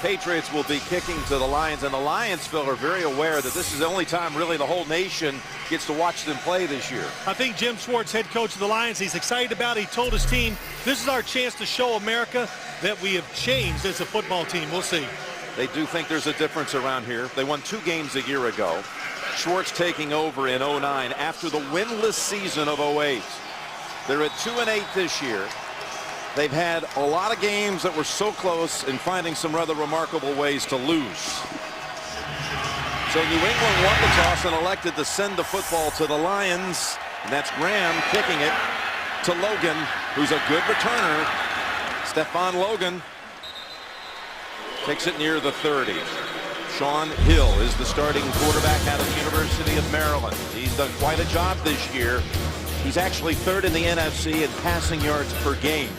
Patriots will be kicking to the Lions, and the Lions, Phil, are very aware that this is the only time really the whole nation gets to watch them play this year. I think Jim Schwartz, head coach of the Lions, he's excited about it. He told his team, this is our chance to show America that we have changed as a football team. We'll see. They do think there's a difference around here. They won 2 games a year ago. Schwartz taking over in 09 after the winless season of 08. They're at 2-8 this year. They've had a lot of games that were so close and finding some rather remarkable ways to lose. So New England won the toss and elected to send the football to the Lions. And that's Graham kicking it to Logan, who's a good returner. Stephon Logan takes it near the 30. Sean Hill is the starting quarterback out of the University of Maryland. He's done quite a job this year. He's actually 3rd in the NFC in passing yards per game.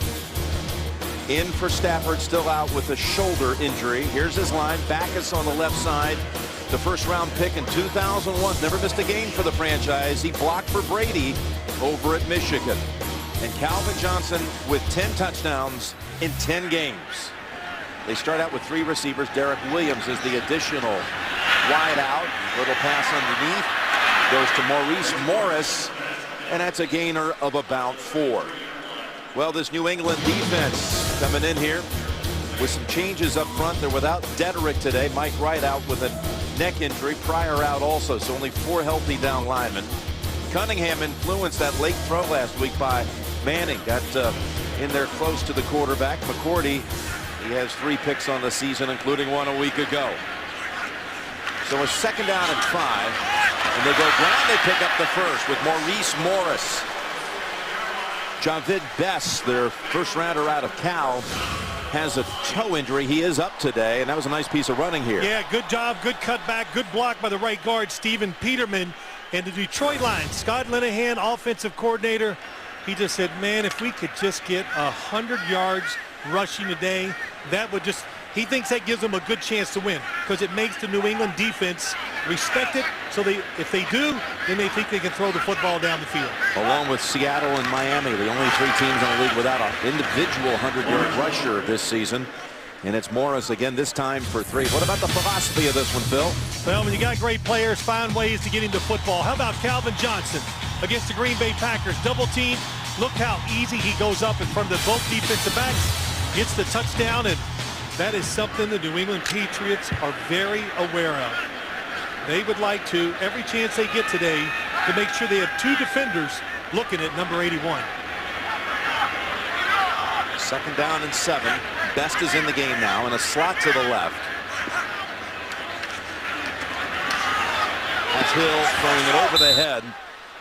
In for Stafford, still out with a shoulder injury. Here's his line. Backus on the left side. The first-round pick in 2001. Never missed a game for the franchise. He blocked for Brady over at Michigan. And Calvin Johnson with 10 touchdowns in 10 games. They start out with 3 receivers. Derek Williams is the additional wide out. Little pass underneath. Goes to Maurice Morris. And that's a gainer of about 4. Well, this New England defense coming in here with some changes up front. They're without Dederick today. Mike Wright out with a neck injury. Pryor out also, so only 4 healthy down linemen. Cunningham influenced that late throw last week by Manning. Got in there close to the quarterback. McCourty, he has 3 picks on the season, including 1 a week ago. So a 2nd down and 5. And they go ground. They pick up the first with Maurice Morris. Javid Best, their first rounder out of Cal, has a toe injury. He is up today, and that was a nice piece of running here. Yeah, good job, good cutback, good block by the right guard, Stephen Peterman. And the Detroit Lions, Scott Linehan, offensive coordinator, he just said, man, if we could just get 100 yards rushing today, that would just, he thinks that gives them a good chance to win because it makes the New England defense respect it. So if they do, then they think they can throw the football down the field. Along with Seattle and Miami, the only 3 teams in the league without an individual 100-yard rusher this season. And it's Morris again, this time for 3. What about the philosophy of this one, Phil? Well, when you got great players, find ways to get into football. How about Calvin Johnson against the Green Bay Packers? Double team. Look how easy he goes up in front of both defensive backs. Gets the touchdown, and that is something the New England Patriots are very aware of. They would like to, every chance they get today, to make sure they have 2 defenders looking at number 81. 2nd down and 7. Best is in the game now in a slot to the left. That's Hill throwing it over the head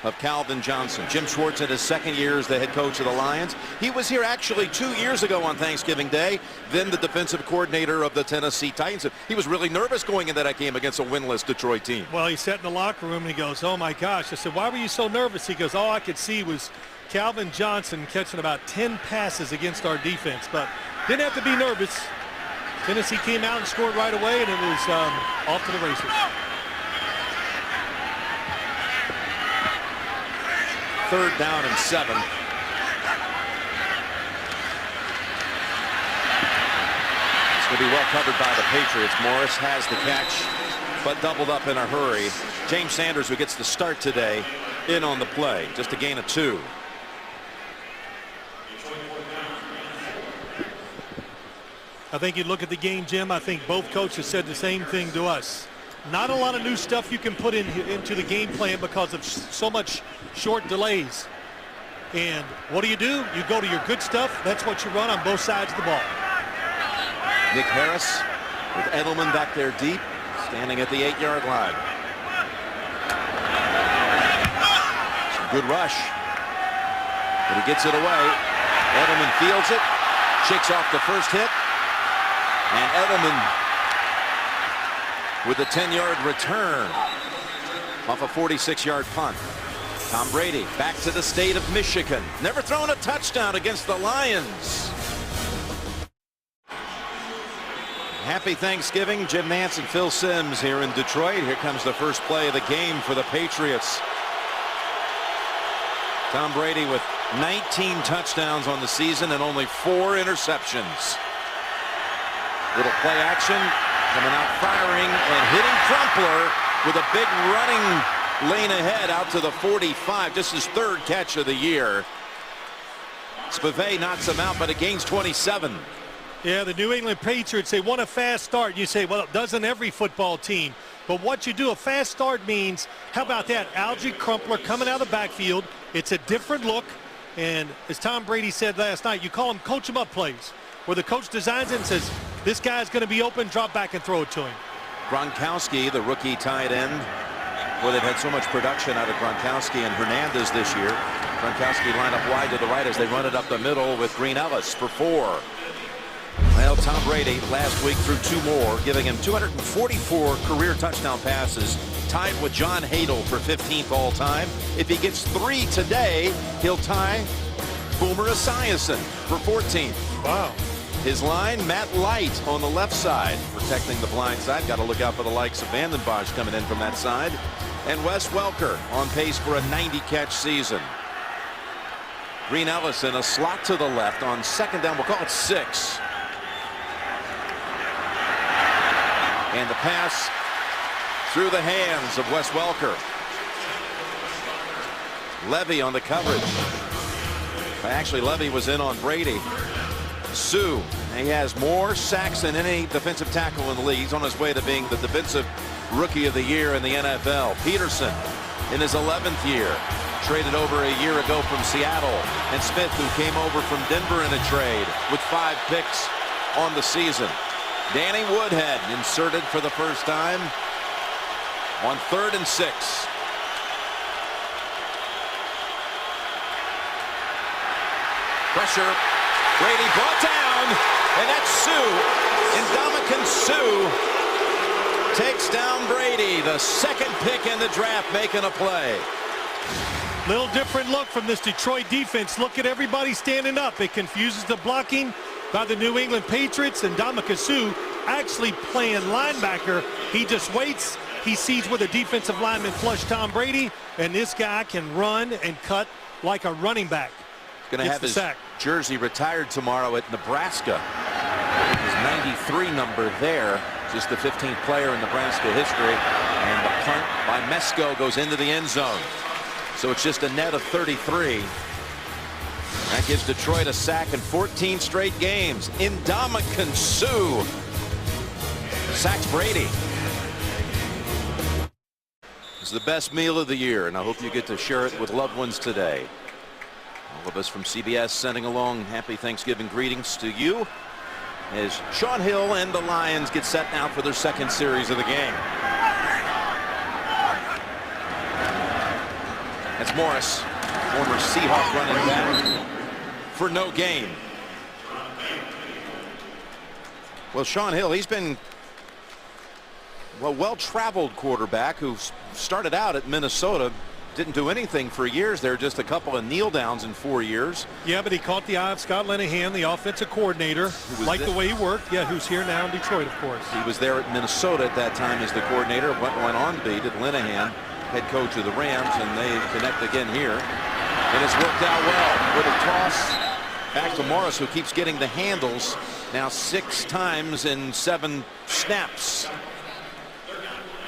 of Calvin Johnson. Jim Schwartz in his 2nd year as the head coach of the Lions. He was here actually 2 years ago on Thanksgiving Day, then the defensive coordinator of the Tennessee Titans. He was really nervous going into that game against a winless Detroit team. Well, he sat in the locker room and he goes, oh my gosh. I said, why were you so nervous? He goes, all I could see was Calvin Johnson catching about 10 passes against our defense, but didn't have to be nervous. Tennessee came out and scored right away, and it was off to the races. Third down and 7. It's going to be well covered by the Patriots. Morris has the catch, but doubled up in a hurry. James Sanders, who gets the start today, in on the play. Just a gain of 2. I think you look at the game, Jim, I think both coaches said the same thing to us. Not a lot of new stuff you can put into the game plan because of so much short delays. And what do? You go to your good stuff. That's what you run on both sides of the ball. Nick Harris with Edelman back there deep, standing at the 8-yard line. Some good rush, but he gets it away. Edelman fields it, shakes off the first hit, and Edelman with a 10-yard return off a 46-yard punt. Tom Brady back to the state of Michigan. Never thrown a touchdown against the Lions. Happy Thanksgiving. Jim Nantz and Phil Simms here in Detroit. Here comes the first play of the game for the Patriots. Tom Brady with 19 touchdowns on the season and only 4 interceptions. Little play action, coming out firing and hitting Crumpler with a big running lane ahead out to the 45. Just his third catch of the year. Spivey knocks him out, but it gains 27. Yeah, the New England Patriots, they want a fast start. You say, well, doesn't every football team? But what you do, a fast start means, how about that? Algie Crumpler coming out of the backfield. It's a different look. And as Tom Brady said last night, you call them coach him up plays, where the coach designs it and says, this guy's going to be open, drop back and throw it to him. Gronkowski, the rookie tight end. Well, they've had so much production out of Gronkowski and Hernandez this year. Gronkowski line up wide to the right as they run it up the middle with Green Ellis for 4. Well, Tom Brady last week threw 2 more, giving him 244 career touchdown passes, tied with John Hadle for 15th all time. If he gets 3 today, he'll tie Boomer Esiason for 14th. Wow. His line, Matt Light on the left side, protecting the blind side. Got to look out for the likes of Vanden Bosch coming in from that side. And Wes Welker on pace for a 90-catch season. Green Ellis in a slot to the left on second down. We'll call it 6. And the pass through the hands of Wes Welker. Levy on the coverage. Actually, Levy was in on Brady. Sue, he has more sacks than any defensive tackle in the league. He's on his way to being the defensive rookie of the year in the NFL. Peterson in his 11th year, traded over a year ago from Seattle. And Smith, who came over from Denver in a trade with 5 picks on the season. Danny Woodhead inserted for the first time on 3rd and 6. Pressure. Brady brought down, and that's Sue. Ndamukong Suh takes down Brady, the 2nd pick in the draft, making a play. Little different look from this Detroit defense. Look at everybody standing up. It confuses the blocking by the New England Patriots, and Ndamukong Suh actually playing linebacker. He just waits. He sees where the defensive lineman flushed Tom Brady, and this guy can run and cut like a running back. Going to have his jersey retired tomorrow at Nebraska. His 93 number there. Just the 15th player in Nebraska history. And the punt by Mesko goes into the end zone. So it's just a net of 33. That gives Detroit a sack in 14 straight games. Ndamukong Suh sacks Brady. It's the best meal of the year, and I hope you get to share it with loved ones today. All of us from CBS sending along happy Thanksgiving greetings to you as Sean Hill and the Lions get set now for their 2nd series of the game. That's Morris, former Seahawk running back, for no gain. Well, Sean Hill, he's been a well-traveled quarterback who started out at Minnesota. Didn't do anything for years there, just a couple of kneel downs in 4 years. Yeah, but he caught the eye of Scott Linehan, the offensive coordinator. Liked the way he worked. Yeah, who's here now in Detroit, of course. He was there at Minnesota at that time as the coordinator. Went on to be Linehan, head coach of the Rams, and they connect again here. And it's worked out well with a toss back to Morris, who keeps getting the handles now 6 times in 7 snaps.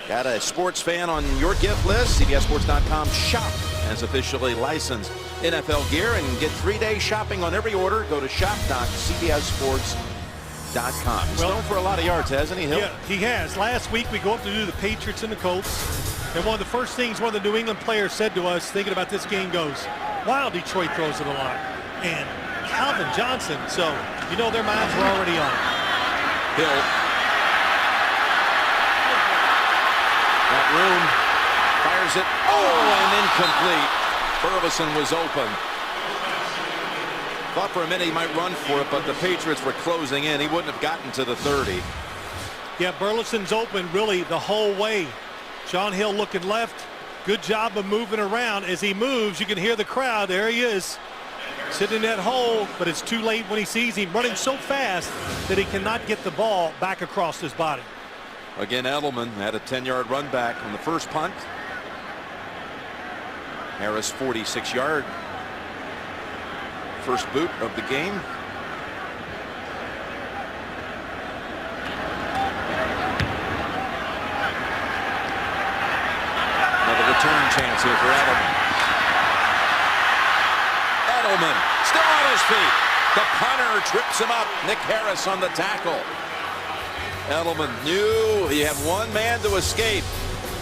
Got a sports fan on your gift list. CBSSports.com shop has officially licensed NFL gear and get 3-day shopping on every order. Go to shop.cbssports.com. He's known for a lot of yards, hasn't he, Hill? Yeah, he has. Last week we go up to do the Patriots and the Colts. And one of the first things one of the New England players said to us thinking about this game goes, wow, Detroit throws it a lot. And Calvin Johnson. So, you know, their minds were already on it. Hill. That room fires it. Oh, and incomplete. Burleson was open. Thought for a minute he might run for it, but the Patriots were closing in. He wouldn't have gotten to the 30. Yeah, Burleson's open really the whole way. Sean Hill looking left. Good job of moving around. As he moves, you can hear the crowd. There he is, sitting in that hole, but it's too late when he sees him running so fast that he cannot get the ball back across his body. Again, Edelman had a 10-yard run back on the first punt. Harris 46-yard first boot of the game. return chance here for Edelman. Edelman still on his feet. The punter trips him up. Nick Harris on the tackle. Edelman knew he had one man to escape.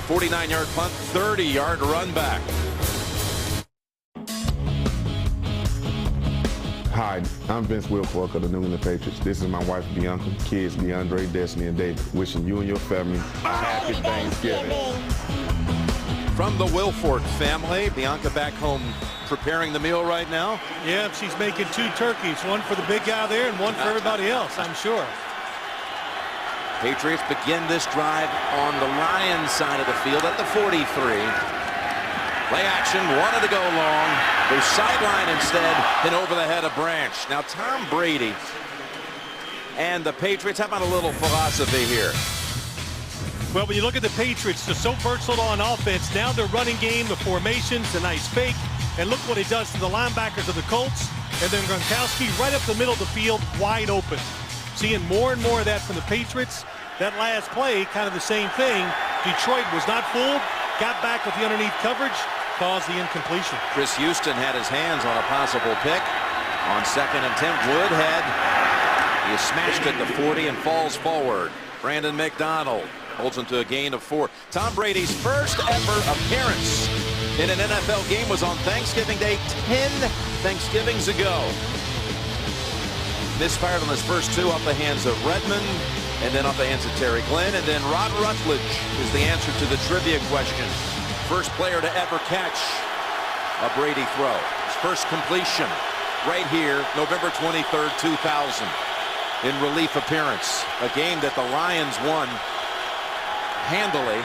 49-yard punt, 30-yard run back. Hi, I'm Vince Wilfork of the New England Patriots. This is my wife, Bianca, kids, DeAndre, Destiny, and David. Wishing you and your family a happy Thanksgiving. From the Wilfork family, Bianca back home preparing the meal right now. Yeah, she's making 2 turkeys, one for the big guy there and one for everybody else, I'm sure. Patriots begin this drive on the Lions side of the field at the 43. Play action, wanted to go long. Goes sideline instead, and over the head of Branch. Now Tom Brady and the Patriots, how about a little philosophy here? Well, when you look at the Patriots, they're so versatile on offense. Now their running game, the formations, the nice fake. And look what he does to the linebackers of the Colts. And then Gronkowski right up the middle of the field, wide open. Seeing more and more of that from the Patriots. That last play, kind of the same thing. Detroit was not fooled, got back with the underneath coverage, caused the incompletion. Chris Houston had his hands on a possible pick. On 2nd and 10, Woodhead. He is smashed at the 40 and falls forward. Brandon McDonald holds him to a gain of 4. Tom Brady's first ever appearance in an NFL game was on Thanksgiving Day 10 Thanksgivings ago. Misfired on his first 2 off the hands of Redmond, and then off the hands of Terry Glenn, and then Rod Rutledge is the answer to the trivia question. First player to ever catch a Brady throw. His first completion right here, November 23rd, 2000. In relief appearance. A game that the Lions won handily.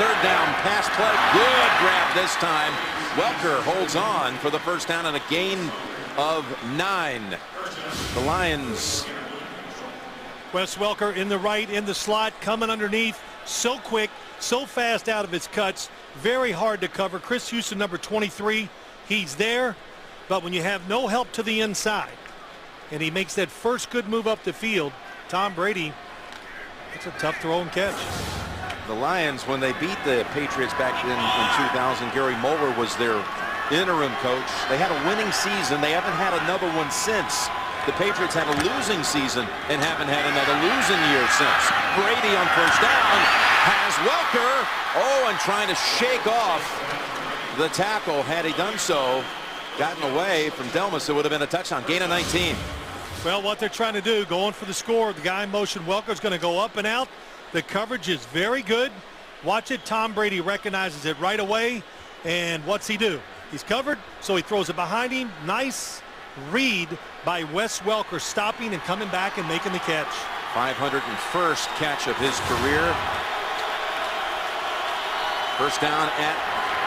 3rd down pass play. Good grab this time. Welker holds on for the first down and a gain of 9. The Lions. Wes Welker in the right, in the slot, coming underneath. So quick, so fast out of his cuts. Very hard to cover. Chris Houston, number 23, he's there. But when you have no help to the inside, and he makes that first good move up the field, Tom Brady, it's a tough throw and catch. The Lions, when they beat the Patriots back in 2000, Gary Moeller was their interim coach. They had a winning season. They haven't had another one since. The Patriots had a losing season and haven't had another losing year since. Brady on first down has Welker. Oh, and trying to shake off the tackle. Had he done so, gotten away from Delmas, it would have been a touchdown. Gain of 19. Well, what they're trying to do, going for the score, the guy in motion, Welker's going to go up and out. The coverage is very good. Watch it. Tom Brady recognizes it right away. And what's he do? He's covered, so he throws it behind him. Nice read by Wes Welker, stopping and coming back and making the catch. 501st catch of his career. First down at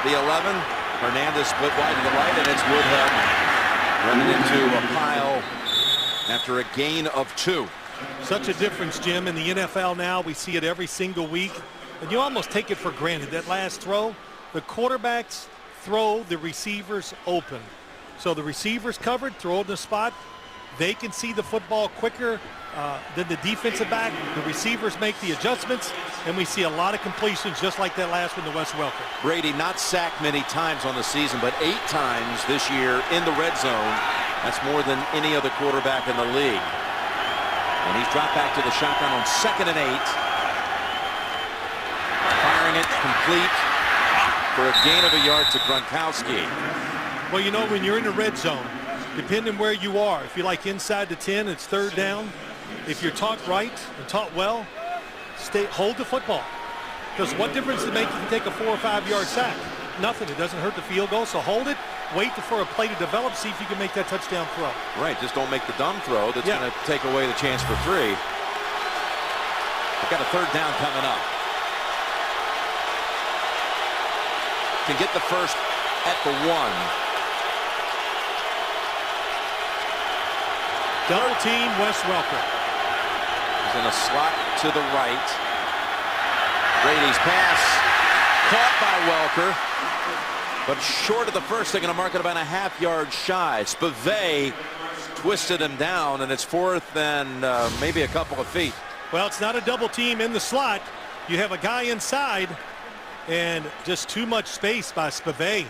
the 11. Hernandez split wide to the right, and it's Woodhead running into a pile after a gain of 2. Such a difference, Jim, in the NFL now. We see it every single week, and you almost take it for granted. That last throw, the quarterbacks throw the receivers open. So the receivers covered, throw in the spot. They can see the football quicker than the defensive back. The receivers make the adjustments, and we see a lot of completions just like that last one to Wes Welker. Brady not sacked many times on the season, but 8 times this year in the red zone. That's more than any other quarterback in the league. And he's dropped back to the shotgun on 2nd and 8. Firing it complete for a gain of a yard to Gronkowski. Well, you know, when you're in the red zone, depending where you are, if you're like inside the 10, it's 3rd down. If you're taught right and taught well, hold the football. Because what difference does it make if you take a 4 or 5 yard sack? Nothing. It doesn't hurt the field goal. So hold it. Wait for a play to develop. See if you can make that touchdown throw. Right. Just don't make the dumb throw that's going to take away the chance for 3. They've got a 3rd down coming up. Can get the first at the 1. Double team Wes Welker. He's in a slot to the right. Brady's pass caught by Welker, but short of the first. They're going to mark it about a ½ yard shy. Spivey twisted him down, and it's 4th and maybe a couple of feet. Well, it's not a double team in the slot. You have a guy inside, and just too much space by Spivey.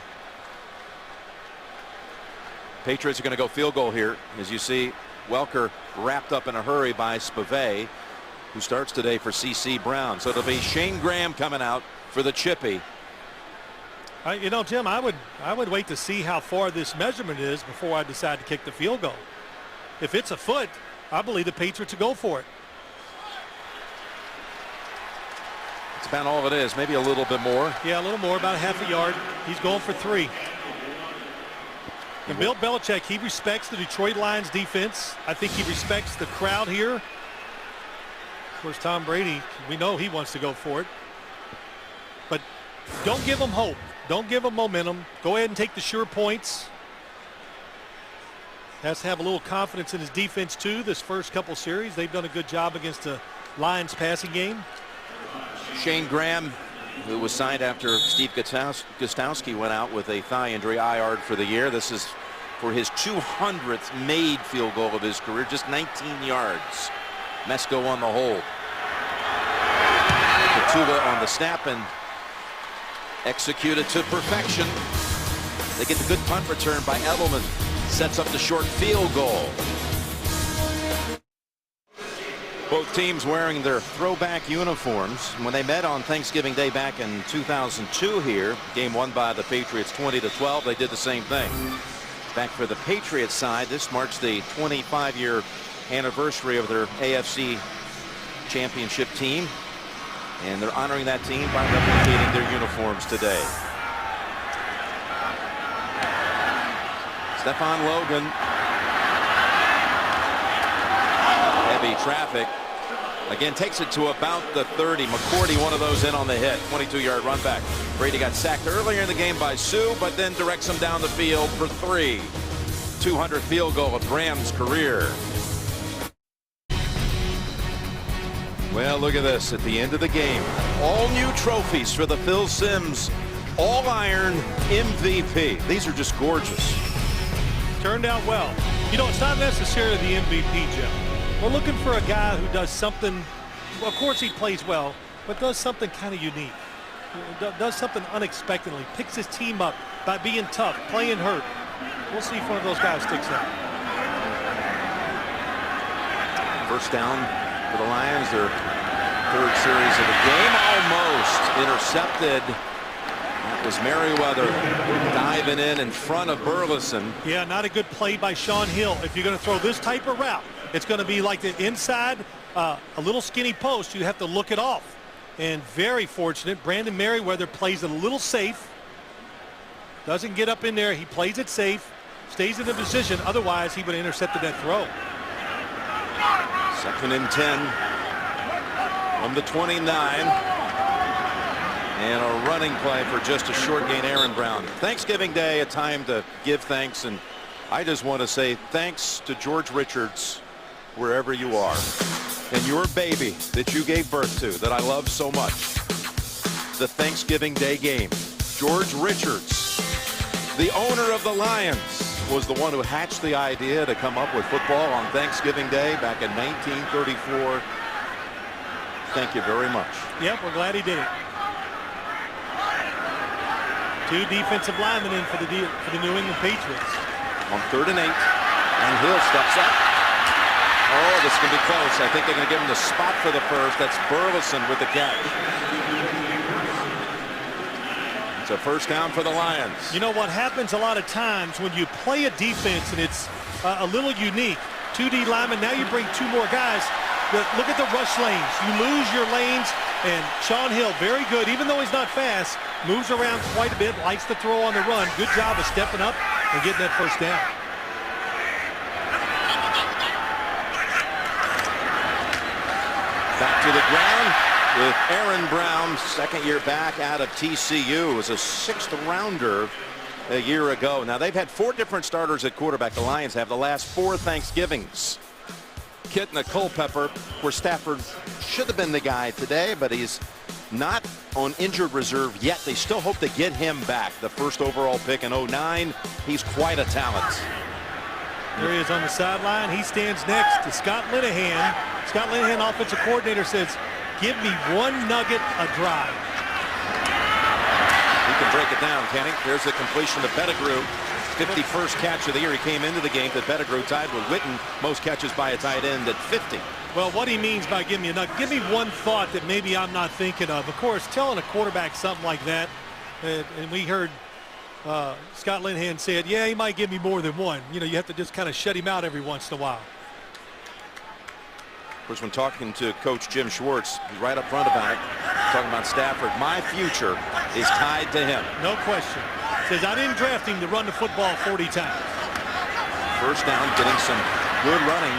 Patriots are going to go field goal here. As you see, Welker wrapped up in a hurry by Spivey, who starts today for C.C. Brown. So it'll be Shane Graham coming out for the chippy. You know, Jim, I would wait to see how far this measurement is before I decide to kick the field goal. If it's a foot, I believe the Patriots will go for it. It's about all it is, maybe a little bit more. Yeah, a little more, about a half a yard. He's going for 3. And Bill Belichick, he respects the Detroit Lions defense. I think he respects the crowd here. Of course, Tom Brady, we know he wants to go for it. But don't give him hope. Don't give him momentum. Go ahead and take the sure points. Has to have a little confidence in his defense, too. This first couple series, they've done a good job against the Lions passing game. Shane Graham, who was signed after Steve Gostowski went out with a thigh injury, IR'd for the year. This is for his 200th made field goal of his career, just 19 yards. Mesko on the hold. Katuba on the snap and executed to perfection. They get the good punt return by Edelman. Sets up the short field goal. Both teams wearing their throwback uniforms. When they met on Thanksgiving Day back in 2002 here, game won by the Patriots 20-12, they did the same thing. Back for the Patriots side, this marks the 25-year anniversary of their AFC championship team, and they're honoring that team by replicating their uniforms today. Stephon Logan. Heavy traffic. Again, takes it to about the 30. McCourty, one of those in on the hit. 22-yard run back. Brady got sacked earlier in the game by Sue, but then directs him down the field for 3. 200th field goal of Graham's career. Well, look at this. At the end of the game, all new trophies for the Phil Simms All-Iron MVP. These are just gorgeous. Turned out well. You know, it's not necessarily the MVP, Jim. We're looking for a guy who does something. Of course, he plays well, but does something kind of unique. Does something unexpectedly. Picks his team up by being tough, playing hurt. We'll see if one of those guys sticks out. First down for the Lions. Their 3rd series of the game. Almost intercepted. That was Merriweather diving in front of Burleson. Yeah, not a good play by Sean Hill. If you're going to throw this type of route, it's going to be like the inside, a little skinny post. You have to look it off. And very fortunate, Brandon Merriweather plays it a little safe. Doesn't get up in there. He plays it safe. Stays in the position. Otherwise, he would have intercepted that throw. 2nd and 10 from the 29. And a running play for just a short gain. Aaron Brown. Thanksgiving Day, a time to give thanks. And I just want to say thanks to George Richards, wherever you are, and your baby that you gave birth to, that I love so much. The Thanksgiving Day game. George Richards, the owner of the Lions, was the one who hatched the idea to come up with football on Thanksgiving Day back in 1934. Thank you very much. Yep, we're glad he did it. 2 defensive linemen in for the New England Patriots. On 3rd and 8, and Hill steps up. Oh, this can be close. I think they're going to give him the spot for the first. That's Burleson with the catch. It's a first down for the Lions. You know what happens a lot of times when you play a defense and it's a little unique. 2 D linemen, now you bring 2 more guys. Look at the rush lanes. You lose your lanes, and Sean Hill, very good, even though he's not fast, moves around quite a bit, likes to throw on the run. Good job of stepping up and getting that first down. Back to the ground with Aaron Brown, 2nd year back out of TCU. It was a 6th rounder a year ago. Now, they've had 4 different starters at quarterback. The Lions have the last 4 Thanksgivings. Kitna, Culpepper, where Stafford should have been the guy today, but he's not on injured reserve yet. They still hope to get him back. The 1st overall pick in 09. He's quite a talent. There he is on the sideline. He stands next to Scott Linehan. Scott Linehan, offensive coordinator, says, give me one nugget a drive. can break it down, can he? There's the completion to Pettigrew. 51st catch of the year. He came into the game that Pettigrew tied with Witten, most catches by a tight end at 50. Well, what he means by give me a nugget, give me one thought that maybe I'm not thinking of. Of course, telling a quarterback something like that, and we heard Scott Linehan said, yeah, he might give me more than one. You know, you have to just kind of shut him out every once in a while. Of course, when talking to Coach Jim Schwartz, he's right up front about it, talking about Stafford. My future is tied to him. No question. Says, I didn't draft him to run the football 40 times. First down, getting some good running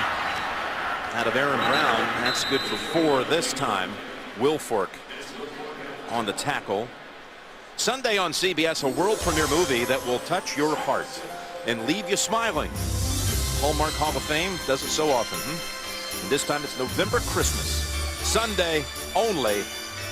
out of Aaron Brown. That's good for 4 this time. Wilfork on the tackle. Sunday on CBS, a world premiere movie that will touch your heart and leave you smiling. Hallmark Hall of Fame does it so often. And this time it's November Christmas. Sunday only.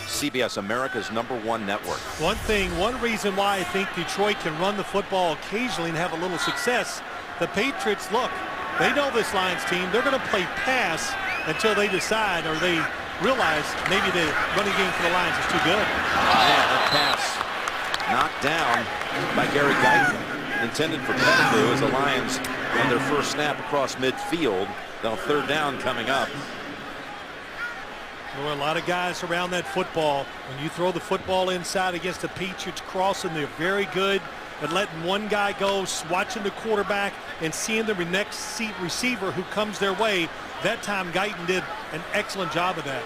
CBS, America's #1 network. One reason why I think Detroit can run the football occasionally and have a little success, the Patriots, look, they know this Lions team. They're going to play pass until they decide or they realize maybe the running game for the Lions is too good. Yeah, that pass knocked down by Gary Guyton, intended for Pettigrew as the Lions on their first snap across midfield. They'll 3rd down coming up. There were a lot of guys around that football. When you throw the football inside against the Patriots crossing, they're very good at letting one guy go, watching the quarterback, and seeing the next receiver who comes their way. That time, Guyton did an excellent job of that.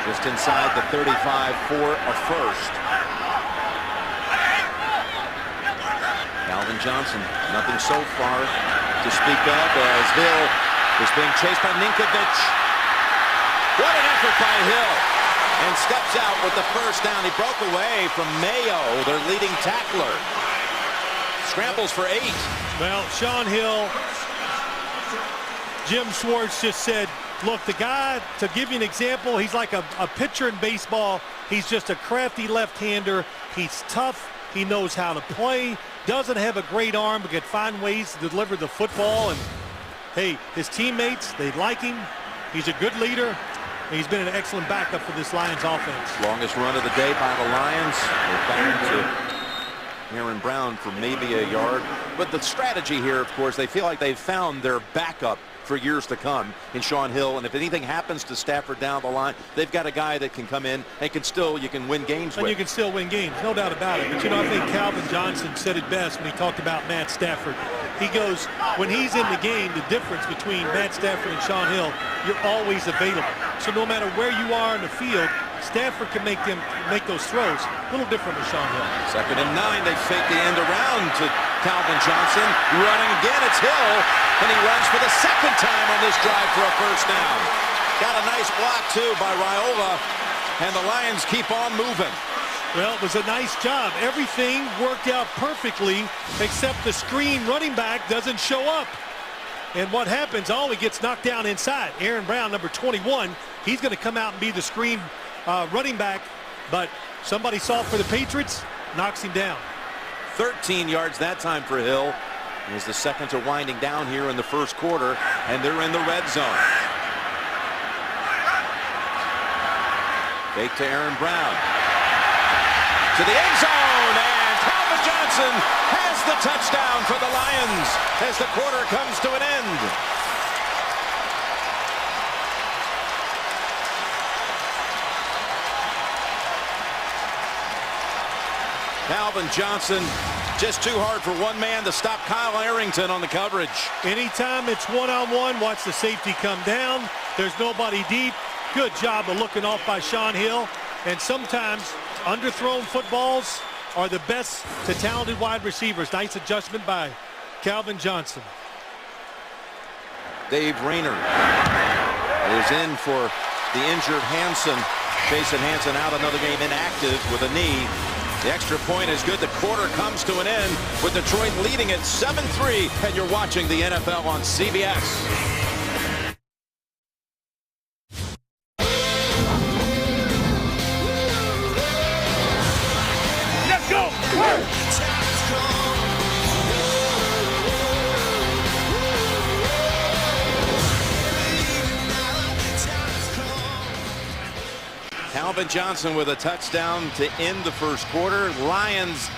Just inside the 35 for a first. Calvin Johnson, nothing so far to speak of as Hill is being chased by Ninkovich. What an effort by Hill. And steps out with the first down. He broke away from Mayo, their leading tackler. Scrambles for 8. Well, Sean Hill, Jim Schwartz just said, look, the guy, to give you an example, he's like a pitcher in baseball. He's just a crafty left-hander. He's tough. He knows how to play. Doesn't have a great arm, but can find ways to deliver the football. And, hey, his teammates, they like him. He's a good leader. And he's been an excellent backup for this Lions offense. Longest run of the day by the Lions. They're back to Aaron Brown for maybe a yard. But the strategy here, of course, they feel like they've found their backup for years to come in Sean Hill, and if anything happens to Stafford down the line, they've got a guy that can come in and you can win games with. And you can still win games, no doubt about it. But you know, I think Calvin Johnson said it best when he talked about Matt Stafford. He goes, when he's in the game, the difference between Matt Stafford and Sean Hill, you're always available. So no matter where you are in the field, Stafford can make those throws. A little different with Sean Hill. 2nd and 9. They fake the end around to Calvin Johnson. Running again, it's Hill. And he runs for the 2nd time on this drive for a first down. Got a nice block, too, by Raiola. And the Lions keep on moving. Well, it was a nice job. Everything worked out perfectly, except the screen running back doesn't show up. And what happens? Oh, he gets knocked down inside. Aaron Brown, number 21, he's going to come out and be the screen running back. But somebody saw it for the Patriots, knocks him down. 13 yards that time for Hill. As the seconds are winding down here in the first quarter, and they're in the red zone. Fake to Aaron Brown. To the end zone, and Calvin Johnson has the touchdown for the Lions as the quarter comes to an end. Calvin Johnson, just too hard for one man to stop Kyle Arrington on the coverage. Anytime it's one-on-one, watch the safety come down. There's nobody deep. Good job of looking off by Sean Hill. And sometimes underthrown footballs are the best to talented wide receivers. Nice adjustment by Calvin Johnson. Dave Rayner is in for the injured Hansen. Jason Hansen out another game inactive with a knee. The extra point is good. The quarter comes to an end with Detroit leading at 7-3, and you're watching the NFL on CBS. Let's go! Calvin Johnson with a touchdown to end the first quarter. Lions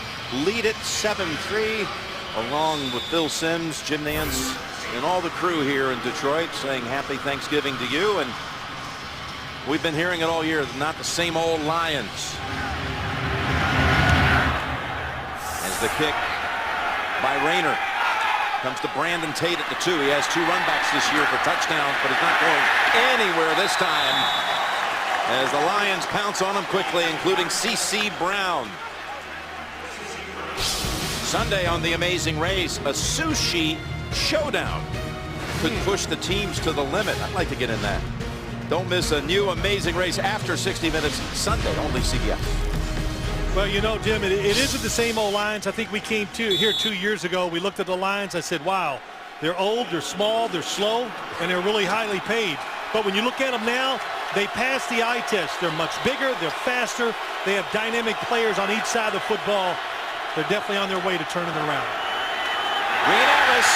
lead it 7-3, along with Bill Sims, Jim Nance, and all the crew here in Detroit saying happy Thanksgiving to you. And we've been hearing it all year, not the same old Lions. As the kick by Rayner comes to Brandon Tate at the 2. He has 2 runbacks this year for touchdowns, but he's not going anywhere this time as the Lions pounce on him quickly, including C.C. Brown. Sunday on The Amazing Race, a sushi showdown could push the teams to the limit. I'd like to get in that. Don't miss a new Amazing Race after 60 Minutes Sunday, only CBS. Well, you know, Jim, it isn't the same old Lions. I think we came here 2 years ago. We looked at the Lions. I said, wow, they're old, they're small, they're slow, and they're really highly paid. But when you look at them now, they pass the eye test. They're much bigger, they're faster, they have dynamic players on each side of the football. They're definitely on their way to turning it around. Reed Ellis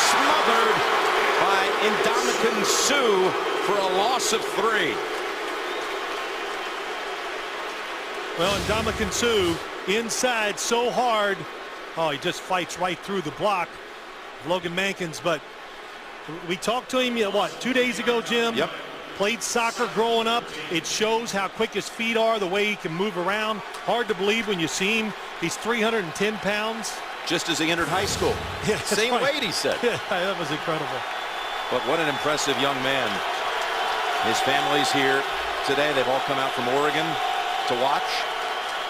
smothered by Ndamukong Suh for a loss of 3. Well, Ndamukong Suh inside so hard. Oh, he just fights right through the block of Logan Mankins. But we talked to him, what, 2 days ago, Jim? Yep. Played soccer growing up. It shows how quick his feet are, the way he can move around. Hard to believe when you see him. He's 310 pounds. Just as he entered high school. Yeah, Same weight, he said. Yeah, that was incredible. But what an impressive young man. His family's here today. They've all come out from Oregon to watch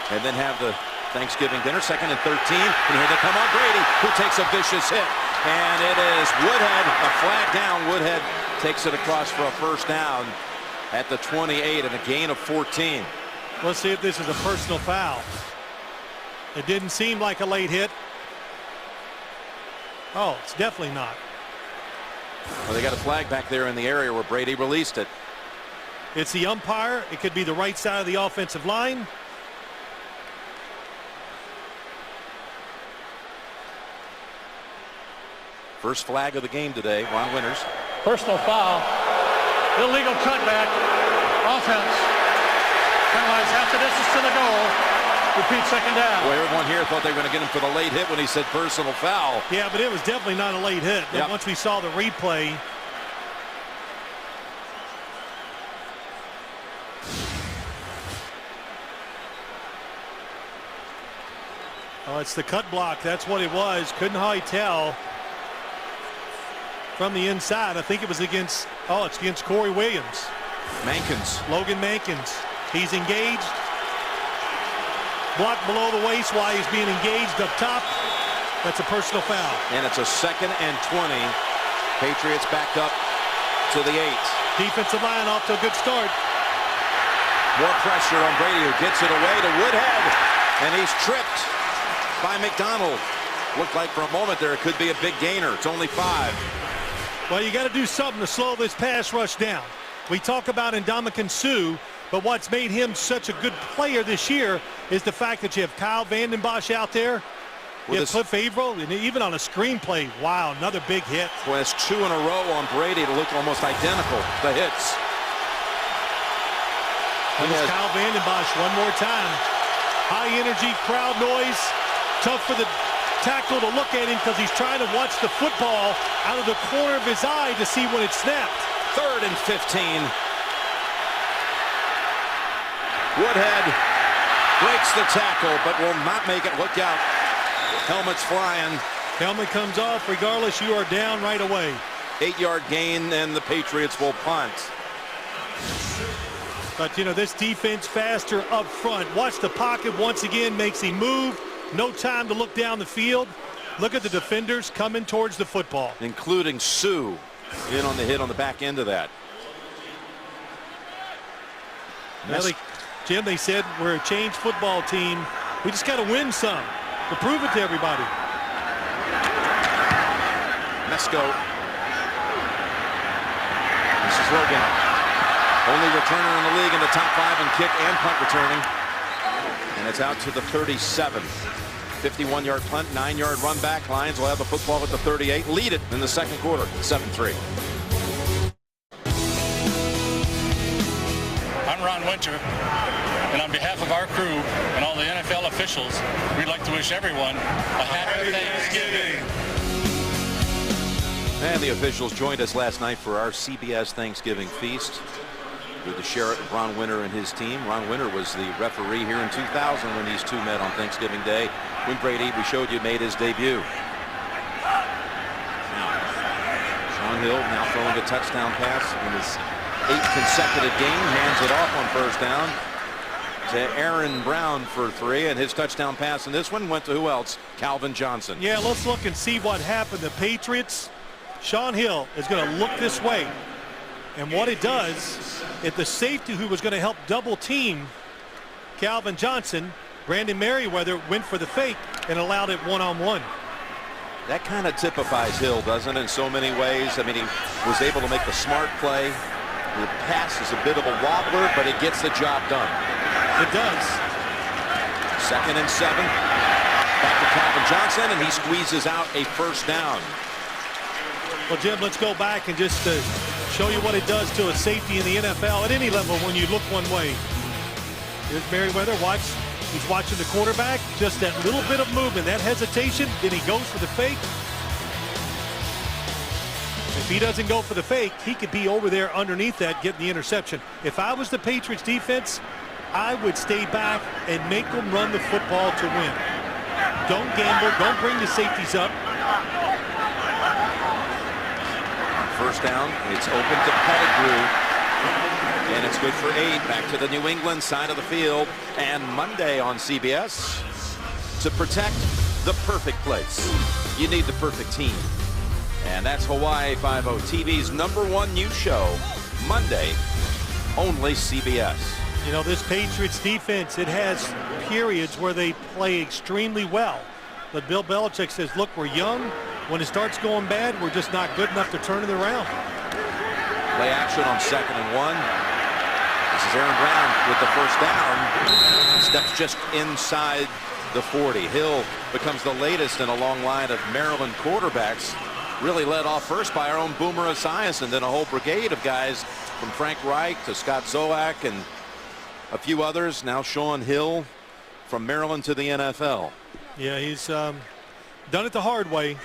and then have the Thanksgiving dinner. 2nd and 13. And here they come on Brady, who takes a vicious hit. And it is Woodhead, a flag down. Woodhead takes it across for a first down at the 28 and a gain of 14. Let's see if this is a personal foul. It didn't seem like a late hit. Oh, it's definitely not. Well, they got a flag back there in the area where Brady released it. It's the umpire. It could be the right side of the offensive line. First flag of the game today. Ron Winters. Personal foul. Illegal cutback. Offense. Penalized half the distance to the goal. Repeat, second down. Well, everyone here thought they were going to get him for the late hit when he said personal foul. Yeah, but it was definitely not a late hit. Yep. Once we saw the replay. Oh, it's the cut block. That's what it was. Couldn't hardly tell from the inside. I think it was against, oh, it's against Corey Williams. Mankins. Logan Mankins. He's engaged. Blocked below the waist while he's being engaged up top. That's a personal foul. And it's a 2nd and 20. Patriots backed up to the 8. Defensive line off to a good start. More pressure on Brady, who gets it away to Woodhead. And he's tripped by McDonald. Looked like for a moment there it could be a big gainer. It's only 5. Well, you got to do something to slow this pass rush down. We talk about Ndamukong Suh, but what's made him such a good player this year is the fact that you have Kyle Vanden Bosch out there. You have Cliff Averill, and even on a screenplay, wow, another big hit. Well, it's 2 in a row on Brady to look almost identical, the hits. Here's Kyle Vanden Bosch one more time. High energy, crowd noise. Tough for the tackle to look at him because he's trying to watch the football out of the corner of his eye to see when it snapped. 3rd and 15. Woodhead breaks the tackle, but will not make it. Look out. Helmet's flying. Helmet comes off. Regardless, you are down right away. 8-yard gain, and the Patriots will punt. But, you know, this defense faster up front. Watch the pocket once again, makes him move. No time to look down the field. Look at the defenders coming towards the football. Including Suh in on the hit on the back end of that. Jim, they said we're a changed football team. We just got to win some to prove it to everybody. Mesco. This is Logan. Only returner in the league in the top 5 in kick and punt returning. And it's out to the 37. 51-yard punt, 9-yard run back. Lions will have the football at the 38. Lead it in the second quarter, 7-3. Ron Winter, and on behalf of our crew and all the NFL officials, we'd like to wish everyone a happy Thanksgiving. And the officials joined us last night for our CBS Thanksgiving feast with the sheriff, Ron Winter, and his team. Ron Winter was the referee here in 2000 when these two met on Thanksgiving Day, when Brady, we showed you, made his debut. Now, Sean Hill now throwing a touchdown pass in his 8th consecutive game, hands it off on first down to Aaron Brown for 3, and his touchdown pass in this one went to who else? Calvin Johnson. Yeah, let's look and see what happened. The Patriots, Sean Hill is going to look this way. And what it does, if the safety who was going to help double team Calvin Johnson, Brandon Merriweather, went for the fake and allowed it one-on-one. That kind of typifies Hill, doesn't it, in so many ways? I mean, he was able to make the smart play. The pass is a bit of a wobbler, but it gets the job done. It does. 2nd and 7. Back to Calvin Johnson, and he squeezes out a first down. Well, Jim, let's go back and just show you what it does to a safety in the NFL at any level when you look one way. Here's Merriweather. Watch. He's watching the quarterback. Just that little bit of movement, that hesitation. Then he goes for the fake. If he doesn't go for the fake, he could be over there underneath that getting the interception. If I was the Patriots defense, I would stay back and make them run the football to win. Don't gamble. Don't bring the safeties up. First down, it's open to Pettigrew, and it's good for 8. Back to the New England side of the field, and Monday on CBS, to protect the perfect place, you need the perfect team, and that's Hawaii 5-0 TV's #1 news show, Monday, only CBS. You know, this Patriots defense, it has periods where they play extremely well, but Bill Belichick says, look, we're young. When it starts going bad, we're just not good enough to turn it around. Play action on 2nd and 1. This is Aaron Brown with the first down. Steps just inside the 40. Hill becomes the latest in a long line of Maryland quarterbacks. Really led off first by our own Boomer Esiason, then a whole brigade of guys from Frank Reich to Scott Zoak and a few others. Now Sean Hill from Maryland to the NFL. Yeah, he's done it the hard way.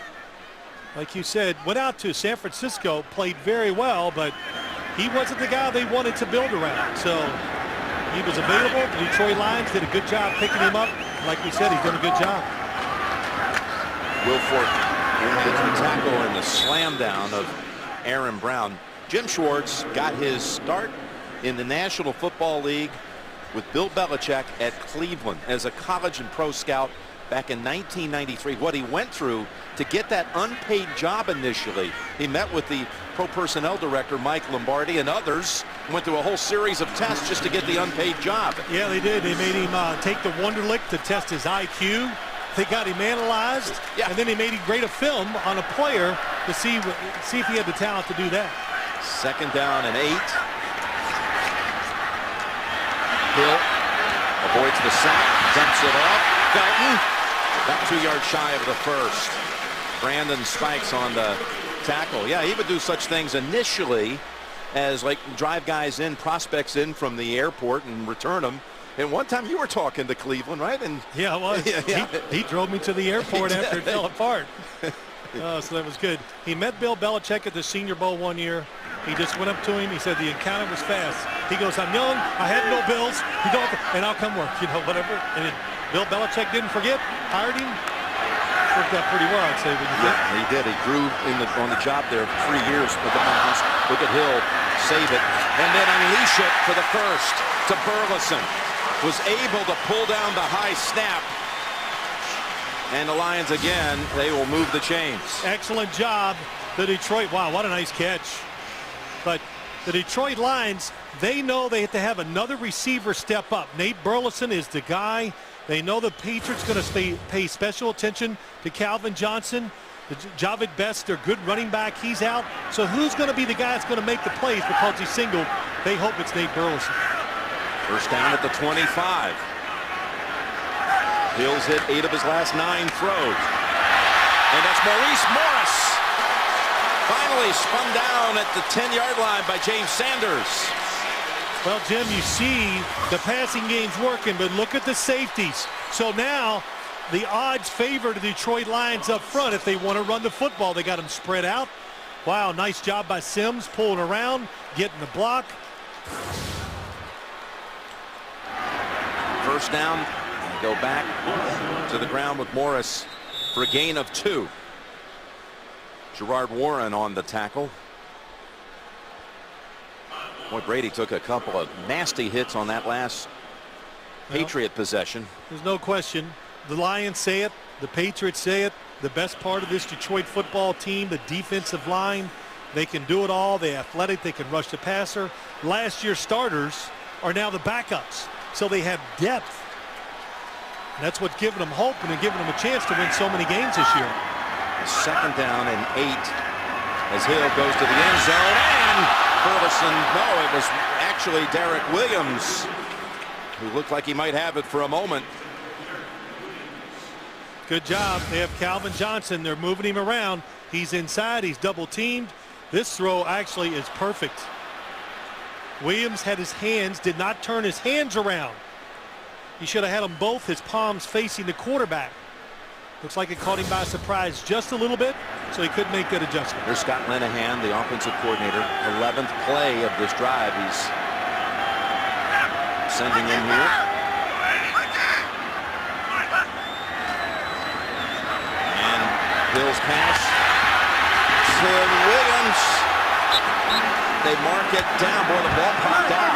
Like you said, went out to San Francisco, played very well, but he wasn't the guy they wanted to build around. So he was available. The Detroit Lions did a good job picking him up. Like we said, he's done a good job. Wilfork gets the tackle and the slam down of Aaron Brown. Jim Schwartz got his start in the National Football League with Bill Belichick at Cleveland as a college and pro scout back in 1993. What he went through to get that unpaid job initially. He met with the pro personnel director, Mike Lombardi, and others. Went through a whole series of tests just to get the unpaid job. Yeah, they did. They made him take the Wonderlic to test his IQ. They got him analyzed, and then they made him grade a film on a player to see if he had the talent to do that. 2nd down and 8. Hill avoids the sack, dumps it off. Felton about 2 yards shy of the first. Brandon Spikes on the tackle. Yeah, he would do such things initially as like drive guys in, prospects in from the airport and return them. And one time you were talking to Cleveland, right? And yeah, it was. Yeah. He drove me to the airport after it fell apart. So that was good. He met Bill Belichick at the Senior Bowl one year. He just went up to him. He said the encounter was fast. He goes, I'm young. I had no bills. You don't, and I'll come work. You know, whatever. And Bill Belichick didn't forget. Hired him. Worked out pretty well, I'd say. Yeah, he did. He grew on the job there 3 years with the Browns. Look at Hill save it, and then unleash it for the first to Burleson. Was able to pull down the high snap. And the Lions again, they will move the chains. Excellent job. The Detroit, wow, what a nice catch. But the Detroit Lions, they know they have to have another receiver step up. Nate Burleson is the guy. They know the Patriots going to pay special attention to Calvin Johnson. Javid Best, their good running back, he's out. So who's going to be the guy that's going to make the plays because he's single? They hope it's Nate Burleson. First down at the 25. Hill's hit 8 of his last 9 throws. And that's Maurice Morris. Finally spun down at the 10-yard line by James Sanders. Well, Jim, you see the passing game's working, but look at the safeties. So now the odds favor the Detroit Lions up front if they want to run the football. They got them spread out. Wow, nice job by Sims pulling around, getting the block. First down, go back to the ground with Morris for a gain of 2. Gerard Warren on the tackle. Boy, Brady took a couple of nasty hits on that last Patriot possession. There's no question. The Lions say it. The Patriots say it. The best part of this Detroit football team, the defensive line, they can do it all. They're athletic. They can rush the passer. Last year's starters are now the backups, so they have depth. And that's what's giving them hope and giving them a chance to win so many games this year. Second down and 8 as Hill goes to the end zone, and Ferguson, no, it was actually Derek Williams who looked like he might have it for a moment. Good job. They have Calvin Johnson. They're moving him around. He's inside. He's double teamed. This throw actually is perfect. Williams had his hands, did not turn his hands around. He should have had them both, his palms facing the quarterback. Looks like it caught him by surprise just a little bit, so he couldn't make that adjustment. There's Scott Linehan, the offensive coordinator. 11th play of this drive. He's sending in here. And Hill's pass to Williams. They mark it down. Boy, the ball popped out.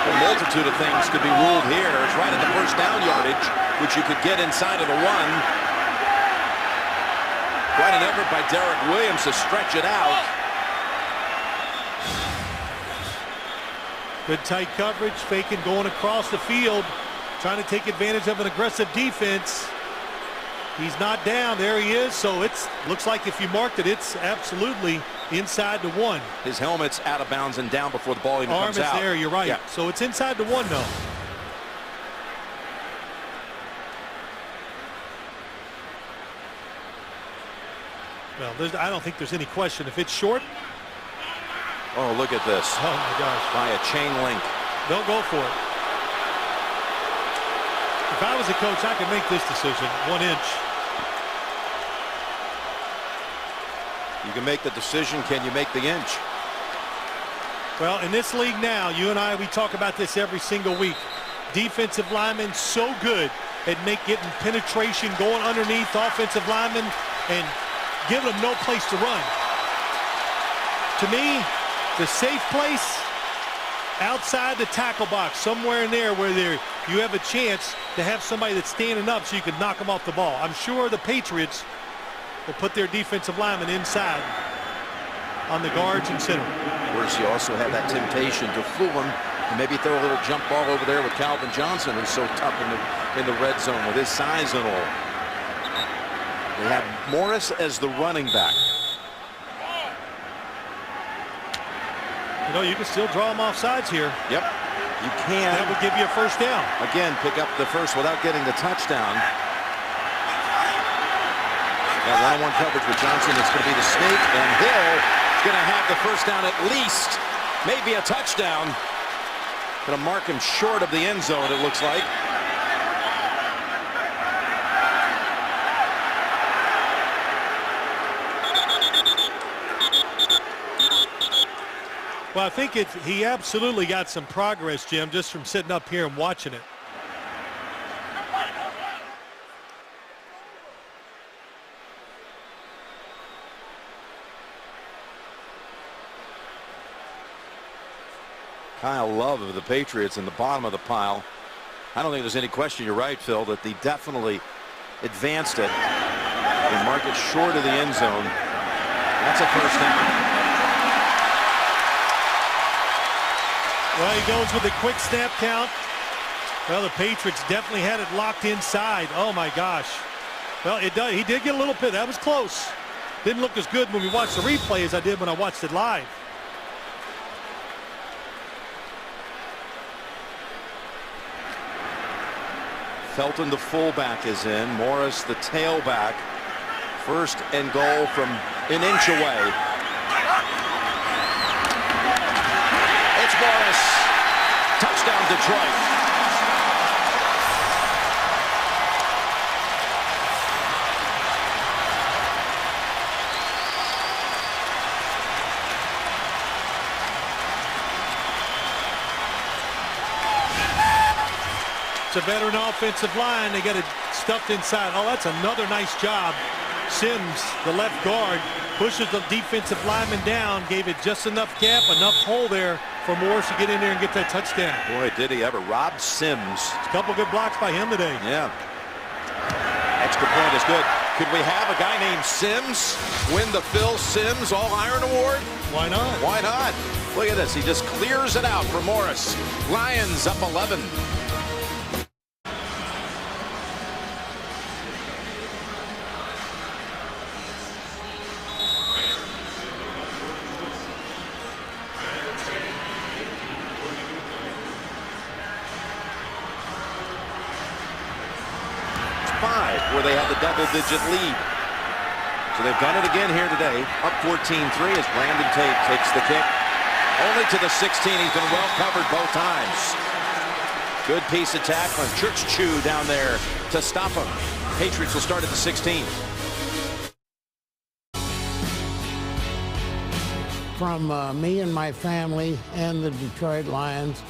A multitude of things could be ruled here. It's right at the first down yardage, which you could get inside of the 1. Quite an effort by Derek Williams to stretch it out. Good tight coverage, faking going across the field, trying to take advantage of an aggressive defense. He's not down. There he is. So it's looks like if you marked it, it's absolutely inside the 1. His helmet's out of bounds and down before the ball even comes out. Arm is there. You're right. Yeah. So it's inside the 1 though. Well, I don't think there's any question. If it's short. Oh, look at this. Oh, my gosh. By a chain link. Don't go for it. If I was a coach, I could make this decision. 1 inch. You can make the decision. Can you make the inch? Well, in this league now, you and I, we talk about this every single week. Defensive linemen so good at getting penetration, going underneath offensive linemen, and giving them no place to run. To me, the safe place outside the tackle box, somewhere in there where you have a chance to have somebody that's standing up so you can knock them off the ball. I'm sure the Patriots will put their defensive linemen inside on the guards and center. Of course, you also have that temptation to fool them and maybe throw a little jump ball over there with Calvin Johnson, who's so tough in the red zone with his size and all. They have Morris as the running back. You know, you can still draw them off sides here. Yep, you can. That would give you a first down. Again, pick up the first without getting the touchdown. Now, one-on-one coverage with Johnson. It's going to be the sneak, and Hill is going to have the first down at least. Maybe a touchdown. Going to mark him short of the end zone, it looks like. Well, I think he absolutely got some progress, Jim, just from sitting up here and watching it. Kyle Love of the Patriots in the bottom of the pile. I don't think there's any question, you're right, Phil, that they definitely advanced it and marked it short of the end zone. That's a first down. Well, he goes with a quick snap count. Well, the Patriots definitely had it locked inside. Oh, my gosh. Well, he did get a little bit. That was close. Didn't look as good when we watched the replay as I did when I watched it live. Felton, the fullback, is in. Morris, the tailback. First and goal from an inch away. It's Morris. Detroit. It's a veteran offensive line. They got it stuffed inside. Oh, that's another nice job. Sims, the left guard, pushes the defensive lineman down, gave it just enough gap, enough hole there for Morris to get in there and get that touchdown. Boy, did he ever. Rob Sims. A couple good blocks by him today. Yeah. Extra point is good. Could we have a guy named Sims win the Phil Simms All-Iron Award? Why not? Why not? Look at this. He just clears it out for Morris. Lions up 11. Where they had the double-digit lead. So they've done it again here today. Up 14-3 as Brandon Tate takes the kick. Only to the 16. He's been well covered both times. Good piece of tackling. Church-Chew down there to stop him. Patriots will start at the 16. From me and my family and the Detroit Lions,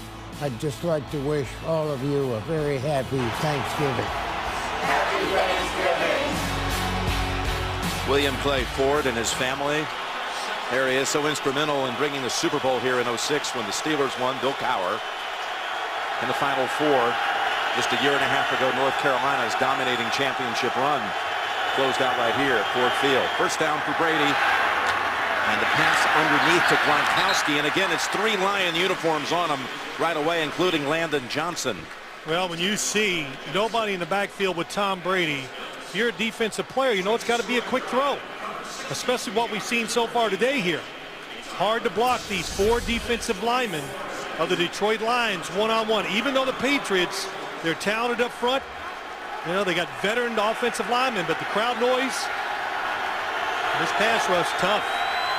I'd just like to wish all of you a very happy Thanksgiving. William Clay Ford and his family. There he is, so instrumental in bringing the Super Bowl here in '06 when the Steelers won. Bill Cowher in the Final Four. Just a year and a half ago, North Carolina's dominating championship run closed out right here at Ford Field. First down for Brady. And the pass underneath to Gronkowski. And again, it's 3 Lion uniforms on him right away, including Landon Johnson. Well, when you see nobody in the backfield with Tom Brady, if you're a defensive player, you know it's got to be a quick throw, especially what we've seen so far today here. Hard to block these 4 defensive linemen of the Detroit Lions one-on-one. Even though the Patriots, they're talented up front, you know, they got veteran offensive linemen, but the crowd noise, this pass rush, tough.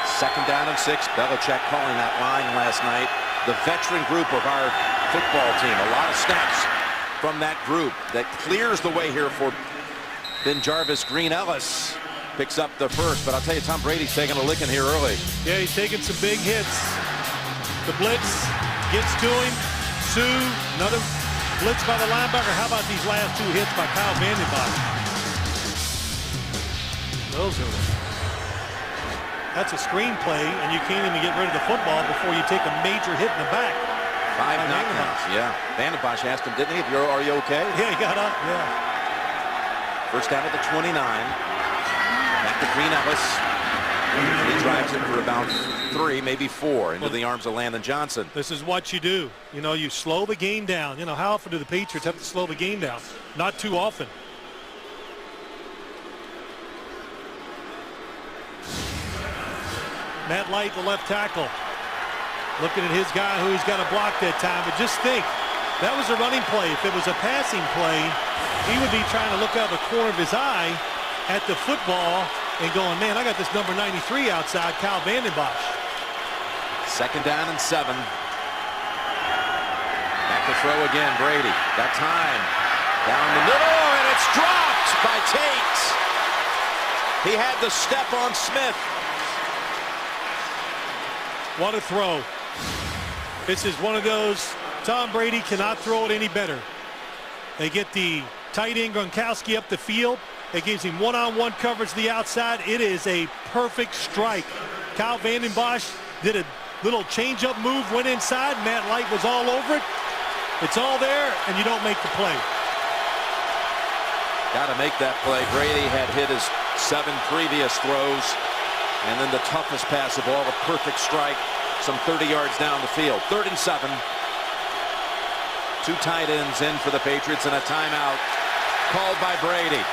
Second down and 6. Belichick calling that line last night. The veteran group of our football team. A lot of snaps from that group that clears the way here for Ben Jarvis. Green Ellis picks up the first, but I'll tell you, Tom Brady's taking a licking here early. Yeah, he's taking some big hits. The blitz gets to him. Sue, another blitz by the linebacker. How about these last 2 hits by Kyle Vandenbach? That's a screen play, and you can't even get rid of the football before you take a major hit in the back. 5 knockdowns, yeah. Vandenbach asked him, didn't he, are you okay? Yeah, he got up, yeah. First down at the 29. Back to Green Ellis. He drives it for about 3, maybe 4 into the arms of Landon Johnson. This is what you do. You know, you slow the game down. You know, how often do the Patriots have to slow the game down? Not too often. Matt Light, the left tackle. Looking at his guy who he's got to block that time. But just think, that was a running play. If it was a passing play, he would be trying to look out the corner of his eye at the football and going, man, I got this number 93 outside, Kyle Vandenbach. Second down and 7. Back to throw again, Brady. Got time. Down the middle, and it's dropped by Tate. He had the step on Smith. What a throw. This is one of those, Tom Brady cannot throw it any better. They get the tight end Gronkowski up the field. It gives him one-on-one coverage to the outside. It is a perfect strike. Kyle Vandenbach did a little change-up move, went inside. Matt Light was all over it. It's all there, and you don't make the play. Got to make that play. Brady had hit his 7 previous throws. And then the toughest pass of all, a perfect strike, some 30 yards down the field. 3rd and 7. 2 tight ends in for the Patriots and a timeout called by Brady.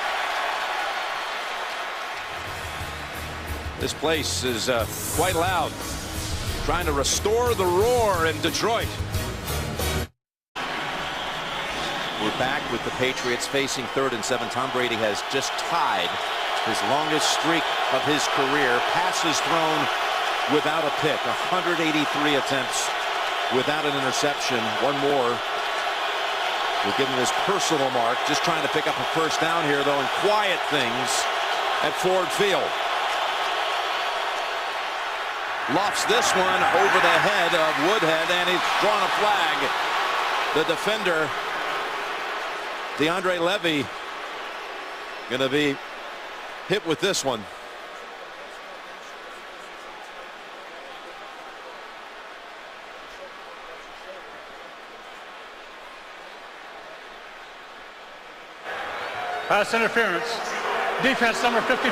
This place is quite loud. Trying to restore the roar in Detroit. We're back with the Patriots facing 3rd and 7. Tom Brady has just tied his longest streak of his career. Passes thrown without a pick. 183 attempts without an interception. One more will give him his personal mark. Just trying to pick up a first down here, though, and quiet things at Ford Field. Lofts this one over the head of Woodhead, and he's drawn a flag. The defender, DeAndre Levy, going to be hit with this one. Pass interference. Defense number 54.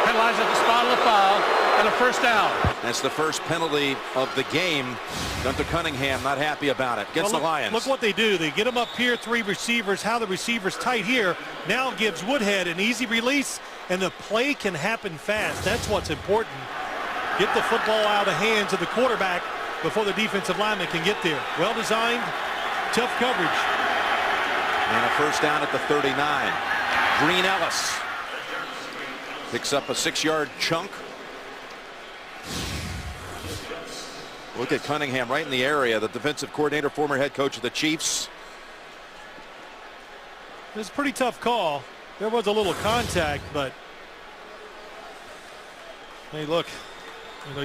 Penalized at the spot of the foul and a first down. That's the first penalty of the game. Gunther Cunningham not happy about it. Against the Lions. Look what they do. They get him up here, 3 receivers. How the receivers tight here now gives Woodhead an easy release, and the play can happen fast. That's what's important. Get the football out of the hands of the quarterback before the defensive lineman can get there. Well designed, tough coverage. And a first down at the 39. Green Ellis picks up a 6-yard chunk. Look at Cunningham right in the area. The defensive coordinator, former head coach of the Chiefs. It was a pretty tough call. There was a little contact, but hey, look, you know,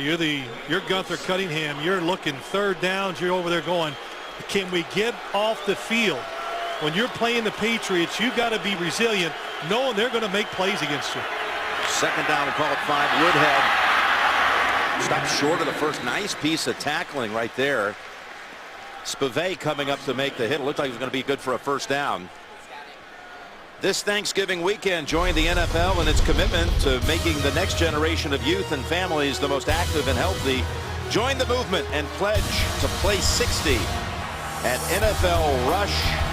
you're Gunther Cunningham. You're looking third downs. You're over there going, can we get off the field? When you're playing the Patriots, you got to be resilient, knowing they're going to make plays against you. Second down, we call it 5. Woodhead stopped short of the first. Nice piece of tackling right there. Spivey coming up to make the hit. It looked like it was going to be good for a first down. This Thanksgiving weekend, join the NFL in its commitment to making the next generation of youth and families the most active and healthy. Join the movement and pledge to play 60 at NFLRush.com.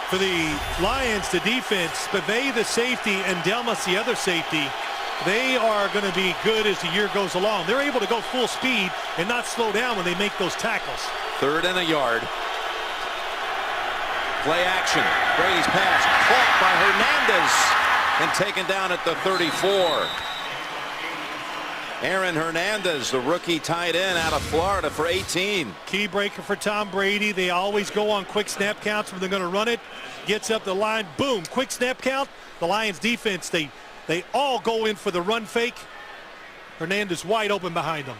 For the Lions, the defense, Spivey the safety and Delmas the other safety, they are going to be good as the year goes along. They're able to go full speed and not slow down when they make those tackles. 3rd and a yard. Play action. Brady's pass caught by Hernandez and taken down at the 34. Aaron Hernandez, the rookie tight end out of Florida for 18. Key breaker for Tom Brady. They always go on quick snap counts when they're going to run it. Gets up the line, boom, quick snap count. The Lions defense, they all go in for the run fake. Hernandez wide open behind them.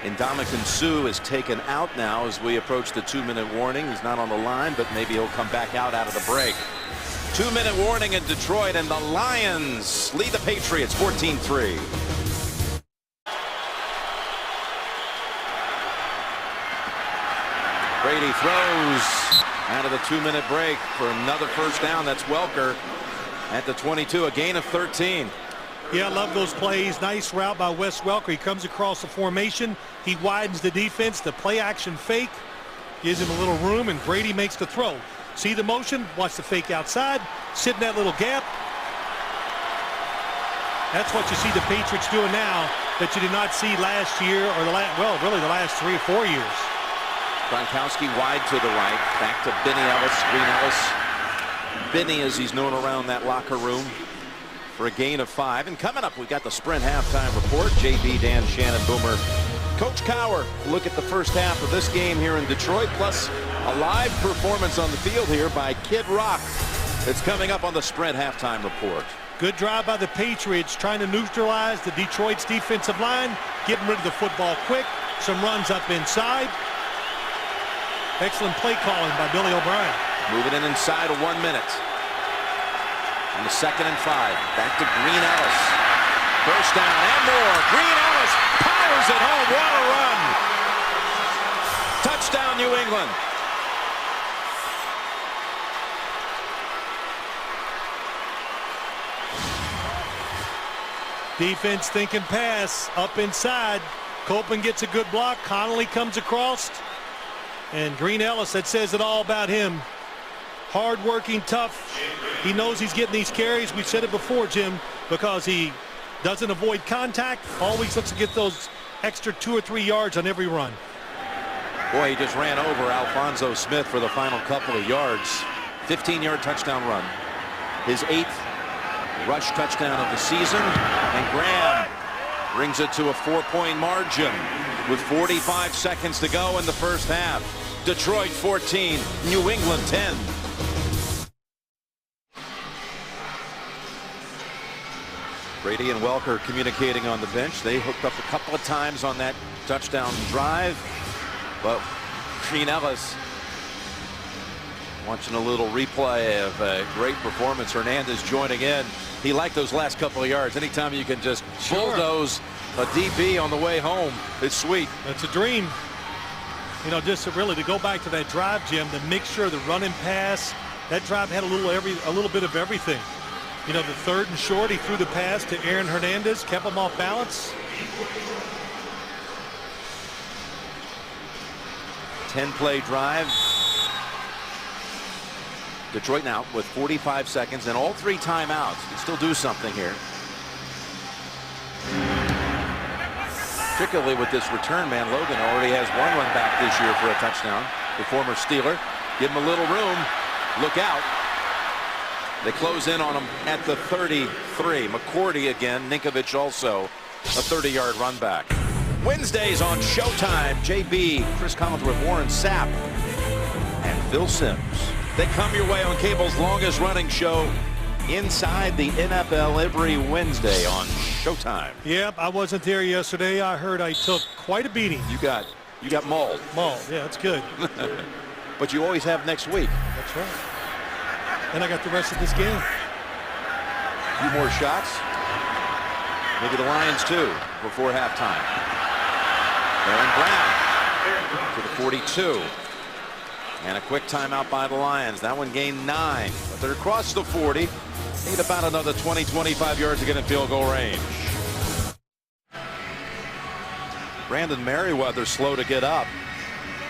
Ndamukong Suh is taken out now as we approach the 2-minute warning. He's not on the line, but maybe he'll come back out of the break. 2-minute warning in Detroit, and the Lions lead the Patriots 14-3. Brady throws out of the 2-minute break for another first down. That's Welker at the 22, a gain of 13. Yeah, I love those plays. Nice route by Wes Welker. He comes across the formation. He widens the defense. The play action fake gives him a little room, and Brady makes the throw. See the motion, watch the fake outside, sit in that little gap. That's what you see the Patriots doing now that you did not see last year or really the last 3 or 4 years. Gronkowski wide to the right, back to Benny Ellis, Green Ellis. Benny, as he's known around that locker room, for a gain of 5. And coming up, we got the Sprint halftime report. JB, Dan, Shannon, Boomer, Coach Cowher. Look at the first half of this game here in Detroit, plus a live performance on the field here by Kid Rock. It's coming up on the Sprint halftime report. Good drive by the Patriots, trying to neutralize the Detroit's defensive line, getting rid of the football quick. Some runs up inside. Excellent play calling by Billy O'Brien. Moving in inside of 1 minute. On the 2nd and 5. Back to Green Ellis. First down and more. Green Ellis powers it home. What a run. Touchdown, New England. Defense thinking pass up inside. Copeland gets a good block. Connolly comes across. And Green Ellis, that says it all about him. Hard-working, tough. He knows he's getting these carries. We've said it before, Jim, because he doesn't avoid contact. Always looks to get those extra 2 or 3 yards on every run. Boy, he just ran over Alphonso Smith for the final couple of yards. 15-yard touchdown run. His 8th rush touchdown of the season. And Graham Brings it to a 4-point margin with 45 seconds to go in the first half. Detroit 14, New England 10. Brady and Welker communicating on the bench. They hooked up a couple of times on that touchdown drive, but Sheen Ellis watching a little replay of a great performance. Hernandez joining in. He liked those last couple of yards. Anytime you can just bulldoze a DB on the way home, it's sweet. That's a dream. You know, just to go back to that drive, Jim, the mixture of the run and pass, that drive had a little bit of everything. You know, the 3rd and short, he threw the pass to Aaron Hernandez, kept him off balance. 10-play drive. Detroit now with 45 seconds and all 3 timeouts. Can still do something here. Particularly with this return man, Logan already has 1 run back this year for a touchdown. The former Steeler. Give him a little room. Look out. They close in on him at the 33. McCourty again. Ninkovich also a 30-yard run back. Wednesdays on Showtime. JB, Chris Collinsworth, Warren Sapp, and Phil Simms. They come your way on cable's longest running show inside the NFL every Wednesday on Showtime. Yep, I wasn't there yesterday. I heard I took quite a beating. You got mauled. Mauled, yeah, that's good. But you always have next week. That's right. And I got the rest of this game. A few more shots. Maybe the Lions too before halftime. Aaron Brown to the 42. And a quick timeout by the Lions. That one gained 9. But they're across the 40. Need about another 20-25 yards to get in field goal range. Brandon Merriweather slow to get up.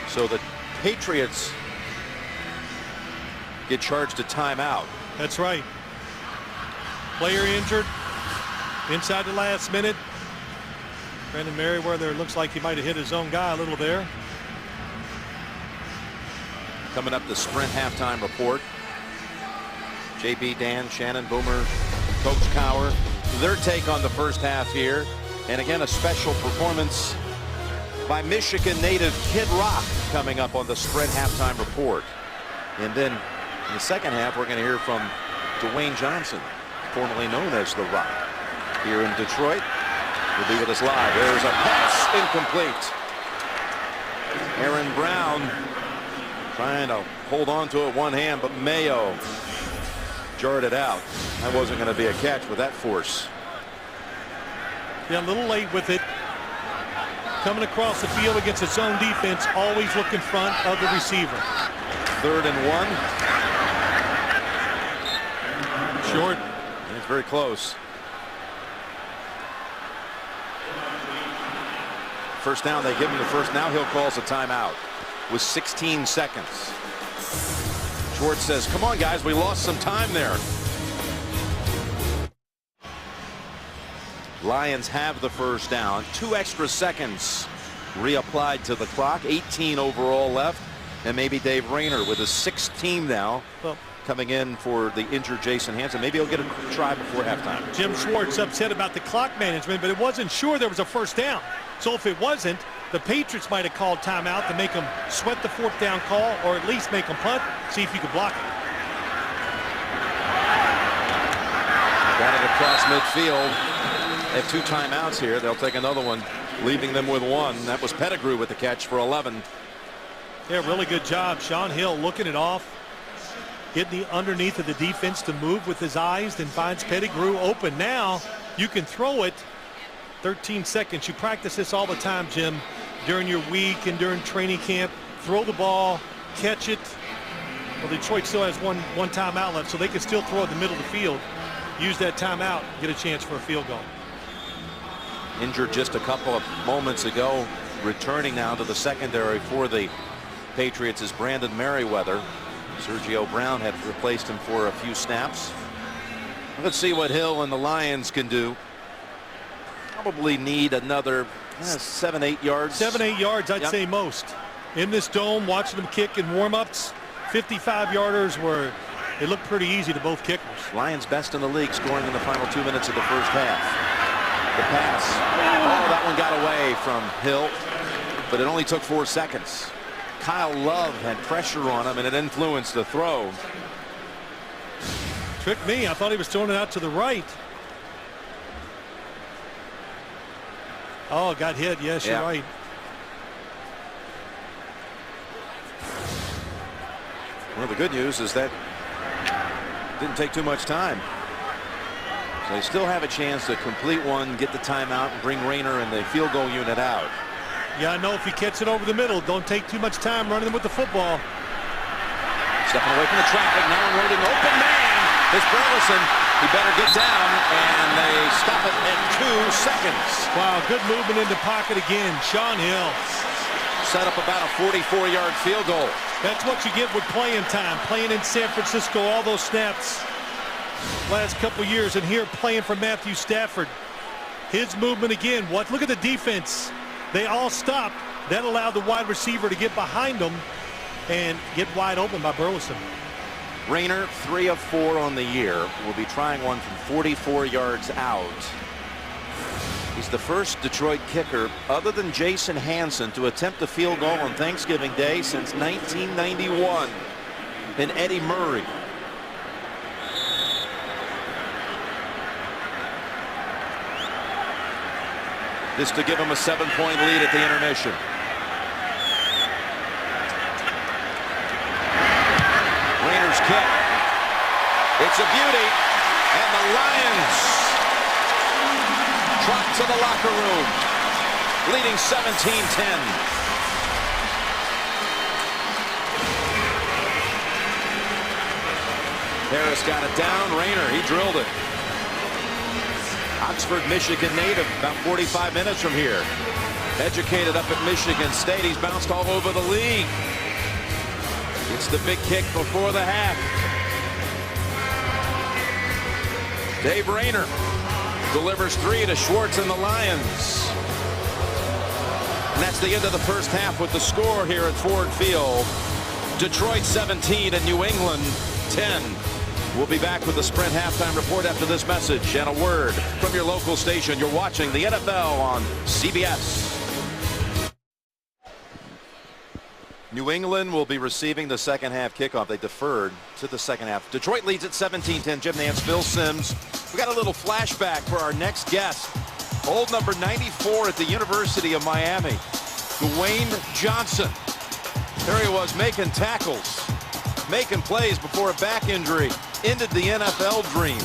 So the Patriots get charged a timeout. That's right. Player injured inside the last minute. Brandon Merriweather looks like he might have hit his own guy a little there. Coming up, the Sprint halftime report. JB, Dan, Shannon, Boomer, Coach Cowher, their take on the first half here. And again, a special performance by Michigan native Kid Rock coming up on the Sprint halftime report. And then in the second half, we're going to hear from Dwayne Johnson, formerly known as The Rock, here in Detroit. Will be with us live. There's a pass incomplete. Aaron Brown trying to hold on to it one hand, but Mayo jarred it out. That wasn't going to be a catch with that force. Yeah, a little late with it. Coming across the field against its own defense, always look in front of the receiver. 3rd and 1. Short. It's very close. First down, they give him the first. Now he'll call a timeout with 16 seconds. Schwartz says, come on, guys, we lost some time there. Lions have the first down. 2 extra seconds reapplied to the clock. 18 overall left. And maybe Dave Rayner with his 6th team now coming in for the injured Jason Hanson. Maybe he'll get a try before halftime. Jim Schwartz upset about the clock management, but it wasn't sure there was a first down. So if it wasn't, the Patriots might have called timeout to make them sweat the 4th down call, or at least make them punt, see if you could block it. Got it across midfield. They have 2 timeouts here. They'll take another one, leaving them with 1. That was Pettigrew with the catch for 11. Yeah, really good job. Sean Hill looking it off, getting the underneath of the defense to move with his eyes, then finds Pettigrew open. Now you can throw it. 13 seconds. You practice this all the time, Jim, during your week and during training camp. Throw the ball, catch it. Well, Detroit still has one timeout left, so they can still throw it in the middle of the field. Use that timeout, get a chance for a field goal. Injured just a couple of moments ago. Returning now to the secondary for the Patriots is Brandon Merriweather. Sergio Brown had replaced him for a few snaps. Let's see what Hill and the Lions can do. Probably need another 7-8 yards. 7-8 yards, I'd say most. In this dome, watching them kick in warm-ups, 55-yarders were, it looked pretty easy to both kickers. Lions best in the league, scoring in the final 2 minutes of the first half. The pass. Oh, that one got away from Hill, but it only took 4 seconds. Kyle Love had pressure on him, and it influenced the throw. Tricked me. I thought he was throwing it out to the right. Oh, got hit. Yes, you're right. Well, the good news is that didn't take too much time. So they still have a chance to complete one, get the timeout, and bring Rayner and the field goal unit out. Yeah, I know if you catch it over the middle, don't take too much time running with the football. Stepping away from the traffic, now unloading open man. It's Burleson. He better get down, and they stop it at 2 seconds. Wow, good movement in the pocket again. Sean Hill. Set up about a 44-yard field goal. That's what you get with playing time. Playing in San Francisco, all those snaps last couple years, and here playing for Matthew Stafford. His movement again. Look at the defense. They all stopped. That allowed the wide receiver to get behind them and get wide open by Burleson. Rayner, 3 of 4 on the year, will be trying one from 44 yards out. He's the first Detroit kicker, other than Jason Hansen, to attempt a field goal on Thanksgiving Day since 1991. And Eddie Murray. This to give him a 7-point lead at the intermission. Rayner's kick. It's a beauty. And the Lions trot to the locker room, leading 17-10. Harris got it down. Rayner, he drilled it. Oxford, Michigan native, about 45 minutes from here. Educated up at Michigan State. He's bounced all over the league. It's the big kick before the half. Dave Rayner delivers 3 to Schwartz and the Lions. And that's the end of the first half with the score here at Ford Field. Detroit 17 and New England 10. We'll be back with the Sprint halftime report after this message and a word from your local station. You're watching the NFL on CBS. New England will be receiving the second half kickoff. They deferred to the second half. Detroit leads at 17-10. Jim Nance, Phil Simms. We got a little flashback for our next guest. Old number 94 at the University of Miami, Dwayne Johnson. There he was making tackles, making plays before a back injury ended the NFL dream.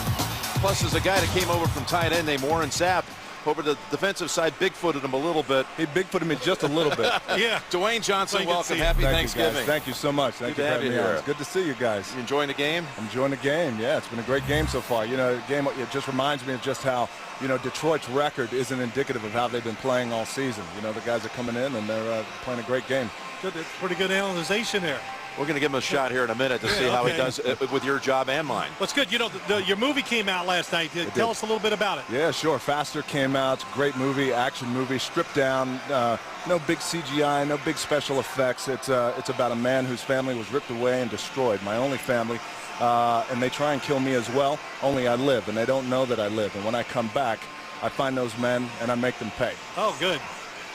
Plus, as a guy that came over from tight end named Warren Sapp, over the defensive side, bigfooted him a little bit. He bigfooted me just a little bit. Yeah. Dwayne Johnson, welcome. Happy Thanksgiving. Thank you so much. Thank you for having me on. It's good to see you guys. You enjoying the game? I'm enjoying the game. Yeah, it's been a great game so far. You know, the game, it just reminds me of just how, you know, Detroit's record isn't indicative of how they've been playing all season. You know, the guys are coming in and they're playing a great game. Good, pretty good analyzation there. We're going to give him a shot here in a minute to see how he does with your job and mine. What's good, you know, your movie came out last night. Tell us a little bit about it. Yeah, sure. Faster came out. It's a great movie, action movie, stripped down. No big CGI, no big special effects. It's about a man whose family was ripped away and destroyed, my only family. And they try and kill me as well, only I live, and they don't know that I live. And when I come back, I find those men and I make them pay. Oh, good.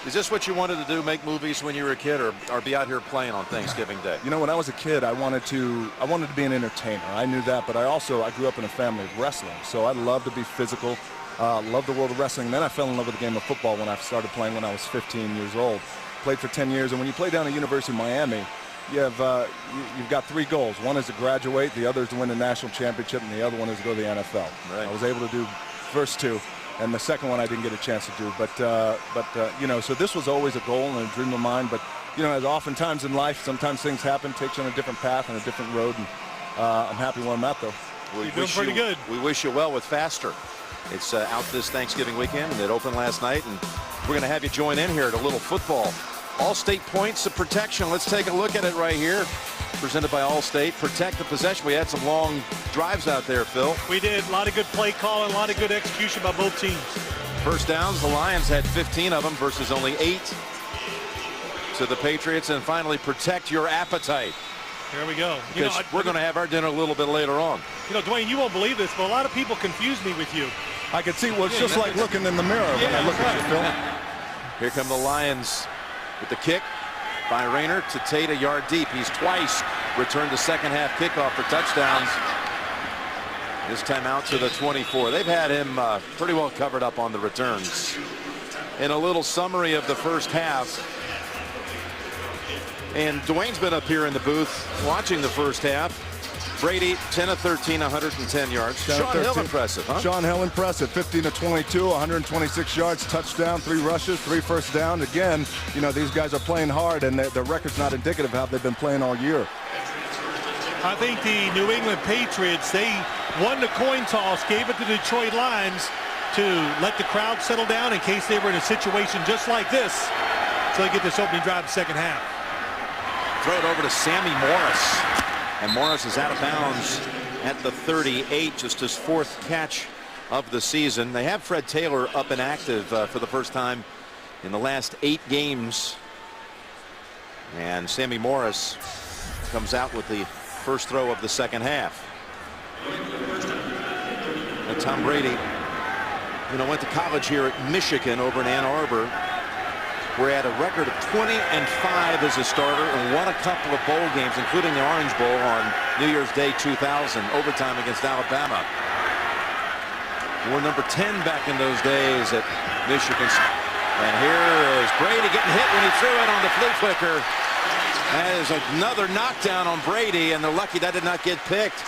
Is this what you wanted to do, make movies when you were a kid, or be out here playing on Thanksgiving Day? You know, when I was a kid, I wanted to be an entertainer. I knew that, but I grew up in a family of wrestling, so I love to be physical, love the world of wrestling. And then I fell in love with the game of football when I started playing when I was 15 years old. Played for 10 years, and when you play down at University of Miami, you've got 3 goals. One is to graduate, the other is to win the national championship, and the other one is to go to the NFL. Right. I was able to do first 2. And the second one I didn't get a chance to do. But you know, so this was always a goal and a dream of mine. But, you know, as oftentimes in life, sometimes things happen, takes you on a different path and a different road. And I'm happy where I'm at, though. You're doing pretty good. We wish you well with Faster. It's out this Thanksgiving weekend, and it opened last night. And we're going to have you join in here at a little football. All-State points of protection. Let's take a look at it right here. Presented by All-State. Protect the possession. We had some long drives out there, Phil. We did. A lot of good play calling, a lot of good execution by both teams. First downs, the Lions had 15 of them versus only 8 to the Patriots. And finally, protect your appetite. Here we go. Because we're going to have our dinner a little bit later on. You know, Dwayne, you won't believe this, but a lot of people confuse me with you. I could see. Well, it's just like looking in the mirror when I look at you, Phil. Here come the Lions with the kick by Rayner to Tate a yard deep. He's twice returned the second half kickoff for touchdowns. This time out to the 24. They've had him pretty well covered up on the returns. In a little summary of the first half. And Dwayne's been up here in the booth watching the first half. Brady 10 of 13, 110 yards. Sean Hill impressive, huh? Sean Hill impressive. 15 of 22, 126 yards, touchdown, 3 rushes, 3 first down. Again, you know, these guys are playing hard, and their record's not indicative of how they've been playing all year. I think the New England Patriots, they won the coin toss, gave it to the Detroit Lions to let the crowd settle down in case they were in a situation just like this. So they get this opening drive the second half. Throw it over to Sammy Morris. And Morris is out of bounds at the 38, just his 4th catch of the season. They have Fred Taylor up and active for the first time in the last 8 games. And Sammy Morris comes out with the first throw of the second half. And Tom Brady, you know, went to college here at Michigan over in Ann Arbor, where he had a record of 20-5 as a starter and won a couple of bowl games, including the Orange Bowl on New Year's Day 2000, overtime against Alabama. Wore number 10 back in those days at Michigan. And here is Brady getting hit when he threw it on the flea flicker. That is another knockdown on Brady, and they're lucky that did not get picked.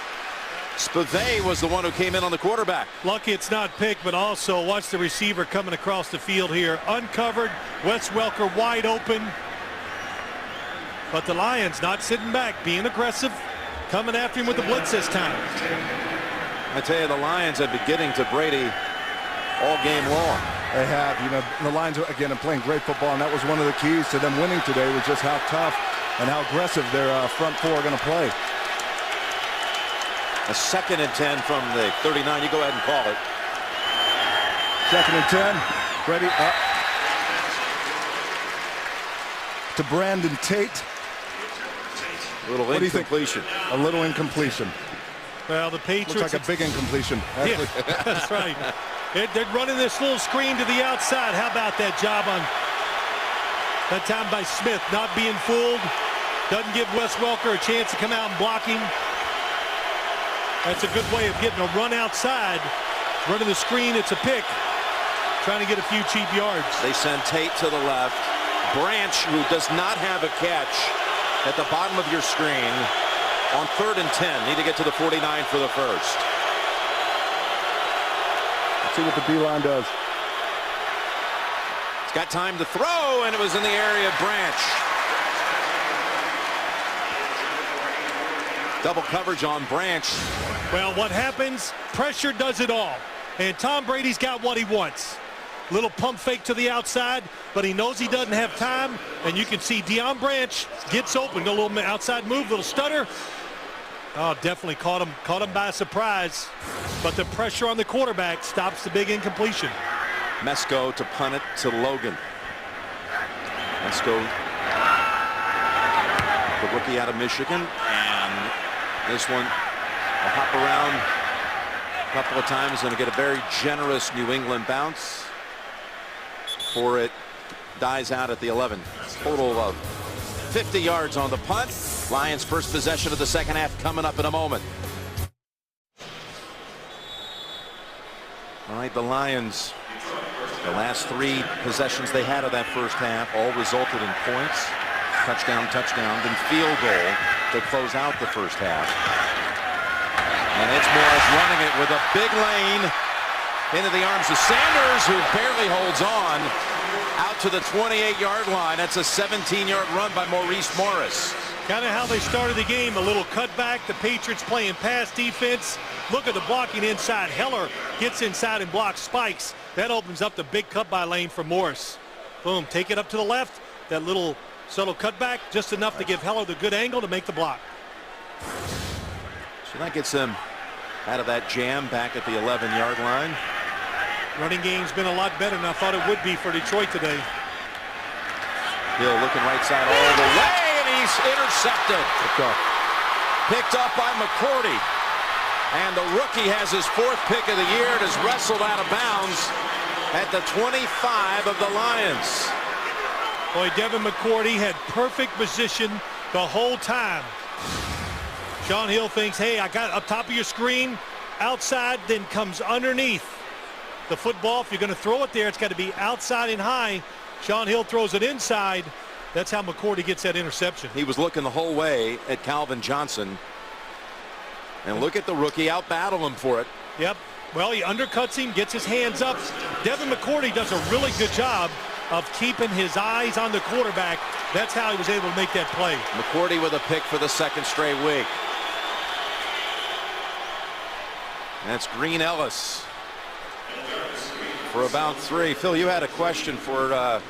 Spivey was the one who came in on the quarterback. Lucky it's not picked, but also watch the receiver coming across the field here. Uncovered, Wes Welker wide open. But the Lions not sitting back, being aggressive, coming after him with the blitz this time. I tell you, the Lions have been getting to Brady all game long. They have. You know, the Lions, again, are playing great football, and that was one of the keys to them winning today, was just how tough and how aggressive their front 4 are going to play. A 2nd and 10 from the 39. You go ahead and call it. 2nd and 10. Brady up to Brandon Tate. A little incompletion. A little incompletion. Well, the Patriots. Looks like a big incompletion. Yeah, that's right. They're running this little screen to the outside. How about that job on that time by Smith, not being fooled. Doesn't give Wes Welker a chance to come out and block him. That's a good way of getting a run outside. Running the screen, it's a pick. Trying to get a few cheap yards. They send Tate to the left. Branch, who does not have a catch, at the bottom of your screen on 3rd and 10. Need to get to the 49 for the first. Let's see what the D-line does. He's got time to throw, and it was in the area of Branch. Double coverage on Branch. Well, what happens? Pressure does it all. And Tom Brady's got what he wants. Little pump fake to the outside, but he knows he doesn't have time. And you can see Deion Branch gets open. A little outside move, little stutter. Oh, definitely caught him by surprise. But the pressure on the quarterback stops the big incompletion. Mesko to punt it to Logan. Mesko, the rookie out of Michigan. And this one will hop around a couple of times and get a very generous New England bounce before it dies out at the 11. Total of 50 yards on the punt. Lions' first possession of the second half coming up in a moment. All right, the Lions, the last 3 possessions they had of that first half all resulted in points. Touchdown, then field goal to close out the first half. And it's Morris running it with a big lane into the arms of Sanders, who barely holds on out to the 28-yard line. That's a 17-yard run by Maurice Morris. Kind of how they started the game, a little cutback. The Patriots playing pass defense. Look at the blocking inside. Heller gets inside and blocks Spikes. That opens up the big cut-by lane for Morris. Boom, take it up to the left. That little subtle cutback, just enough to give Heller the good angle to make the block. So that gets them out of that jam back at the 11-yard line. Running game's been a lot better than I thought it would be for Detroit today. Hill looking right side all the way, and he's intercepted. Picked up by McCourty. And the rookie has his 4th pick of the year and is wrestled out of bounds at the 25 of the Lions. Boy, Devin McCourty had perfect position the whole time. Shaun Hill thinks, hey, I got up top of your screen, outside, then comes underneath the football. If you're going to throw it there, it's got to be outside and high. Shaun Hill throws it inside. That's how McCourty gets that interception. He was looking the whole way at Calvin Johnson. And look at the rookie out battle him for it. Yep. Well, he undercuts him, gets his hands up. Devin McCourty does a really good job of keeping his eyes on the quarterback. That's how he was able to make that play. McCourty with a pick for the 2nd straight week. That's Green Ellis for about 3. Phil, you had a question for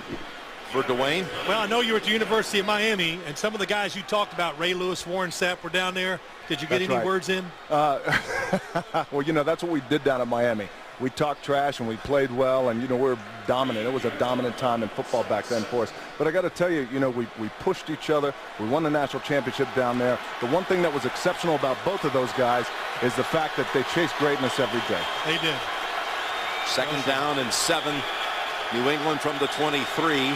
Dwayne. Well, I know you were at the University of Miami, and some of the guys you talked about, Ray Lewis, Warren Sapp, were down there. Did you get any words in? Well, you know, that's what we did down at Miami. We talked trash and we played well, and, you know, we're dominant. It was a dominant time in football back then for us. But I got to tell you, you know, we pushed each other. We won the national championship down there. The one thing that was exceptional about both of those guys is the fact that they chased greatness every day. They did. 2nd down and 7. New England from the 23.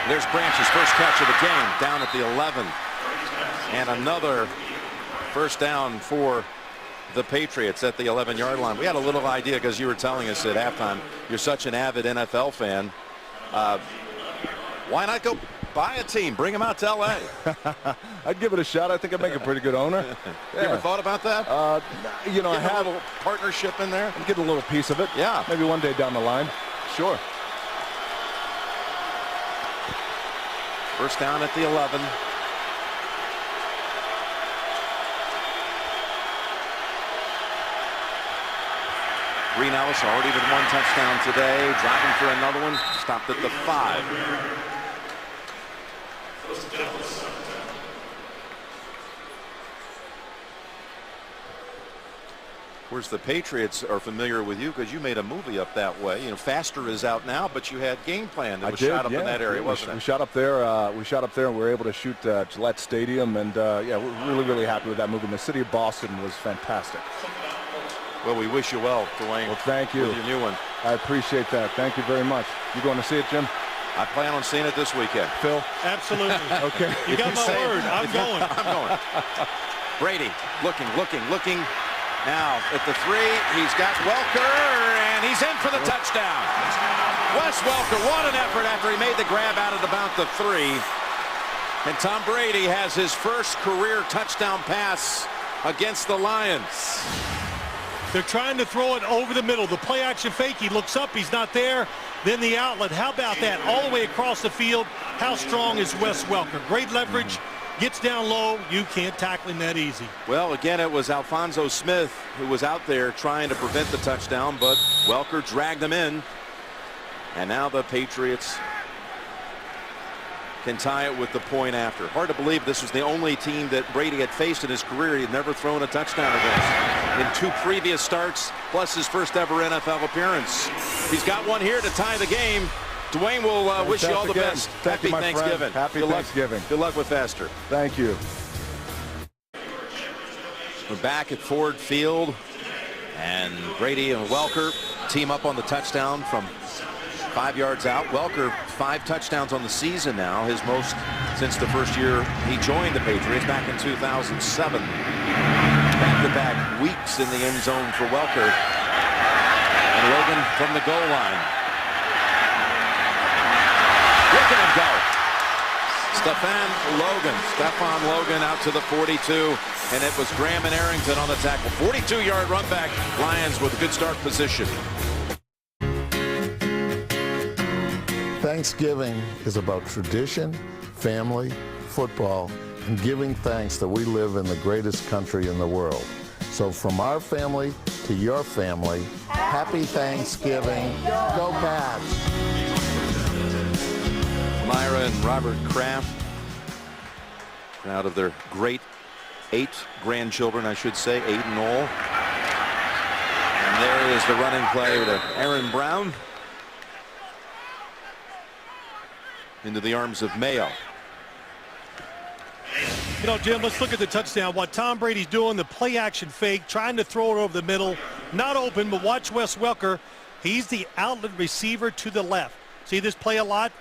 There's Branch's first catch of the game down at the 11. And another first down for the Patriots at the 11-yard line. We had a little idea because you were telling us at halftime you're such an avid NFL fan. Why not go buy a team, bring them out to L.A.? I'd give it a shot. I think I'd make a pretty good owner. You ever thought about that? You know, I have a little partnership in there. Get a little piece of it. Yeah. Maybe one day down the line. Sure. First down at the 11. Green Ellis already with 1 touchdown today. Driving for another one. Stopped at the 5. Of course, the Patriots are familiar with you because you made a movie up that way. You know, Faster is out now, but you had Game Plan that was shot up in that area, wasn't it? We shot up there. And we were able to shoot Gillette Stadium, and yeah, we're really, really happy with that movie. And the city of Boston was fantastic. Well, we wish you well, Dwayne. Well, thank you. With your new one. I appreciate that. Thank you very much. You going to see it, Jim? I plan on seeing it this weekend. Phil? Absolutely. Okay. You got my word. I'm going. I'm going. Brady looking. Now at the 3, he's got Welker, and he's in for the touchdown. Wes Welker, what an effort after he made the grab out of about the 3. And Tom Brady has his first career touchdown pass against the Lions. They're trying to throw it over the middle. The play action fake, he looks up, he's not there. Then the outlet. How about that? All the way across the field. How strong is Wes Welker? Great leverage. Gets down low. You can't tackle him that easy. Well, again, it was Alphonso Smith who was out there trying to prevent the touchdown, but Welker dragged them in. And now the Patriots can tie it with the point after. Hard to believe this was the only team that Brady had faced in his career he had never thrown a touchdown against. In 2 previous starts, plus his first ever NFL appearance. He's got one here to tie the game. Dwayne will wish you all the best. Happy Thanksgiving. Happy Thanksgiving. Good luck with Faster. Thank you. We're back at Ford Field, and Brady and Welker team up on the touchdown from 5 yards out. Welker 5 touchdowns on the season now, his most since the first year he joined the Patriots back in 2007. Back-to-back weeks in the end zone for Welker. And Logan from the goal line. Look at him go. Stephon Logan out to the 42, and it was Graham and Arrington on the tackle. 42-yard run back. Lions with a good start position. Thanksgiving is about tradition, family, football, and giving thanks that we live in the greatest country in the world. So from our family to your family, happy Thanksgiving. Go Pats! Myra and Robert Kraft, proud of their great 8 grandchildren, I should say, 8 in all. And there is the running play to Aaron Brown. Into the arms of Mayo. You know, Jim, let's look at the touchdown. What Tom Brady's doing, the play action fake, trying to throw it over the middle. Not open, but watch Wes Welker. He's the outlet receiver to the left. See this play a lot,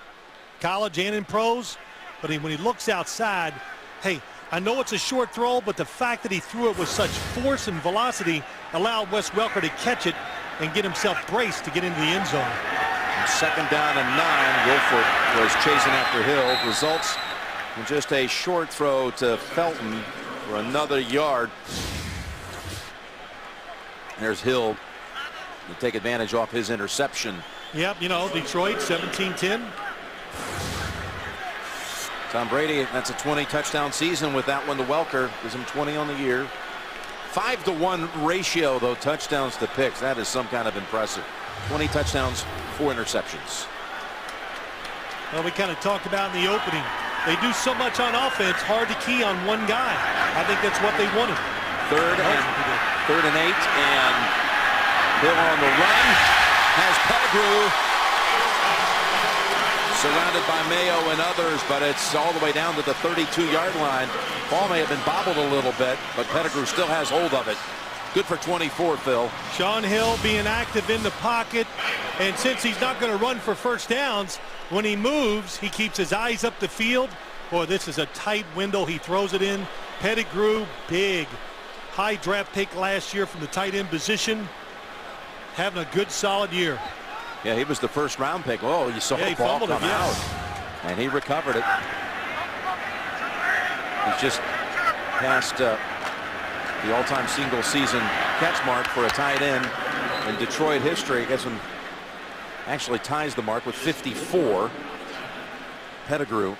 college and in pros. But when he looks outside, hey, I know it's a short throw, but the fact that he threw it with such force and velocity allowed Wes Welker to catch it and get himself braced to get into the end zone. Second down and 9. Wilford was chasing after Hill. Results in just a short throw to Felton for another yard. There's Hill to take advantage off his interception. Yep, you know, Detroit 17-10. Tom Brady, that's a 20 touchdown season with that one to Welker. Gives him 20 on the year. 5-to-1 ratio, though, touchdowns to picks. That is some kind of impressive. 20 touchdowns, 4 interceptions. Well, we kind of talked about in the opening. They do so much on offense, hard to key on one guy. I think that's what they wanted. Third and 8, and Hill on the run. Has Pettigrew surrounded by Mayo and others, but it's all the way down to the 32-yard line. Ball may have been bobbled a little bit, but Pettigrew still has hold of it. Good for 24, Phil. Sean Hill being active in the pocket, and since he's not going to run for first downs, when he moves, he keeps his eyes up the field. Boy, this is a tight window. He throws it in. Pettigrew, big, high draft pick last year from the tight end position. Having a good, solid year. Yeah, he was the first round pick. Oh, you saw the ball come out. And he recovered it. He's just passed the all-time single season catch mark for a tight end in Detroit history. I guess actually ties the mark with 54. Pettigrew.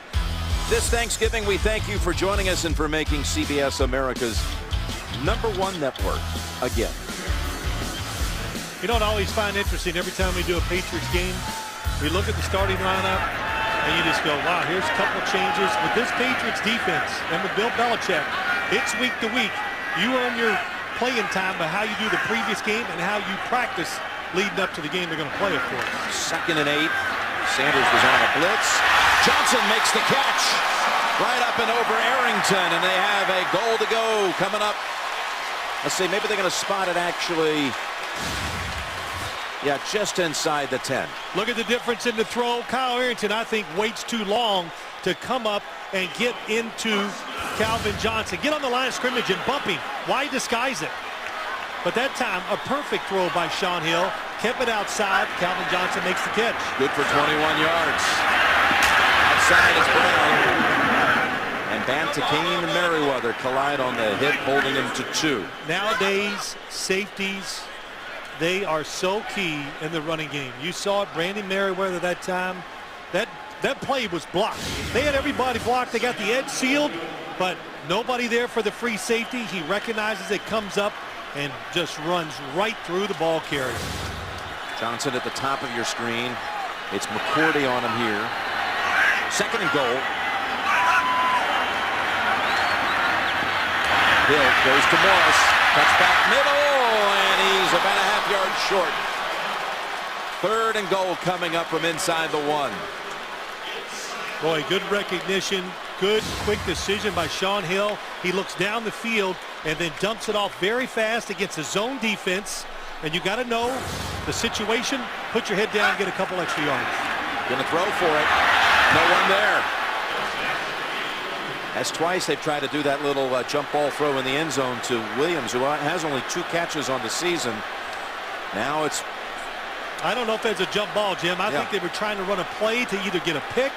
This Thanksgiving, we thank you for joining us and for making CBS America's #1 network again. You know what I always find interesting every time we do a Patriots game? We look at the starting lineup and you just go, wow, here's a couple changes. With this Patriots defense and with Bill Belichick, it's week to week. You earn your playing time by how you do the previous game and how you practice leading up to the game they're going to play, of course. 2nd and 8. Sanders was on a blitz. Johnson makes the catch right up and over Arrington, and they have a goal to go coming up. Let's see, maybe they're going to spot it actually. Yeah, just inside the 10. Look at the difference in the throw. Kyle Arrington, I think, waits too long to come up and get into Calvin Johnson. Get on the line of scrimmage and bump him. Why disguise it? But that time, a perfect throw by Sean Hill. Kept it outside. Calvin Johnson makes the catch. Good for 21 yards. Outside is Brown. And Bantakane and Merriweather collide on the hit, holding him to 2. Nowadays, safeties, they are so key in the running game. You saw it, Brandon Merriweather that time. That play was blocked. They had everybody blocked. They got the edge sealed, but nobody there for the free safety. He recognizes it, comes up, and just runs right through the ball carrier. Johnson at the top of your screen. It's McCourty on him here. 2nd and goal. Hill goes to Morris. Cuts back middle, and he's about a half-yard short. 3rd and goal coming up from inside the 1. Boy, good recognition. Good, quick decision by Sean Hill. He looks down the field and then dumps it off very fast against a zone defense. And you got to know the situation. Put your head down, get a couple extra yards. Gonna throw for it. No one there. That's twice they've tried to do that little jump ball throw in the end zone to Williams, who has only 2 catches on the season. Now it's... I don't know if that's a jump ball, Jim. I think they were trying to run a play to either get a pick,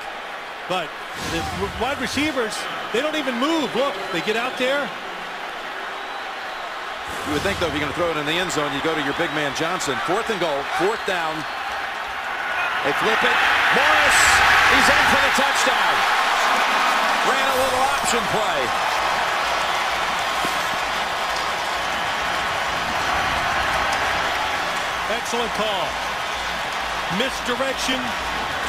but the wide receivers, they don't even move. Look, they get out there. You would think, though, if you're going to throw it in the end zone, you go to your big man Johnson. 4th and goal, 4th down. They flip it. Morris, he's in for the touchdown. Ran a little option play. Excellent call. Misdirection,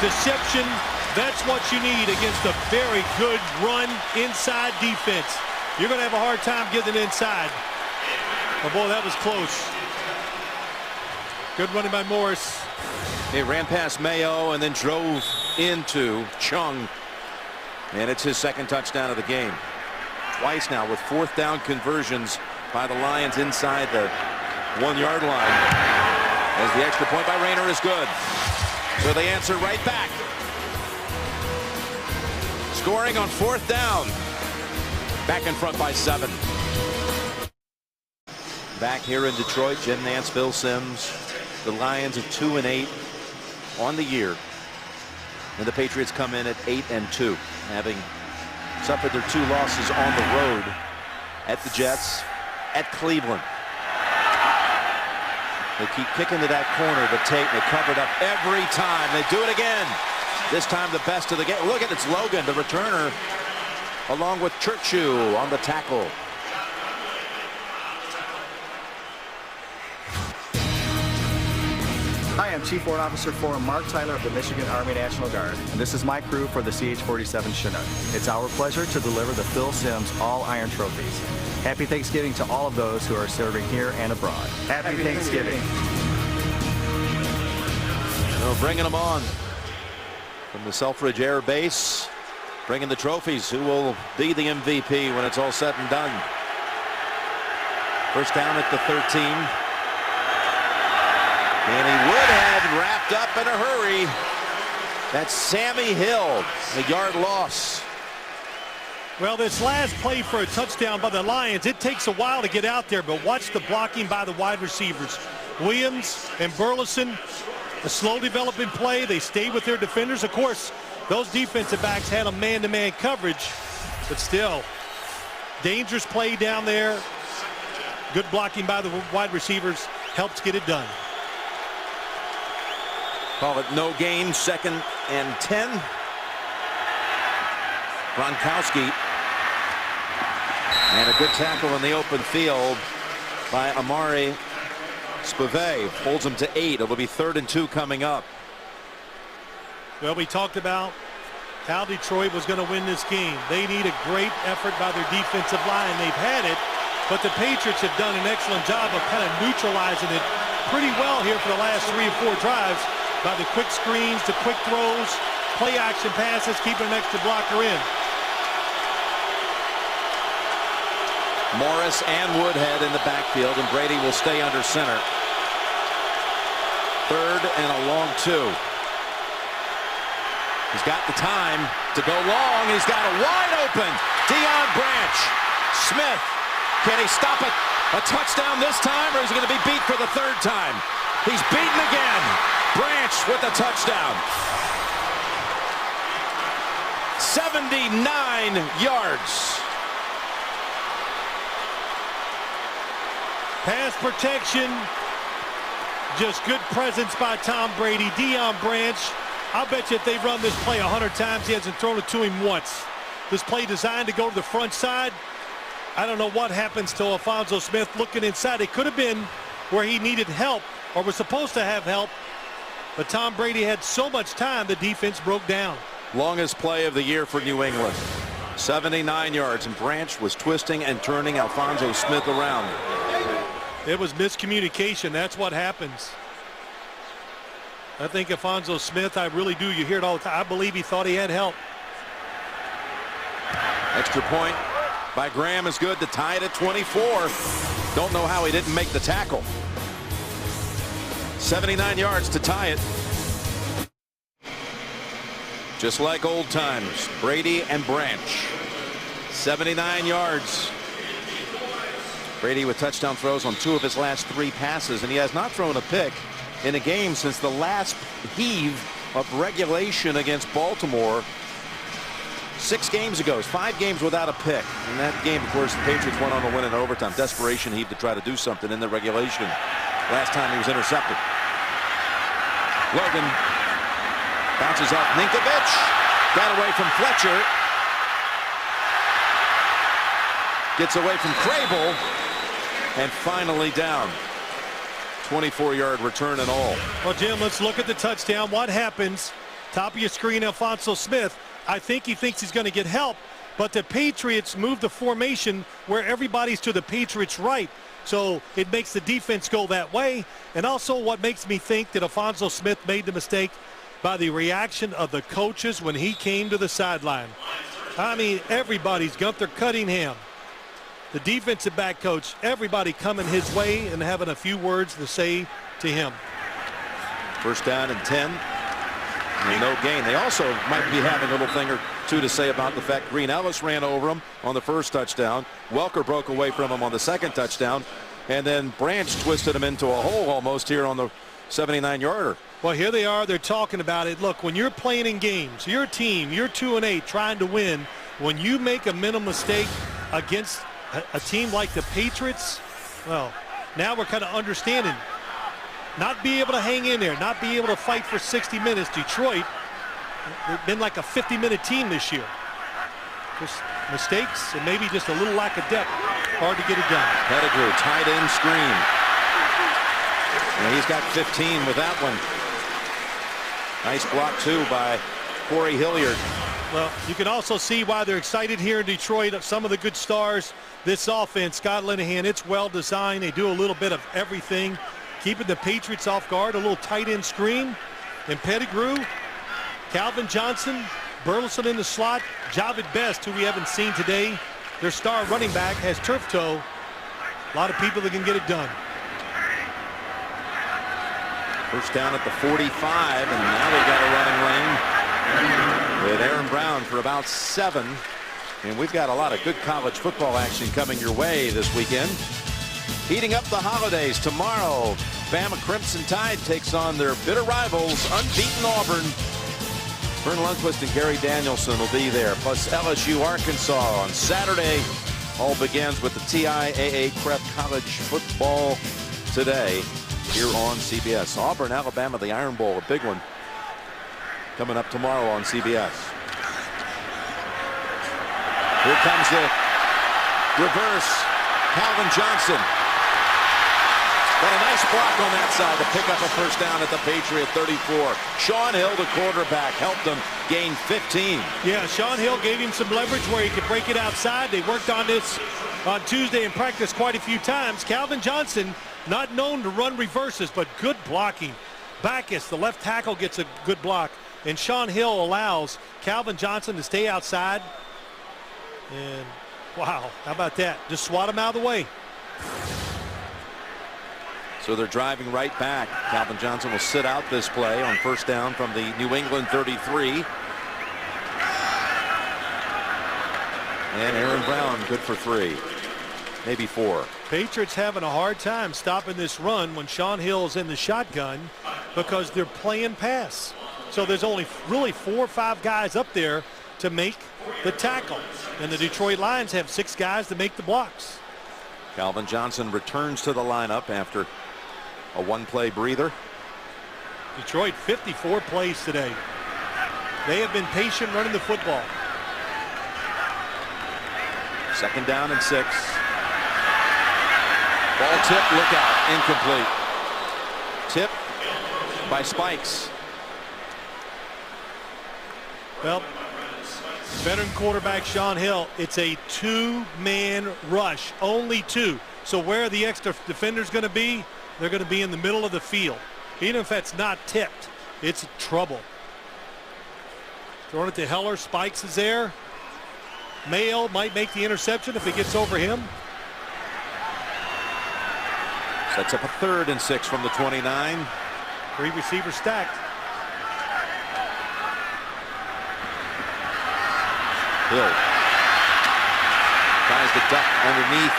deception. That's what you need against a very good run inside defense. You're going to have a hard time getting it inside. Oh, boy, that was close. Good running by Morris. He ran past Mayo and then drove into Chung. And it's his 2nd touchdown of the game. twice now with 4th down conversions by the Lions inside the 1-yard line. As the extra point by Rayner is good. So they answer right back. Scoring on 4th down. Back in front by 7. Back here in Detroit, Jim Nantz, Phil Simms. The Lions at 2-8 on the year. And the Patriots come in at 8-2, having suffered their 2 losses on the road at the Jets, at Cleveland. They keep kicking to that corner, but Tate, they covered up every time. They do it again. This time the best of the game. Look at it's Logan, the returner, along with Churchill on the tackle. Hi, I'm Chief Warrant Officer 4 Mark Tyler of the Michigan Army National Guard, and this is my crew for the CH-47 Chinook. It's our pleasure to deliver the Phil Simms All-Iron Trophies. Happy Thanksgiving to all of those who are serving here and abroad. Happy Thanksgiving. Well, bringing them on from the Selfridge Air Base, bringing the trophies. Who will be the MVP when it's all said and done? First down at the 13. Danny Woodhead wrapped up in a hurry. That's Sammy Hill, a yard loss. Well, this last play for a touchdown by the Lions, it takes a while to get out there, but watch the blocking by the wide receivers. Williams and Burleson, a slow developing play. They stayed with their defenders. Of course, those defensive backs had a man-to-man coverage, but still, dangerous play down there. Good blocking by the wide receivers helps get it done. Call it no gain, 2nd and 10. Gronkowski. And a good tackle in the open field by Amari Spivey. Holds him to 8. It'll be 3rd and 2 coming up. Well, we talked about how Detroit was going to win this game. They need a great effort by their defensive line. They've had it, but the Patriots have done an excellent job of kind of neutralizing it pretty well here for the last 3 or 4 drives by the quick screens, the quick throws, play action passes, keeping an extra blocker in. Morris and Woodhead in the backfield, and Brady will stay under center. 3rd and a long 2. He's got the time to go long. He's got a wide open Deion Branch. Smith, can he stop it? A touchdown this time, or is he going to be beat for the 3rd time? He's beaten again. Branch with a touchdown. 79 yards. Pass protection, just good presence by Tom Brady. Deion Branch, I'll bet you if they run this play 100 times, he hasn't thrown it to him once. This play designed to go to the front side. I don't know what happens to Alphonso Smith looking inside. It could have been where he needed help or was supposed to have help, but Tom Brady had so much time the defense broke down. Longest play of the year for New England. 79 yards, and Branch was twisting and turning Alphonso Smith around. It was miscommunication. That's what happens. I think Alphonso Smith, I really do. You hear it all the time. I believe he thought he had help. Extra point by Graham is good to tie it at 24. Don't know how he didn't make the tackle. 79 yards to tie it. Just like old times, Brady and Branch. 79 yards. Brady with touchdown throws on 2 of his last 3 passes, and he has not thrown a pick in a game since the last heave of regulation against Baltimore 6 games ago. 5 games without a pick. In that game, of course, the Patriots went on to win in overtime. Desperation heave to try to do something in the regulation. Last time he was intercepted. Logan bounces off Ninkovich. Got away from Fletcher. Gets away from Crable. And finally down. 24-yard return and all. Well, Jim, let's look at the touchdown. What happens? Top of your screen, Alphonso Smith. I think he thinks he's going to get help, but the Patriots move the formation where everybody's to the Patriots' right. So it makes the defense go that way. And also what makes me think that Alphonso Smith made the mistake by the reaction of the coaches when he came to the sideline. I mean, everybody's Gunther Cunningham, the defensive back coach, everybody coming his way and having a few words to say to him. First down and 10. And no gain. They also might be having a little thing or two to say about the fact Green Ellis ran over him on the first touchdown. Welker broke away from him on the second touchdown. And then Branch twisted him into a hole almost here on the 79-yarder. Well, here they are. They're talking about it. Look, when you're playing in games, your team, you're 2-8 trying to win. When you make a mental mistake against a team like the Patriots, well, now we're kind of understanding. Not be able to hang in there, not be able to fight for 60 minutes. Detroit, they've been like a 50-minute team this year. Just mistakes and maybe just a little lack of depth. Hard to get it done. Pettigrew, tight end screen. And he's got 15 with that one. Nice block, too, by Corey Hilliard. Well, you can also see why they're excited here in Detroit. Some of the good stars, this offense, Scott Linehan, it's well designed. They do a little bit of everything. Keeping the Patriots off guard, a little tight end screen. And Pettigrew, Calvin Johnson, Burleson in the slot. Javid Best, who we haven't seen today, their star running back, has turf toe. A lot of people that can get it done. First down at the 45, and now they've got a running lane with Aaron Brown for about 7. And we've got a lot of good college football action coming your way this weekend. Heating up the holidays tomorrow, Bama Crimson Tide takes on their bitter rivals, unbeaten Auburn. Vern Lundquist and Gary Danielson will be there, plus LSU Arkansas on Saturday. All begins with the TIAA Prep College Football today here on CBS. Auburn, Alabama, the Iron Bowl, a big one coming up tomorrow on CBS. Here comes the reverse. Calvin Johnson. Got a nice block on that side to pick up a first down at the Patriot 34. Sean Hill, the quarterback, helped them gain 15. Yeah, Sean Hill gave him some leverage where he could break it outside. They worked on this on Tuesday in practice quite a few times. Calvin Johnson, not known to run reverses, but good blocking. Backus, the left tackle, gets a good block. And Sean Hill allows Calvin Johnson to stay outside. And, wow, how about that? Just swat him out of the way. So they're driving right back. Calvin Johnson will sit out this play on first down from the New England 33. And Aaron Brown good for 3, maybe 4. Patriots having a hard time stopping this run when Sean Hill's in the shotgun because they're playing pass. So there's only really 4 or 5 guys up there to make the tackle. And the Detroit Lions have 6 guys to make the blocks. Calvin Johnson returns to the lineup after a 1-play breather. Detroit 54 plays today. They have been patient running the football. Second down and 6. Ball tip, look out, incomplete. Tip by Spikes. Well, veteran quarterback Sean Hill, it's a 2-man rush, only 2. So where are the extra defenders going to be? They're going to be in the middle of the field. Even if that's not tipped, it's trouble. Throwing it to Heller. Spikes is there. Mayo might make the interception if it gets over him. Sets up a 3rd and 6 from the 29. 3 receivers stacked. Hill tries to duck underneath.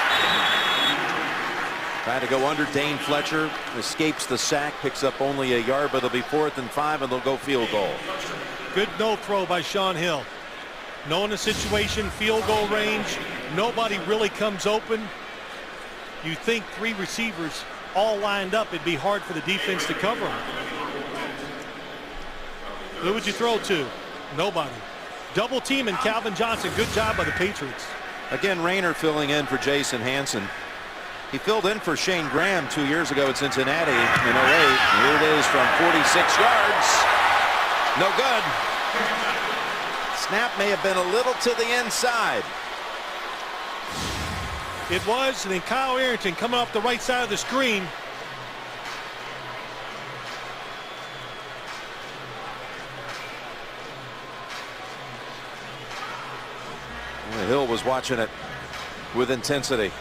Trying to go under Dane Fletcher. Escapes the sack. Picks up only a yard, but it'll be 4th and 5, and they'll go field goal. Good no throw by Sean Hill. Knowing the situation, field goal range. Nobody really comes open. You think 3 receivers all lined up, it'd be hard for the defense to cover them. Who would you throw to? Nobody. Double teaming Calvin Johnson. Good job by the Patriots. Again, Rayner filling in for Jason Hanson. He filled in for Shane Graham 2 years ago at Cincinnati in 08. Here it is from 46 yards. No good. Snap may have been a little to the inside. It was, and then Kyle Arrington coming off the right side of the screen. Hill was watching it with intensity.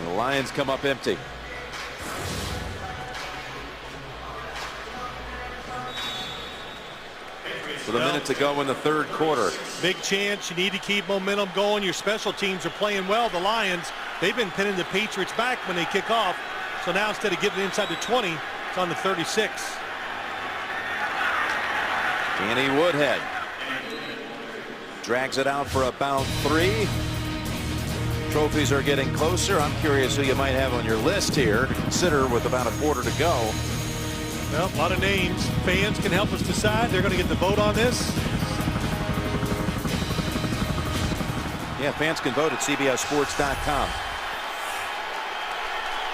The Lions come up empty. With a minute to go in the third quarter. Big chance. You need to keep momentum going. Your special teams are playing well. The Lions, they've been pinning the Patriots back when they kick off. So now instead of getting inside the 20, it's on the 36. Danny Woodhead drags it out for about 3. Trophies are getting closer. I'm curious who you might have on your list here to consider with about a quarter to go. Well, a lot of names. Fans can help us decide. They're going to get the vote on this. Yeah, fans can vote at CBSSports.com.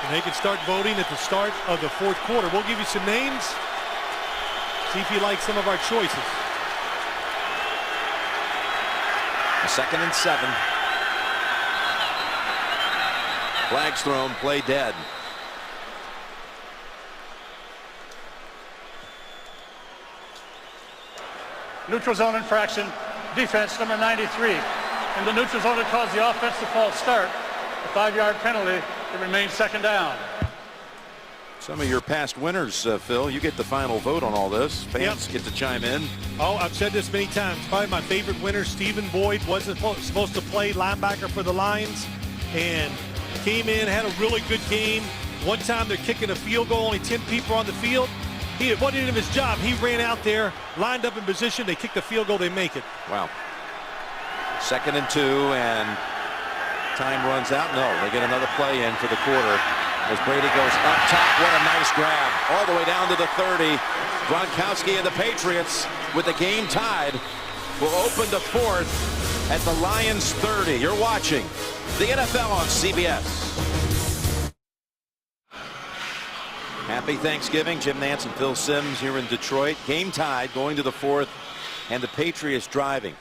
And they can start voting at the start of the fourth quarter. We'll give you some names. See if you like some of our choices. 2nd and 7. Flags thrown, play dead. Neutral zone infraction, defense number 93. In the neutral zone, it caused the offense to false start. A 5-yard penalty. It remains 2nd down. Some of your past winners, Phil. You get the final vote on all this. Fans get to chime in. Oh, I've said this many times. Probably my favorite winner, Stephen Boyd, wasn't supposed to play linebacker for the Lions, and came in, had a really good game. One time they're kicking a field goal, only 10 people on the field. He wasn't even his job. He ran out there, lined up in position. They kick the field goal. They make it. Wow. 2nd and 2, and time runs out. No, they get another play in for the quarter as Brady goes up top. What a nice grab. All the way down to the 30. Gronkowski and the Patriots, with the game tied, will open the fourth at the Lions 30. You're watching the NFL on CBS. Happy Thanksgiving. Jim Nantz and Phil Simms here in Detroit. Game tied, going to the fourth, and the Patriots driving.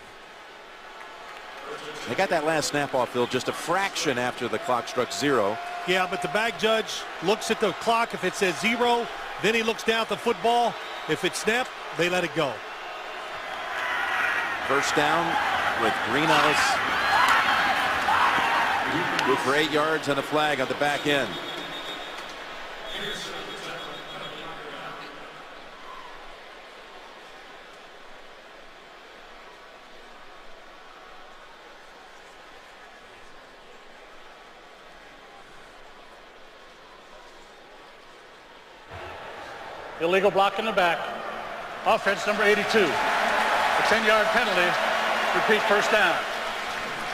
They got that last snap off, Phil, just a fraction after the clock struck 0. Yeah, but the back judge looks at the clock. If it says 0, then he looks down at the football. If it's snapped, they let it go. First down with Green Ellis. Good for 8 yards and a flag on the back end. Illegal block in the back. Offense number 82. A 10-yard penalty. Repeat, first down.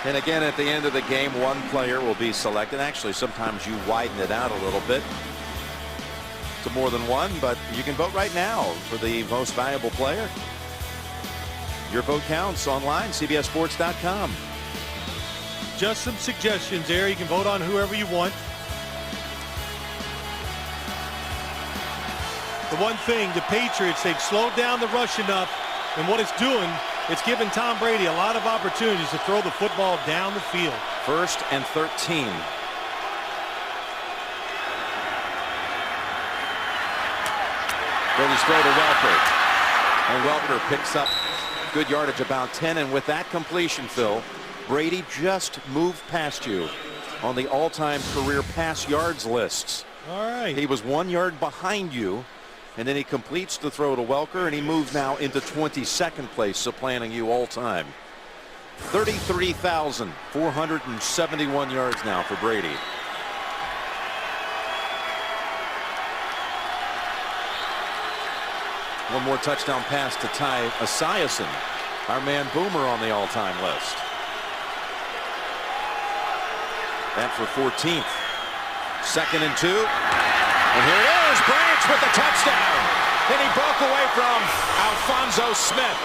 And again, at the end of the game, one player will be selected. Actually, sometimes you widen it out a little bit to more than one, but you can vote right now for the most valuable player. Your vote counts online, CBSSports.com. Just some suggestions there. You can vote on whoever you want. The one thing, the Patriots, they've slowed down the rush enough, and what it's doing, it's giving Tom Brady a lot of opportunities to throw the football down the field. 1st and 13. Brady's throw to Welker. And Welker picks up good yardage, about 10. And with that completion, Phil, Brady just moved past you on the all-time career pass yards lists. All right. He was 1 yard behind you. And then he completes the throw to Welker, and he moves now into 22nd place, supplanting you all time. 33,471 yards now for Brady. One more touchdown pass to Ty Esiason, our man Boomer, on the all-time list. That for 14th. 2nd and 2. And here it is, Branch with the touchdown. And he broke away from Alfonso Smith.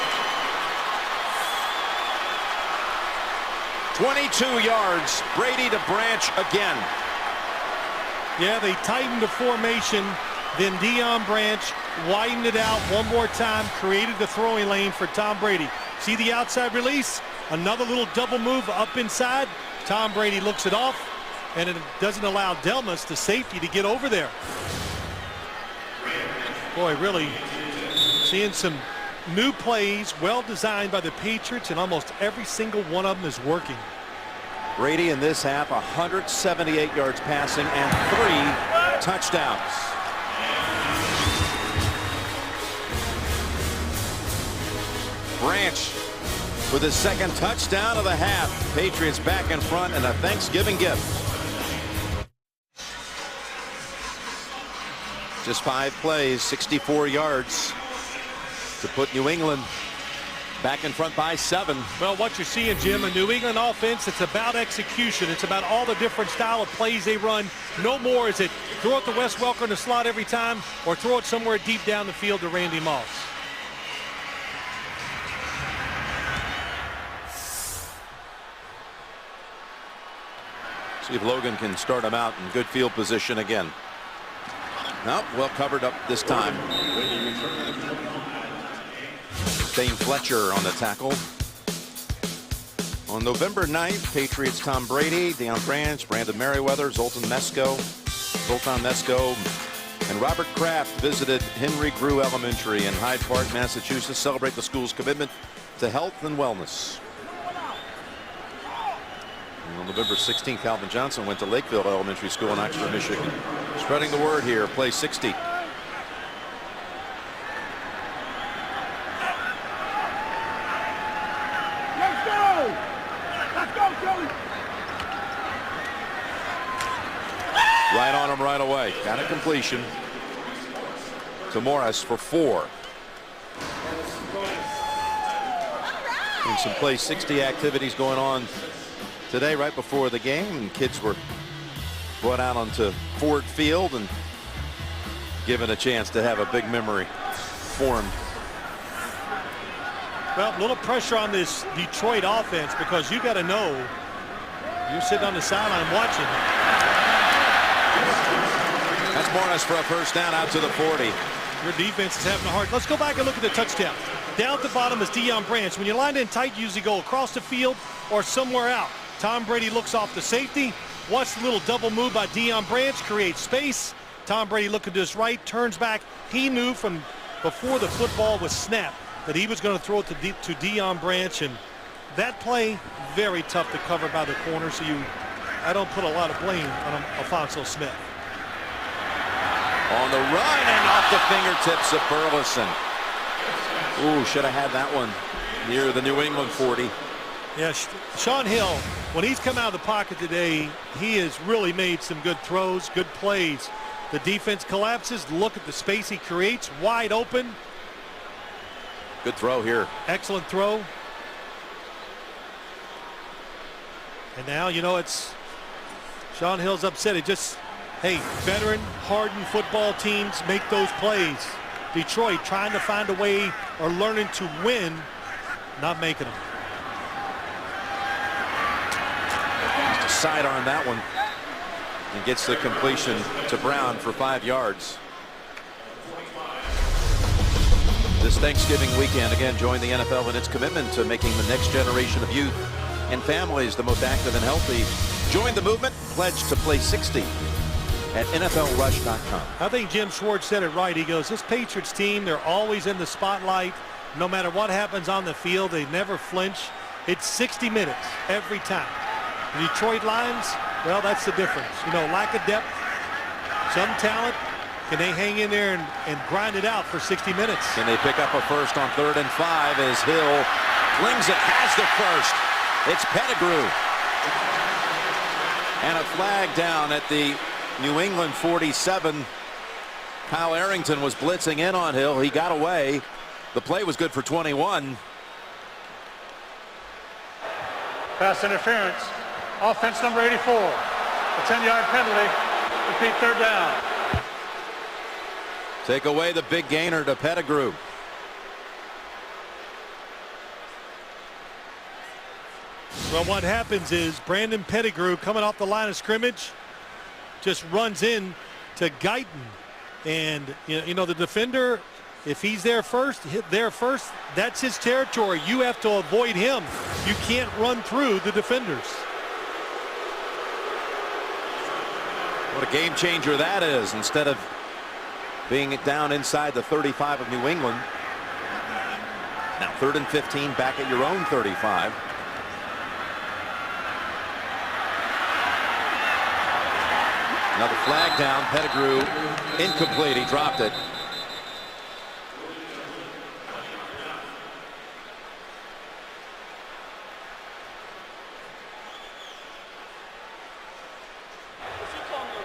22 yards, Brady to Branch again. Yeah, they tightened the formation. Then Deion Branch widened it out one more time, created the throwing lane for Tom Brady. See the outside release? Another little double move up inside. Tom Brady looks it off, and it doesn't allow Delmas, the safety, to get over there. Boy, really seeing some new plays, well designed by the Patriots, and almost every single one of them is working. Brady in this half 178 yards passing and 3 touchdowns. Branch with his second touchdown of the half. Patriots back in front and a Thanksgiving gift. Just 5 plays, 64 yards to put New England back in front by 7. Well, what you're seeing, Jim, a New England offense, it's about execution. It's about all the different style of plays they run. No more is it throw it to Wes Welker in the slot every time or throw it somewhere deep down the field to Randy Moss. See if Logan can start him out in good field position again. Nope, well covered up this time. Dane Fletcher on the tackle. On November 9th, Patriots Tom Brady, Deion Branch, Brandon Merriweather, Zoltan Mesko, and Robert Kraft visited Henry Grew Elementary in Hyde Park, Massachusetts, celebrate the school's commitment to health and wellness. And on November 16th, Calvin Johnson went to Lakeville Elementary School in Oxford, Michigan. Spreading the word here, play 60. Right on him right away. Got a completion to Morris for 4. And some play 60 activities going on today right before the game, and kids were brought out onto Ford Field and given a chance to have a big memory formed. Well, a little pressure on this Detroit offense because you got to know you're sitting on the sideline watching. That's Morris for a first down out to the 40. Your defense is having a hard. Let's go back and look at the touchdown. Down at the bottom is Deion Branch. When you line in tight, you usually go across the field or somewhere out. Tom Brady looks off the safety. Watch the little double move by Deion Branch, creates space. Tom Brady looking to his right, turns back. He knew from before the football was snapped that he was going to throw it to Deion Branch, and that play very tough to cover by the corner. So I don't put a lot of blame on Alfonso Smith. On the run and off the fingertips of Burleson. Ooh, should have had that one near the New England 40. Yes, Sean Hill, when he's come out of the pocket today, he has really made some good throws, good plays. The defense collapses. Look at the space he creates, wide open. Good throw here. Excellent throw. And now, you know, it's Sean Hill's upset. It just, hey, veteran, hardened football teams make those plays. Detroit trying to find a way or learning to win, not making them. Sidearm that one and gets the completion to Brown for 5 yards. This Thanksgiving weekend, again, join the NFL in its commitment to making the next generation of youth and families the most active and healthy. Join the movement. Pledge to play 60 at NFLrush.com. I think Jim Schwartz said it right. He goes, this Patriots team, they're always in the spotlight. No matter what happens on the field, they never flinch. It's 60 minutes every time. The Detroit Lions, well, that's the difference. You know, lack of depth, some talent. Can they hang in there and grind it out for 60 minutes? Can they pick up a first on 3rd and 5 as Hill flings it past the first? It's Pettigrew. And a flag down at the New England 47. Kyle Arrington was blitzing in on Hill. He got away. The play was good for 21. Pass interference. Offense number 84. A 10-yard penalty. Repeat 3rd down. Take away the big gainer to Pettigrew. Well, what happens is Brandon Pettigrew, coming off the line of scrimmage, just runs in to Guyton. And, you know, the defender, if he's there first, that's his territory. You have to avoid him. You can't run through the defenders. What a game changer that is. Instead of being down inside the 35 of New England, Now 3rd and 15 back at your own 35. Another flag down. Pettigrew incomplete. He dropped it.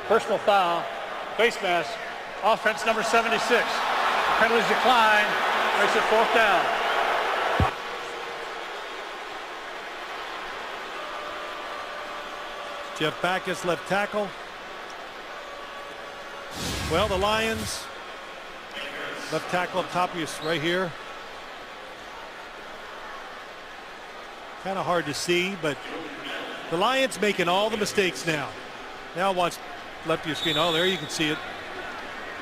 Personal foul, face mask, offense number 76. Penalties decline, makes it 4th down. Jeff Backus, left tackle. Well, the Lions, left tackle up top of you right here. Kind of hard to see, but the Lions making all the mistakes now. Now watch left of your screen. Oh, there you can see it.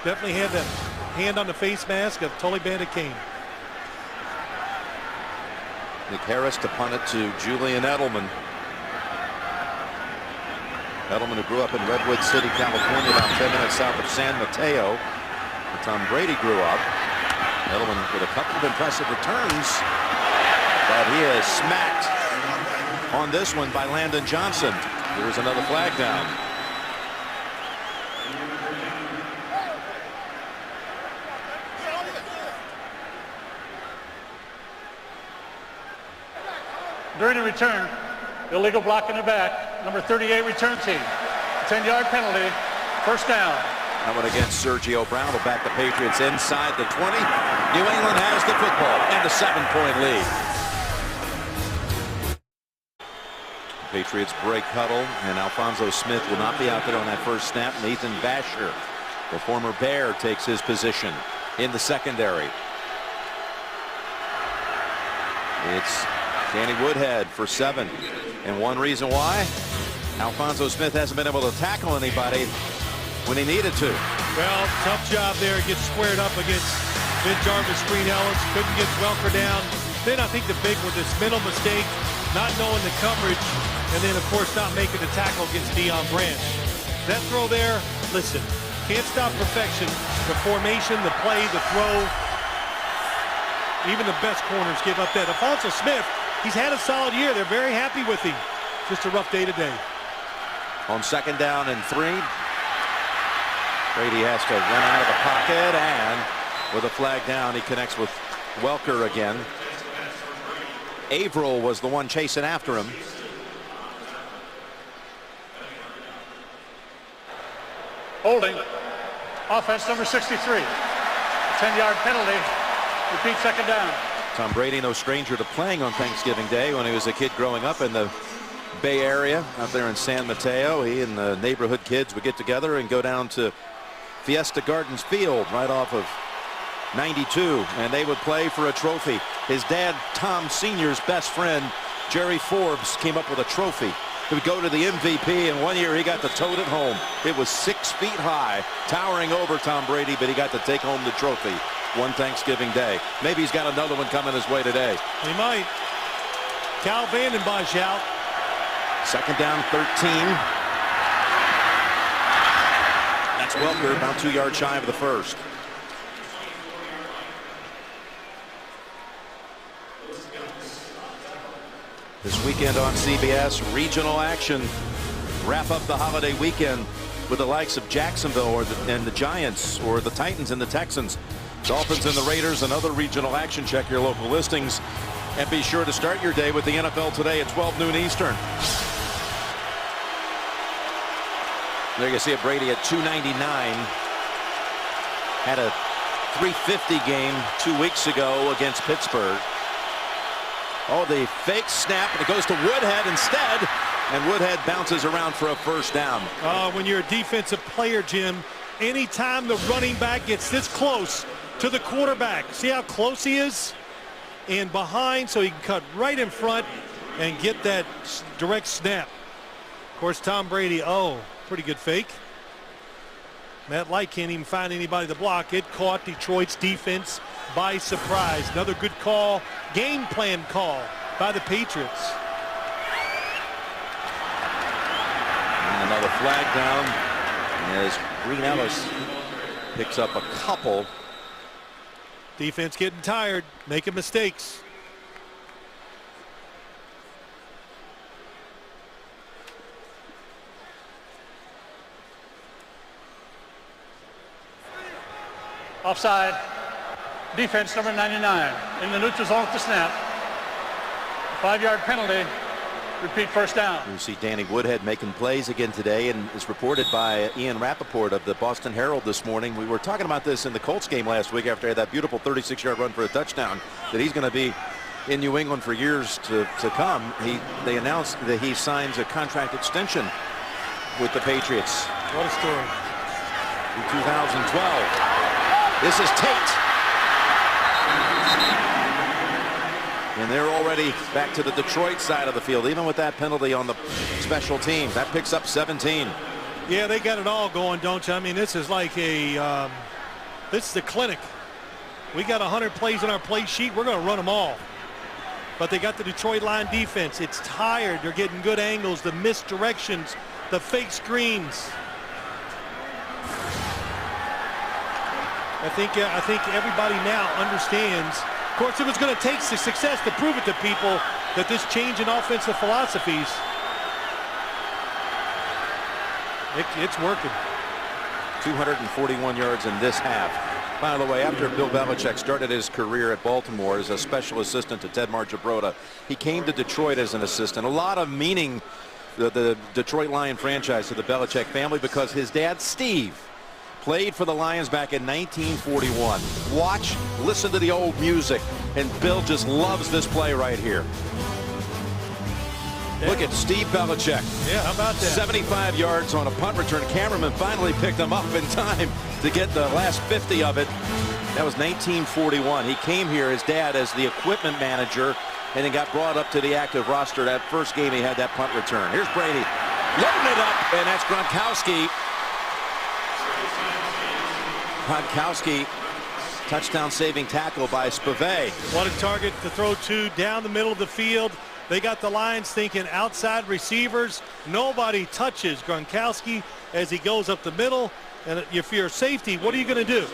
Definitely had that hand on the face mask of Tully Bandit-Kane. Nick Harris to punt it to Julian Edelman. Edelman, who grew up in Redwood City, California, about 10 minutes south of San Mateo, where Tom Brady grew up. Edelman with a couple of impressive returns, but he is smacked on this one by Landon Johnson. There's another flag down. During the return, illegal block in the back, number 38 return team. 10-yard penalty, 1st down. That one against Sergio Brown will back the Patriots inside the 20. New England has the football and a 7-point lead. Patriots break huddle, and Alphonso Smith will not be out there on that first snap. Nathan Vasher, the former Bear, takes his position in the secondary. It's Danny Woodhead for 7. And one reason why, Alphonso Smith hasn't been able to tackle anybody when he needed to. Well, tough job there. Gets squared up against Ben Jarvis, Green Ellis. Couldn't get Welker down. Then I think the big was this mental mistake, not knowing the coverage, and then, of course, not making the tackle against Deion Branch. That throw there, listen, can't stop perfection. The formation, the play, the throw. Even the best corners give up that. Alphonso Smith, he's had a solid year. They're very happy with him. Just a rough day today. On 2nd down and 3, Brady has to run out of the pocket, and with a flag down, he connects with Welker again. Averill was the one chasing after him. Holding, offense number 63. 10-yard penalty, repeat 2nd down. Tom Brady, no stranger to playing on Thanksgiving Day. When he was a kid growing up in the Bay Area out there in San Mateo, he and the neighborhood kids would get together and go down to Fiesta Gardens Field right off of 92, and they would play for a trophy. His dad, Tom Sr.'s best friend, Jerry Forbes, came up with a trophy. He would go to the MVP, and one year he got to tote it home. It was 6 feet high, towering over Tom Brady, but he got to take home the trophy one Thanksgiving Day. Maybe he's got another one coming his way today. He might. Cal Vanden Bosch out. 2nd down, 13. That's Welker, about 2 yards shy of the first. This weekend on CBS, regional action. Wrap up the holiday weekend with the likes of Jacksonville and the Giants, or the Titans and the Texans. Dolphins and the Raiders, and other regional action. Check your local listings. And be sure to start your day with the NFL Today at 12 noon Eastern. There you see it, Brady at 299. Had a 350 game 2 weeks ago against Pittsburgh. Oh, the fake snap, and it goes to Woodhead instead, and Woodhead bounces around for a 1st down. When you're a defensive player, Jim, anytime the running back gets this close to the quarterback, see how close he is? And behind, so he can cut right in front and get that direct snap. Of course, Tom Brady, pretty good fake. Matt Light can't even find anybody to block. It caught Detroit's defense by surprise. Another good call, game plan call by the Patriots. And another flag down as Green Ellis picks up a couple. Defense getting tired, making mistakes. Offside. Defense number 99 in the neutral zone at the snap. 5-yard penalty. Repeat first down. You see Danny Woodhead making plays again today, and is reported by Ian Rappaport of the Boston Herald this morning. We were talking about this in the Colts game last week after he had that beautiful 36-yard run for a touchdown, that he's going to be in New England for years to come. They announced that he signs a contract extension with the Patriots. What a story. In 2012. This is Tate. And they're already back to the Detroit side of the field, even with that penalty on the special teams. That picks up 17. Yeah, they got it all going, don't you? I mean, this is like a, this is the clinic. We got 100 plays on our play sheet. We're going to run them all. But they got the Detroit line defense. It's tired. They're getting good angles, the misdirections, the fake screens. I think everybody now understands. Of course, it was going to take success to prove it to people that this change in offensive philosophies, it's working. 241 yards in this half. By the way, after Bill Belichick started his career at Baltimore as a special assistant to Ted Marchibroda, he came to Detroit as an assistant. A lot of meaning, the Detroit Lion franchise, to the Belichick family, because his dad, Steve, played for the Lions back in 1941. Watch, listen to the old music, and Bill just loves this play right here. Yeah. Look at Steve Belichick. Yeah, how about that? 75 yards on a punt return. Cameraman finally picked him up in time to get the last 50 of it. That was 1941. He came here, his dad, as the equipment manager, and then got brought up to the active roster. That first game he had that punt return. Here's Brady. Loading it up, and that's Gronkowski. Gronkowski, touchdown-saving tackle by Spivey. What a target to throw to down the middle of the field. They got the Lions thinking outside receivers. Nobody touches Gronkowski as he goes up the middle. And if you're safety, what are you going to do?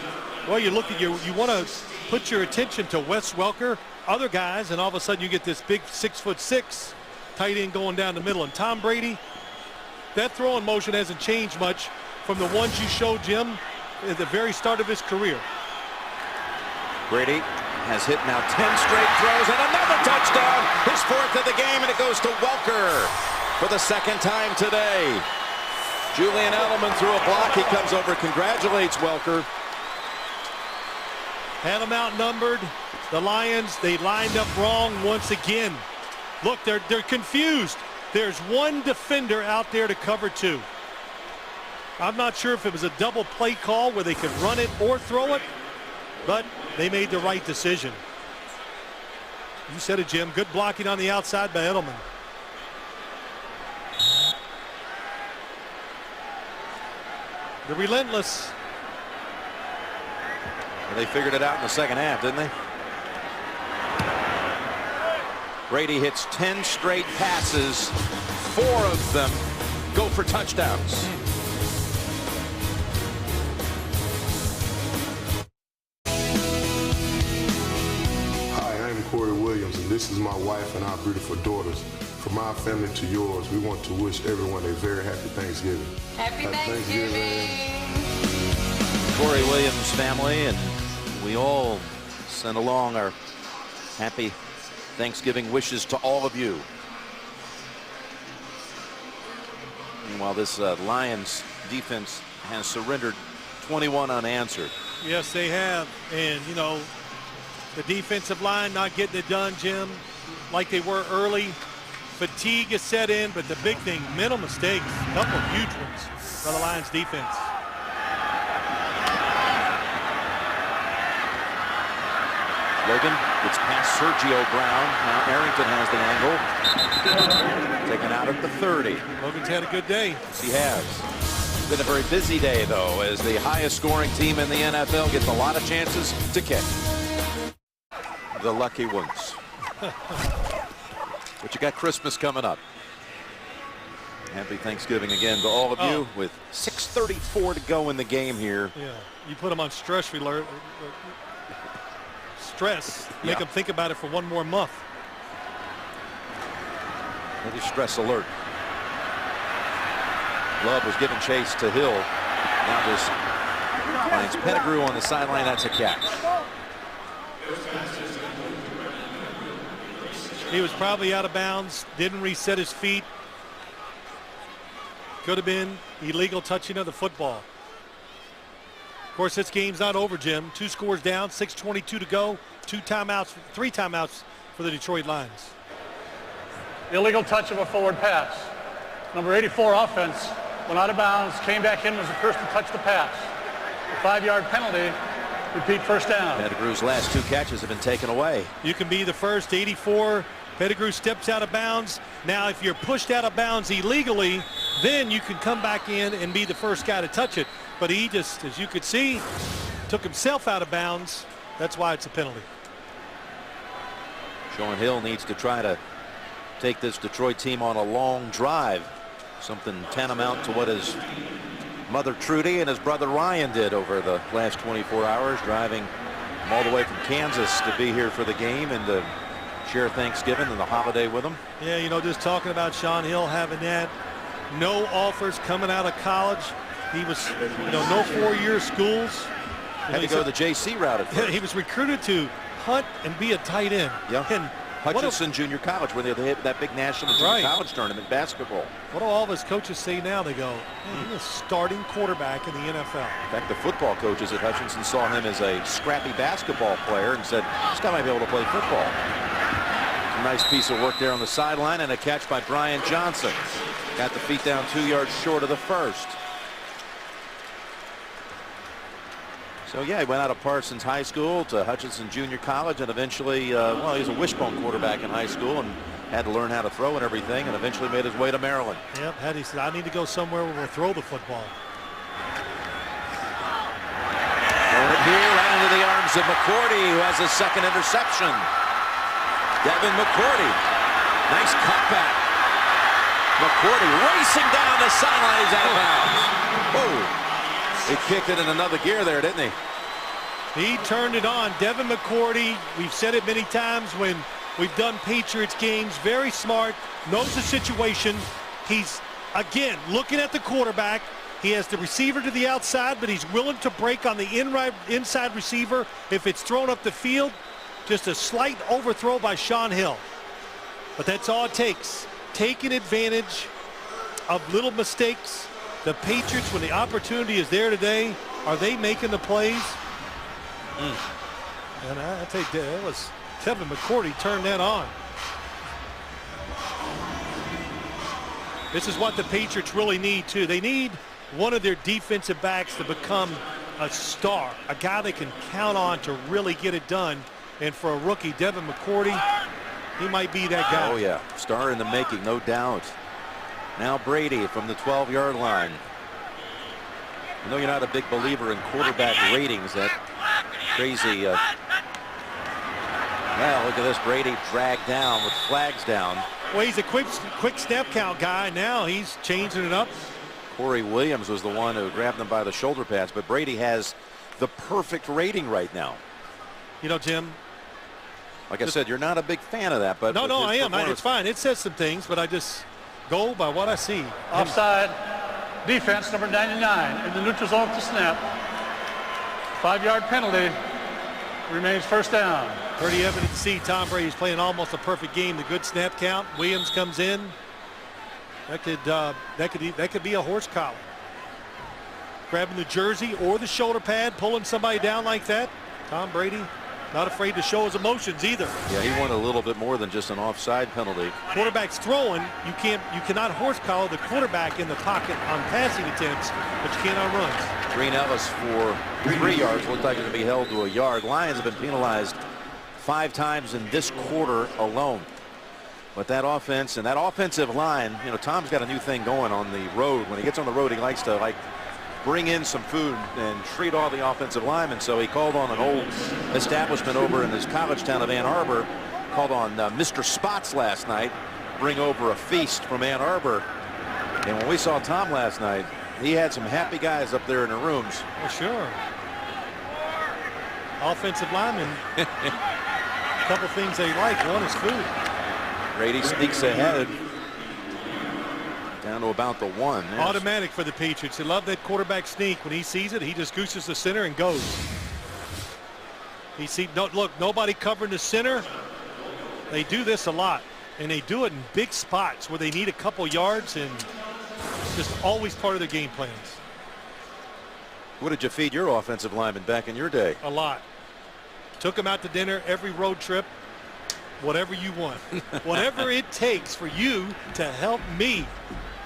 Well, you look at you want to put your attention to Wes Welker, other guys, and all of a sudden you get this big 6'6" tight end going down the middle. And Tom Brady, that throwing motion hasn't changed much from the ones you showed Jim at the very start of his career. Brady has hit now 10 straight throws and another touchdown. His fourth of the game, and it goes to Welker for the second time today. Julian Edelman threw a block. He comes over, congratulates Welker. Had them outnumbered. The Lions, they lined up wrong once again. Look, they're confused. There's one defender out there to cover two. I'm not sure if it was a double play call where they could run it or throw it, but they made the right decision. You said it, Jim. Good blocking on the outside by Edelman. They're relentless. Well, they figured it out in the second half, didn't they? Brady hits 10 straight passes. 4 of them go for touchdowns. Corey Williams, and this is my wife and our beautiful daughters. From our family to yours, we want to wish everyone a very happy Thanksgiving. Happy Thanksgiving. Corey Williams family, and we all send along our happy Thanksgiving wishes to all of you. Meanwhile, this Lions defense has surrendered 21 unanswered. Yes, they have, and you know, the defensive line not getting it done, Jim, like they were early. Fatigue is set in, but the big thing, mental mistakes, a couple of huge ones for the Lions defense. Logan gets past Sergio Brown. Now Arrington has the angle. Taken out at the 30. Logan's had a good day. Yes, he has. Been a very busy day, though, as the highest scoring team in the NFL gets a lot of chances to kick. The lucky ones. But you got Christmas coming up. Happy Thanksgiving again to all of you, with 6:34 to go in the game here. Yeah, you put them on stress alert. Make them think about it for one more month. Maybe stress alert. Love was giving chase to Hill. Now just Finds Pettigrew on the sideline. That's a catch. He was probably out of bounds, didn't reset his feet. Could have been illegal touching of the football. Of course, this game's not over, Jim. 2 scores down, 6:22 to go. 3 timeouts for the Detroit Lions. Illegal touch of a forward pass. Number 84 offense went out of bounds, came back in, was the first to touch the pass. A 5-yard penalty. Repeat, first down. Pettigrew's last 2 catches have been taken away. You can be the first. 84. Pettigrew steps out of bounds. Now, if you're pushed out of bounds illegally, then you can come back in and be the first guy to touch it. But he just, as you could see, took himself out of bounds. That's why it's a penalty. Sean Hill needs to try to take this Detroit team on a long drive. Something tantamount to what his mother Trudy and his brother Ryan did over the last 24 hours, driving all the way from Kansas to be here for the game and to share Thanksgiving and the holiday with them. Yeah, you know, just talking about Sean Hill having that. No offers coming out of college. He was, you know, no 4-year schools. Had to go the JC route at first. He was recruited to hunt and be a tight end. Yeah. And Hutchinson Junior College, where they hit that big national junior college tournament basketball. What do all of his coaches say now? They go, hey, he's a starting quarterback in the NFL. In fact, the football coaches at Hutchinson saw him as a scrappy basketball player and said, this guy might be able to play football. A nice piece of work there on the sideline, and a catch by Brian Johnson. Got the feet down 2 yards short of the first. So, yeah, he went out of Parsons High School to Hutchinson Junior College, and eventually, well, he was a wishbone quarterback in high school and had to learn how to throw and everything, and eventually made his way to Maryland. Yep, he said, I need to go somewhere where we'll throw the football. Throwing it here right into the arms of McCourty, who has his second interception. Devin McCourty. Nice cutback. McCourty racing down the sideline. He's out of bounds. Oh. He kicked it in another gear there, didn't he? He turned it on. Devin McCourty, we've said it many times when we've done Patriots games, very smart, knows the situation. He's, again, looking at the quarterback. He has the receiver to the outside, but he's willing to break on the inside receiver if it's thrown up the field. Just a slight overthrow by Sean Hill. But that's all it takes. Taking advantage of little mistakes. The Patriots, when the opportunity is there today, are they making the plays? And I think that was Devin McCourty turned that on. This is what the Patriots really need, too. They need one of their defensive backs to become a star, a guy they can count on to really get it done. And for a rookie, Devin McCourty, he might be that guy. Oh, yeah. Star in the making, no doubt. Now Brady from the 12-yard line. I know you're not a big believer in quarterback ratings. That crazy. Well, look at this. Brady dragged down with flags down. Well, he's a quick snap count guy. Now he's changing it up. Corey Williams was the one who grabbed him by the shoulder pads, but Brady has the perfect rating right now. You know, Jim. Like I said, you're not a big fan of that, but no, I am. It's fine. It says some things, but I just go by what I see. Offside. Defense, number 99, in the neutral zone to snap. 5-yard penalty. Remains first down. Pretty evident to see Tom Brady's playing almost a perfect game. The good snap count. Williams comes in. That could be a horse collar. Grabbing the jersey or the shoulder pad, pulling somebody down like that. Tom Brady not afraid to show his emotions either. Yeah, he wanted a little bit more than just an offside penalty. Quarterback's throwing. You cannot horse collar the quarterback in the pocket on passing attempts, but you can't on runs. Green Ellis for 3 yards. Looked like it would be held to a yard. Lions have been penalized 5 times in this quarter alone. But that offense and that offensive line, you know, Tom's got a new thing going on the road. When he gets on the road, he likes to bring in some food and treat all the offensive linemen. So he called on an old establishment over in his college town of Ann Arbor, called on Mr. Spots last night, bring over a feast from Ann Arbor. And when we saw Tom last night, he had some happy guys up there in the rooms. Well, sure. Offensive linemen, a couple things they like. One is food. Brady sneaks ahead. Down to about the 1. There's automatic for the Patriots. They love that quarterback sneak. When he sees it, he just gooses the center and goes. Look, nobody covering the center. They do this a lot, and they do it in big spots where they need a couple yards, and just always part of their game plans. What did you feed your offensive lineman back in your day? A lot. Took them out to dinner every road trip. Whatever you want. Whatever it takes for you to help me.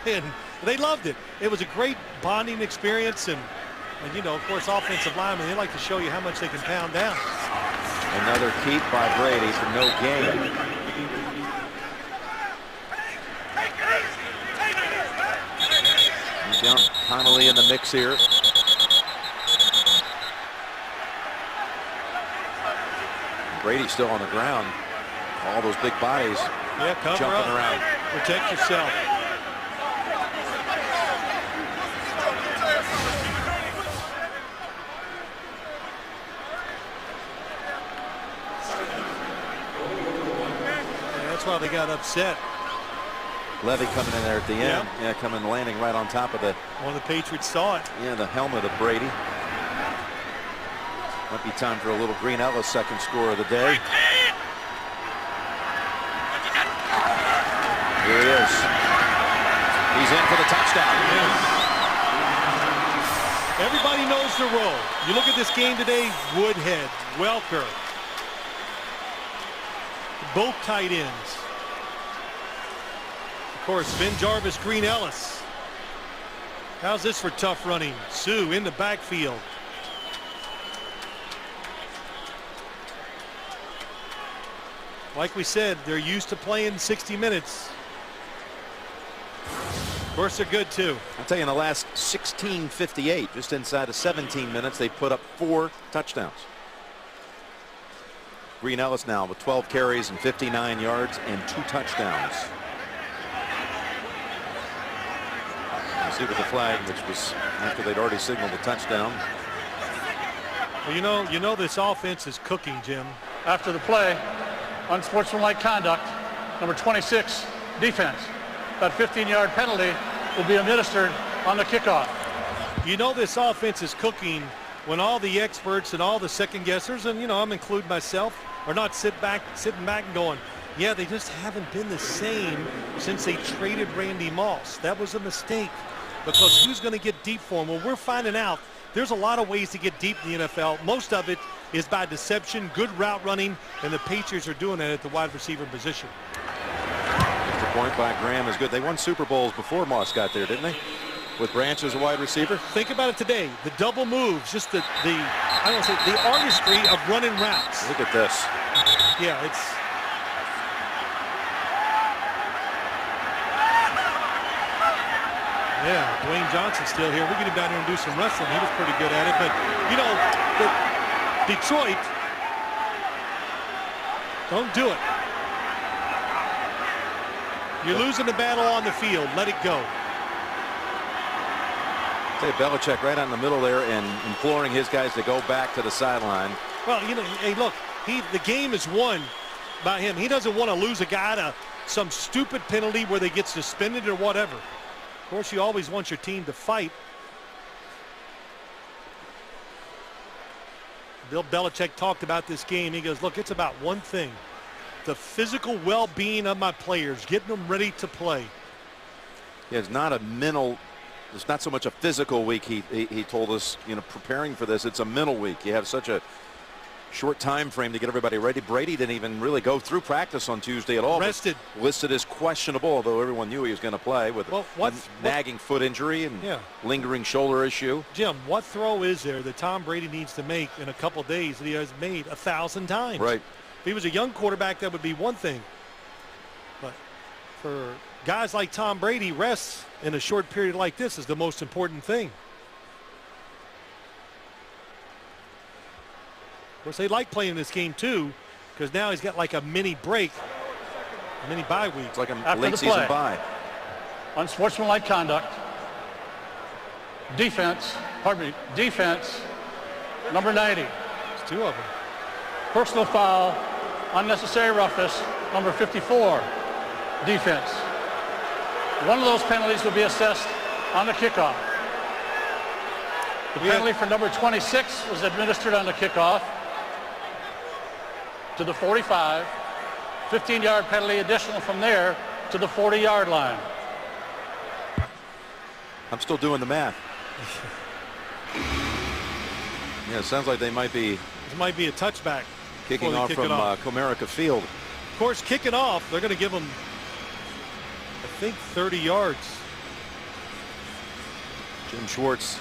And they loved it. It was a great bonding experience. And you know, of course, offensive linemen, they like to show you how much they can pound down. Another keep by Brady for no gain. Connolly in the mix here. Brady's still on the ground. All those big bodies jumping around. Protect yourself. That's why they got upset. Levy coming in there at the end. Yeah, coming landing right on top of the. One of the Patriots saw it. Yeah, the helmet of Brady. Might be time for a little Green Ellis second score of the day. Here he is. He's in for the touchdown. Everybody knows the role. You look at this game today, Woodhead, Welker, both tight ends. Of course, Ben Jarvis, Green Ellis. How's this for tough running? Sue in the backfield. Like we said, they're used to playing 60 minutes. Of course, they're good, too. I'll tell you, in the last 16:58, just inside of 17 minutes, they put up 4 touchdowns. Green Ellis now with 12 carries and 59 yards and 2 touchdowns. See with the flag, which was after they'd already signaled a touchdown. Well, you know this offense is cooking, Jim. After the play, unsportsmanlike conduct, number 26, defense. That 15-yard penalty will be administered on the kickoff. You know this offense is cooking when all the experts and all the second guessers, and you know I'm including myself, are not sitting back and going, yeah, they just haven't been the same since they traded Randy Moss. That was a mistake, because who's going to get deep for him? Well, we're finding out there's a lot of ways to get deep in the NFL. Most of it is by deception, good route running, and the Patriots are doing that at the wide receiver position. Extra point by Graham is good. They won Super Bowls before Moss got there, didn't they? With Branch as a wide receiver. Think about it today. The double moves, just the I don't say the artistry of running routes. Look at this. Yeah, it's. Yeah, Dwayne Johnson's still here. We're getting down here and do some wrestling. He was pretty good at it. But, you know, Detroit, don't do it. You're losing the battle on the field. Let it go. Belichick right out in the middle there and imploring his guys to go back to the sideline. Well, you know, hey, look, the game is won by him. He doesn't want to lose a guy to some stupid penalty where they get suspended or whatever. Of course, you always want your team to fight. Bill Belichick talked about this game. He goes, look, it's about one thing. The physical well-being of my players, getting them ready to play. Yeah, it's not a mental, it's not so much a physical week, he told us, you know, preparing for this. It's a mental week. You have such a short time frame to get everybody ready. Brady didn't even really go through practice on Tuesday at all. Rested. Listed as questionable, although everyone knew he was going to play with a nagging foot injury and lingering shoulder issue. Jim, what throw is there that Tom Brady needs to make in a couple days that he has made 1,000 times? Right. If he was a young quarterback, that would be one thing. But for guys like Tom Brady, rest in a short period like this is the most important thing. Of course, they like playing this game, too, because now he's got like a mini break, a mini bye week. It's like a late season bye. Unsportsmanlike conduct. Defense, number 90. It's 2 of them. Personal foul, unnecessary roughness, number 54. Defense. One of those penalties will be assessed on the kickoff. The penalty for number 26 was administered on the kickoff to the 45. 15-yard penalty additional from there to the 40-yard line. I'm still doing the math. Yeah, it sounds like they might be. It might be a touchback. Kicking off from Comerica Field. Of course, kicking off, they're going to give them, I think, 30 yards. Jim Schwartz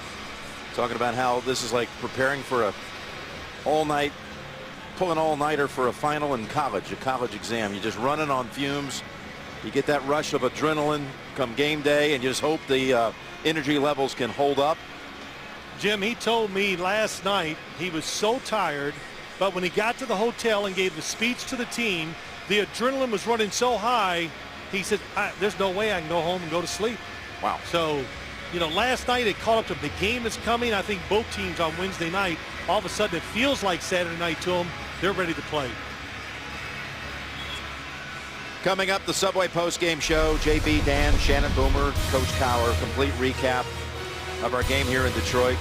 talking about how this is like preparing for a all-night, pull an all-nighter for a final in college, a college exam. You're just running on fumes. You get that rush of adrenaline come game day, and you just hope the energy levels can hold up. Jim, he told me last night he was so tired, but when he got to the hotel and gave the speech to the team, the adrenaline was running so high, he said, there's no way I can go home and go to sleep. Wow. So, you know, last night it caught up to the game is coming. I think both teams on Wednesday night, all of a sudden it feels like Saturday night to them. They're ready to play. Coming up, the Subway postgame show. JB, Dan, Shannon Boomer, Coach Cowher. Complete recap of our game here in Detroit.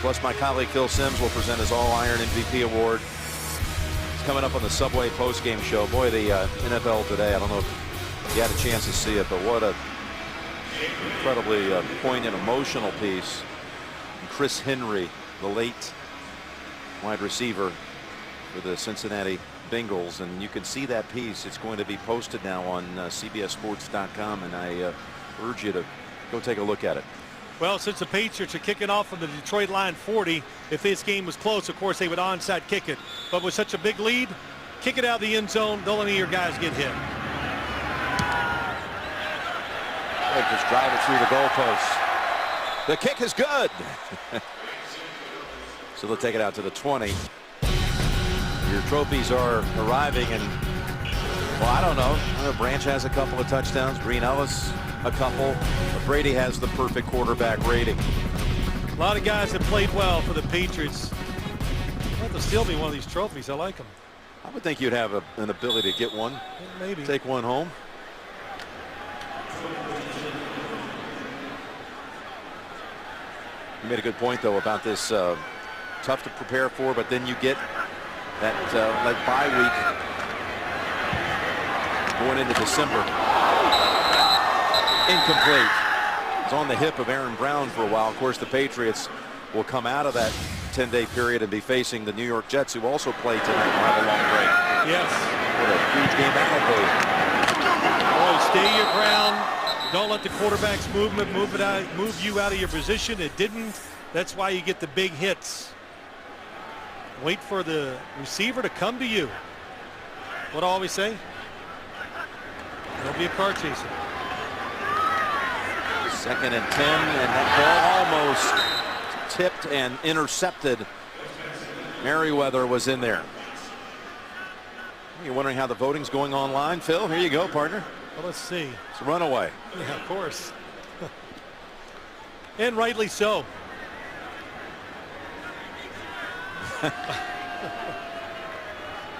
Plus, my colleague Phil Simms will present his All-Iron MVP award. It's coming up on the Subway postgame show. Boy, the NFL today, I don't know if you had a chance to see it, but what a incredibly poignant, emotional piece. And Chris Henry, the late wide receiver for the Cincinnati Bengals, and you can see that piece. It's going to be posted now on CBSSports.com, and I urge you to go take a look at it. Well, since the Patriots are kicking off from the Detroit line 40, if this game was close, of course, they would onside kick it. But with such a big lead, kick it out of the end zone. Don't let any of your guys get hit. They just drive it through the goalposts. The kick is good. So they'll take it out to the 20. Your trophies are arriving, and, well, I don't know. Branch has a couple of touchdowns. Green Ellis a couple. But Brady has the perfect quarterback rating. A lot of guys that played well for the Patriots. That'll still be one of these trophies. I like them. I would think you'd have an ability to get one. Maybe. Take one home. You made a good point, though, about this tough to prepare for, but then you get that bye week going into December. Incomplete. It's on the hip of Aaron Brown for a while. Of course, the Patriots will come out of that 10-day period and be facing the New York Jets, who also play tonight and have a long break. Yes. What a huge game that will be. Oh, stay your ground. Don't let the quarterbacks move you out of your position. It didn't. That's why you get the big hits. Wait for the receiver to come to you. What do I always say? Don't be a car chaser. 2nd and 10, and that ball almost tipped and intercepted. Merriweather was in there. You're wondering how the voting's going online, Phil? Here you go, partner. Well, let's see. It's a runaway. Yeah, of course. And rightly so.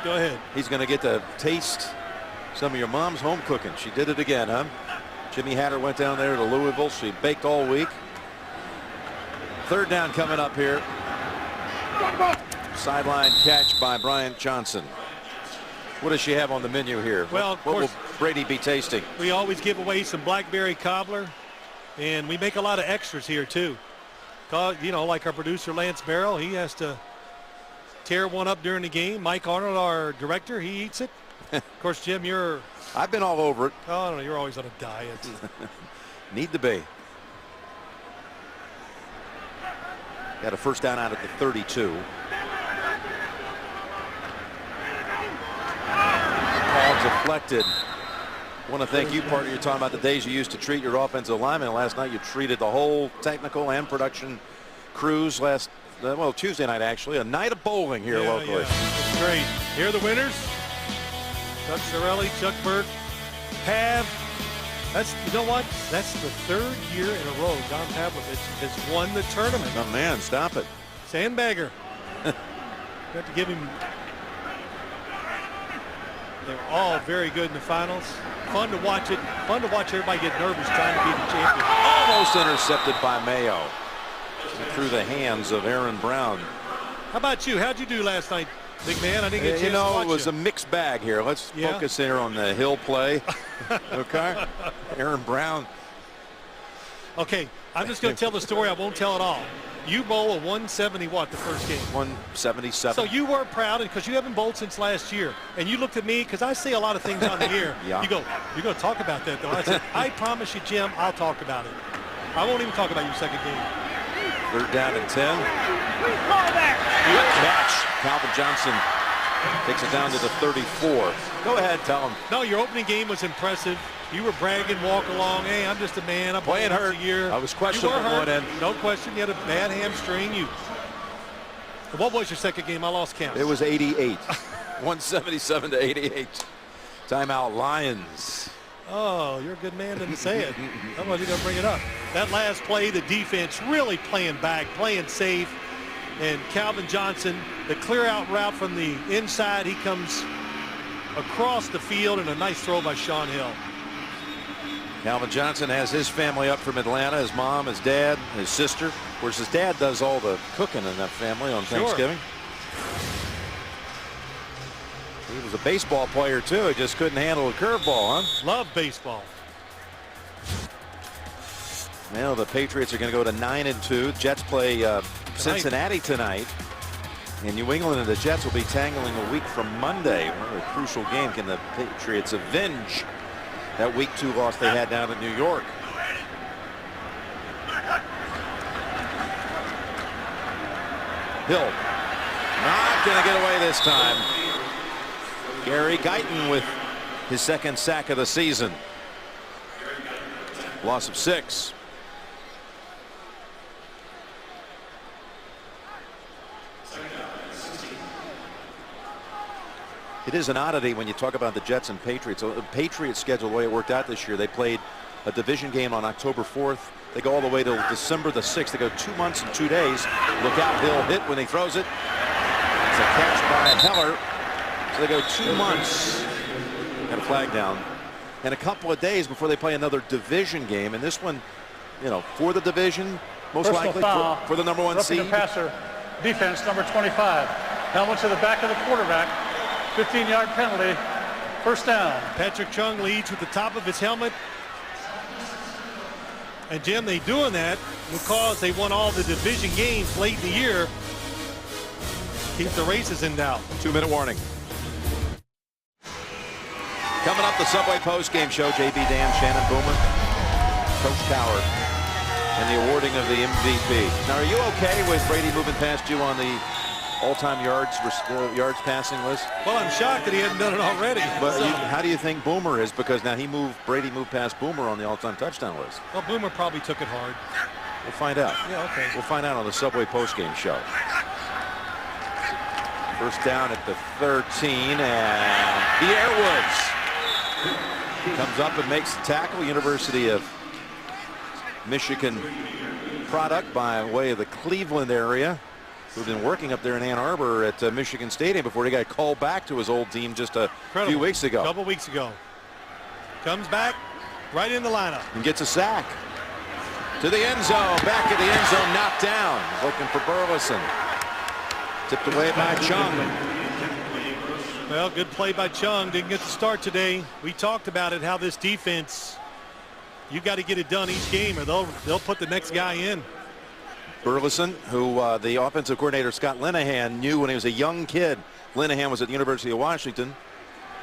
Go ahead. He's going to get to taste some of your mom's home cooking. She did it again, huh? Jimmy Hatter went down there to Louisville. She baked all week. 3rd down coming up here. Sideline catch by Bryant Johnson. What does she have on the menu here? Well, what will Brady be tasting? We always give away some blackberry cobbler, and we make a lot of extras here too. You know, like our producer Lance Barrow, he has to tear one up during the game. Mike Arnold, our director, he eats it. Of course, Jim, I've been all over it. Oh, no, you're always on a diet. Need to be. Got a 1st down out at the 32. Ball deflected. I want to thank you, partner. You're talking about the days you used to treat your offensive linemen. Last night you treated the whole technical and production crews Tuesday night, actually. A night of bowling here locally. Yeah. It's great. Here are the winners. Chuck Sorelli, Chuck Burke, Pav. You know what? That's the 3rd year in a row Don Pavlovich has won the tournament. Oh, man, stop it. Sandbagger. Got to give him. They were all very good in the finals. Fun to watch it. Fun to watch everybody get nervous trying to be the champion. Almost intercepted by Mayo. Through the hands of Aaron Brown. How about you? How'd you do last night, big man? I didn't get a chance to watch it was a mixed bag here. Let's focus here on the Hill play. Okay. Aaron Brown. Okay, I'm just going to tell the story. I won't tell it all. You bowl a 170 what the first game? 177. So you were proud because you haven't bowled since last year. And you looked at me because I say a lot of things on the air. Yeah. You go, you're going to talk about that though. I said, I promise you, Jim, I'll talk about it. I won't even talk about your second game. 3rd down and 10. Good catch. Calvin Johnson takes it down to the 34. Go ahead, tell him. No, your opening game was impressive. You were bragging, walk along. Hey, I'm just a man. I'm playing hurt a year. I was questionable at one end. No question. You had a bad hamstring. What was your second game? I lost count. It was 88. 177 to 88. Timeout Lions. Oh, you're a good man to say it. Otherwise, you're going to bring it up. That last play, the defense really playing back, playing safe. And Calvin Johnson, the clear out route from the inside, he comes across the field, and a nice throw by Sean Hill. Calvin Johnson has his family up from Atlanta, his mom, his dad, his sister. Of course, his dad does all the cooking in that family on Thanksgiving. He was a baseball player, too. He just couldn't handle a curveball, huh? Love baseball. Now the Patriots are going to go to 9-2. Jets play Cincinnati tonight. And New England and the Jets will be tangling a week from Monday. What a crucial game. Can the Patriots avenge that week 2 loss they had down in New York? Hill not going to get away this time. Gary Guyton with his 2nd sack of the season. Loss of 6. It is an oddity when you talk about the Jets and Patriots. The Patriots schedule, the way it worked out this year, they played a division game on October 4th. They go all the way to December the 6th. They go 2 months and 2 days. Look out, Hill hit when he throws it. It's a catch by Heller. So they go 2 months. Got a flag down. And a couple of days before they play another division game. And this one, you know, for the division, most likely for the number 1 seed. Roughing the passer, defense, number 25. Helmet to the back of the quarterback. 15-yard penalty. 1st down. Patrick Chung leads with the top of his helmet. And Jim, they doing that because they won all the division games late in the year. Keep the races in doubt. 2-minute warning. Coming up, the Subway post-game show. JB Dan, Shannon Boomer, Coach Coward, and the awarding of the MVP. Now, are you okay with Brady moving past you on the all-time yards passing list? Well, I'm shocked that he hadn't done it already. But how do you think Boomer is? Because now Brady moved past Boomer on the all-time touchdown list. Well, Boomer probably took it hard. We'll find out. Yeah, okay. We'll find out on the Subway postgame show. 1st down at the 13, and Pierre Woods comes up and makes the tackle. University of Michigan product by way of the Cleveland area, who've been working up there in Ann Arbor at Michigan Stadium before he got called back to his old team just a few weeks ago. A couple weeks ago. Comes back right in the lineup. And gets a sack. To the end zone. Back at the end zone. Knocked down. Looking for Burleson. Tipped away by Chung. Well, good play by Chung. Didn't get the start today. We talked about it, how this defense, you got to get it done each game or they'll put the next guy in. Burleson, who the offensive coordinator Scott Linehan knew when he was a young kid. Linehan was at the University of Washington.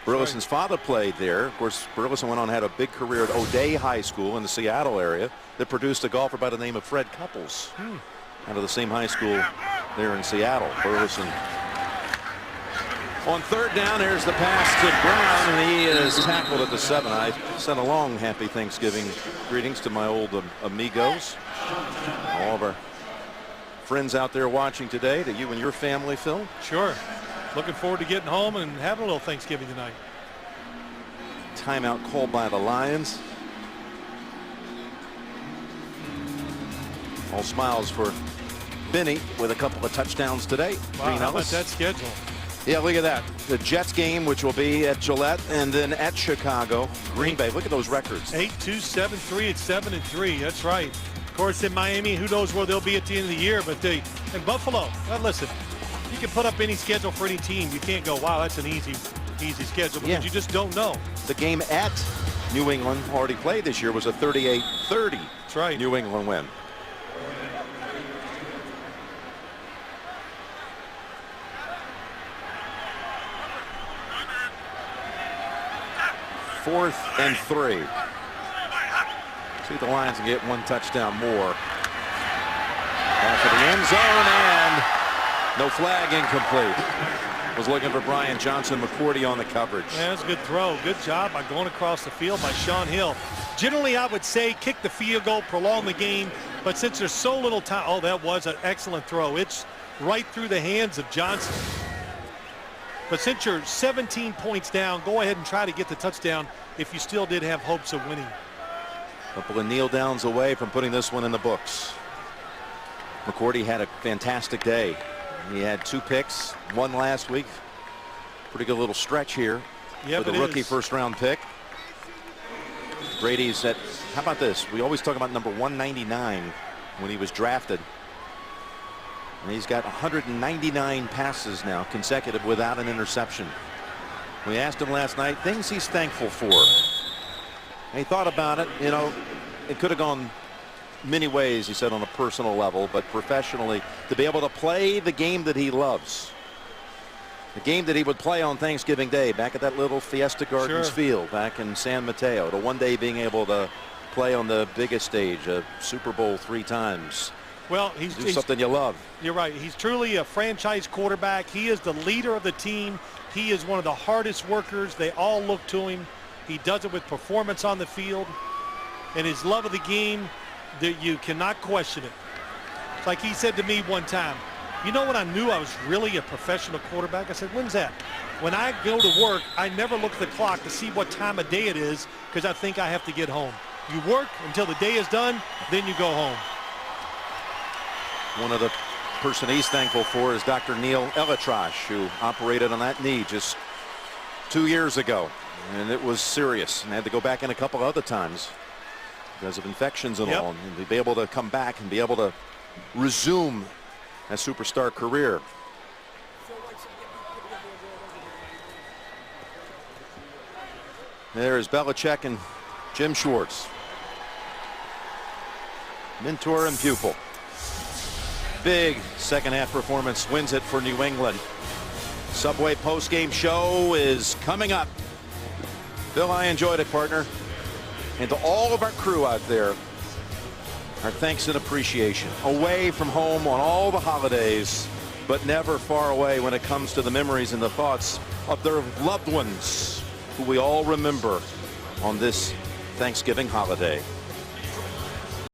Burleson's father played there. Of course, Burleson went on and had a big career at O'Day High School in the Seattle area that produced a golfer by the name of Fred Couples out of the same high school there in Seattle. Burleson on 3rd down. Here's the pass to Brown, and he is tackled at the 7. I sent a long happy Thanksgiving greetings to my old amigos, all of our friends out there watching today, to you and your family, Phil. Sure. Looking forward to getting home and having a little Thanksgiving tonight. Timeout called by the Lions. All smiles for Benny with a couple of touchdowns today. Wow, how about that schedule? Yeah, look at that. The Jets game, which will be at Gillette, and then at Chicago. Green Bay, look at those records. 8-2, 7-3, and 7-3. That's right. Of course, in Miami, who knows where they'll be at the end of the year. But in Buffalo, listen, you can put up any schedule for any team. You can't go, wow, that's an easy schedule, because you just don't know. The game at New England, already played this year, was a 38-30 That's right. New England win. Fourth and 3. See if the Lions can get one touchdown more. After the end zone, and no flag, incomplete. Was looking for Brian Johnson. McCourty on the coverage. Yeah, that's a good throw. Good job by going across the field by Sean Hill. Generally, I would say kick the field goal, prolong the game. But since there's so little time, oh, that was an excellent throw. It's right through the hands of Johnson. But since you're 17 points down, go ahead and try to get the touchdown if you still did have hopes of winning. A couple of kneel downs away from putting this one in the books. McCourty had a fantastic day. He had 2 picks, one last week. Pretty good little stretch here for the rookie first-round pick. Brady's at, how about this? We always talk about number 199 when he was drafted. And he's got 199 passes now consecutive without an interception. We asked him last night things he's thankful for. And he thought about it. You know, it could have gone many ways, he said, on a personal level, but professionally, to be able to play the game that he loves. The game that he would play on Thanksgiving Day back at that little Fiesta Gardens field back in San Mateo, to one day being able to play on the biggest stage, a Super Bowl 3 times. Well, he's something you love. You're right. He's truly a franchise quarterback. He is the leader of the team. He is one of the hardest workers. They all look to him. He does it with performance on the field. And his love of the game, that you cannot question it. It's like he said to me one time, you know when I knew I was really a professional quarterback? I said, when's that? When I go to work, I never look at the clock to see what time of day it is, because I think I have to get home. You work until the day is done, then you go home. One of the person he's thankful for is Dr. Neil Elitrash, who operated on that knee just 2 years ago. And it was serious, and had to go back in a couple other times because of infections and all, and to be able to come back and be able to resume a superstar career. There's Belichick and Jim Schwartz, mentor and pupil. Big second half performance wins it for New England. Subway post-game show is coming up. Bill, I enjoyed it, partner. And to all of our crew out there, our thanks and appreciation. Away from home on all the holidays, but never far away when it comes to the memories and the thoughts of their loved ones who we all remember on this Thanksgiving holiday.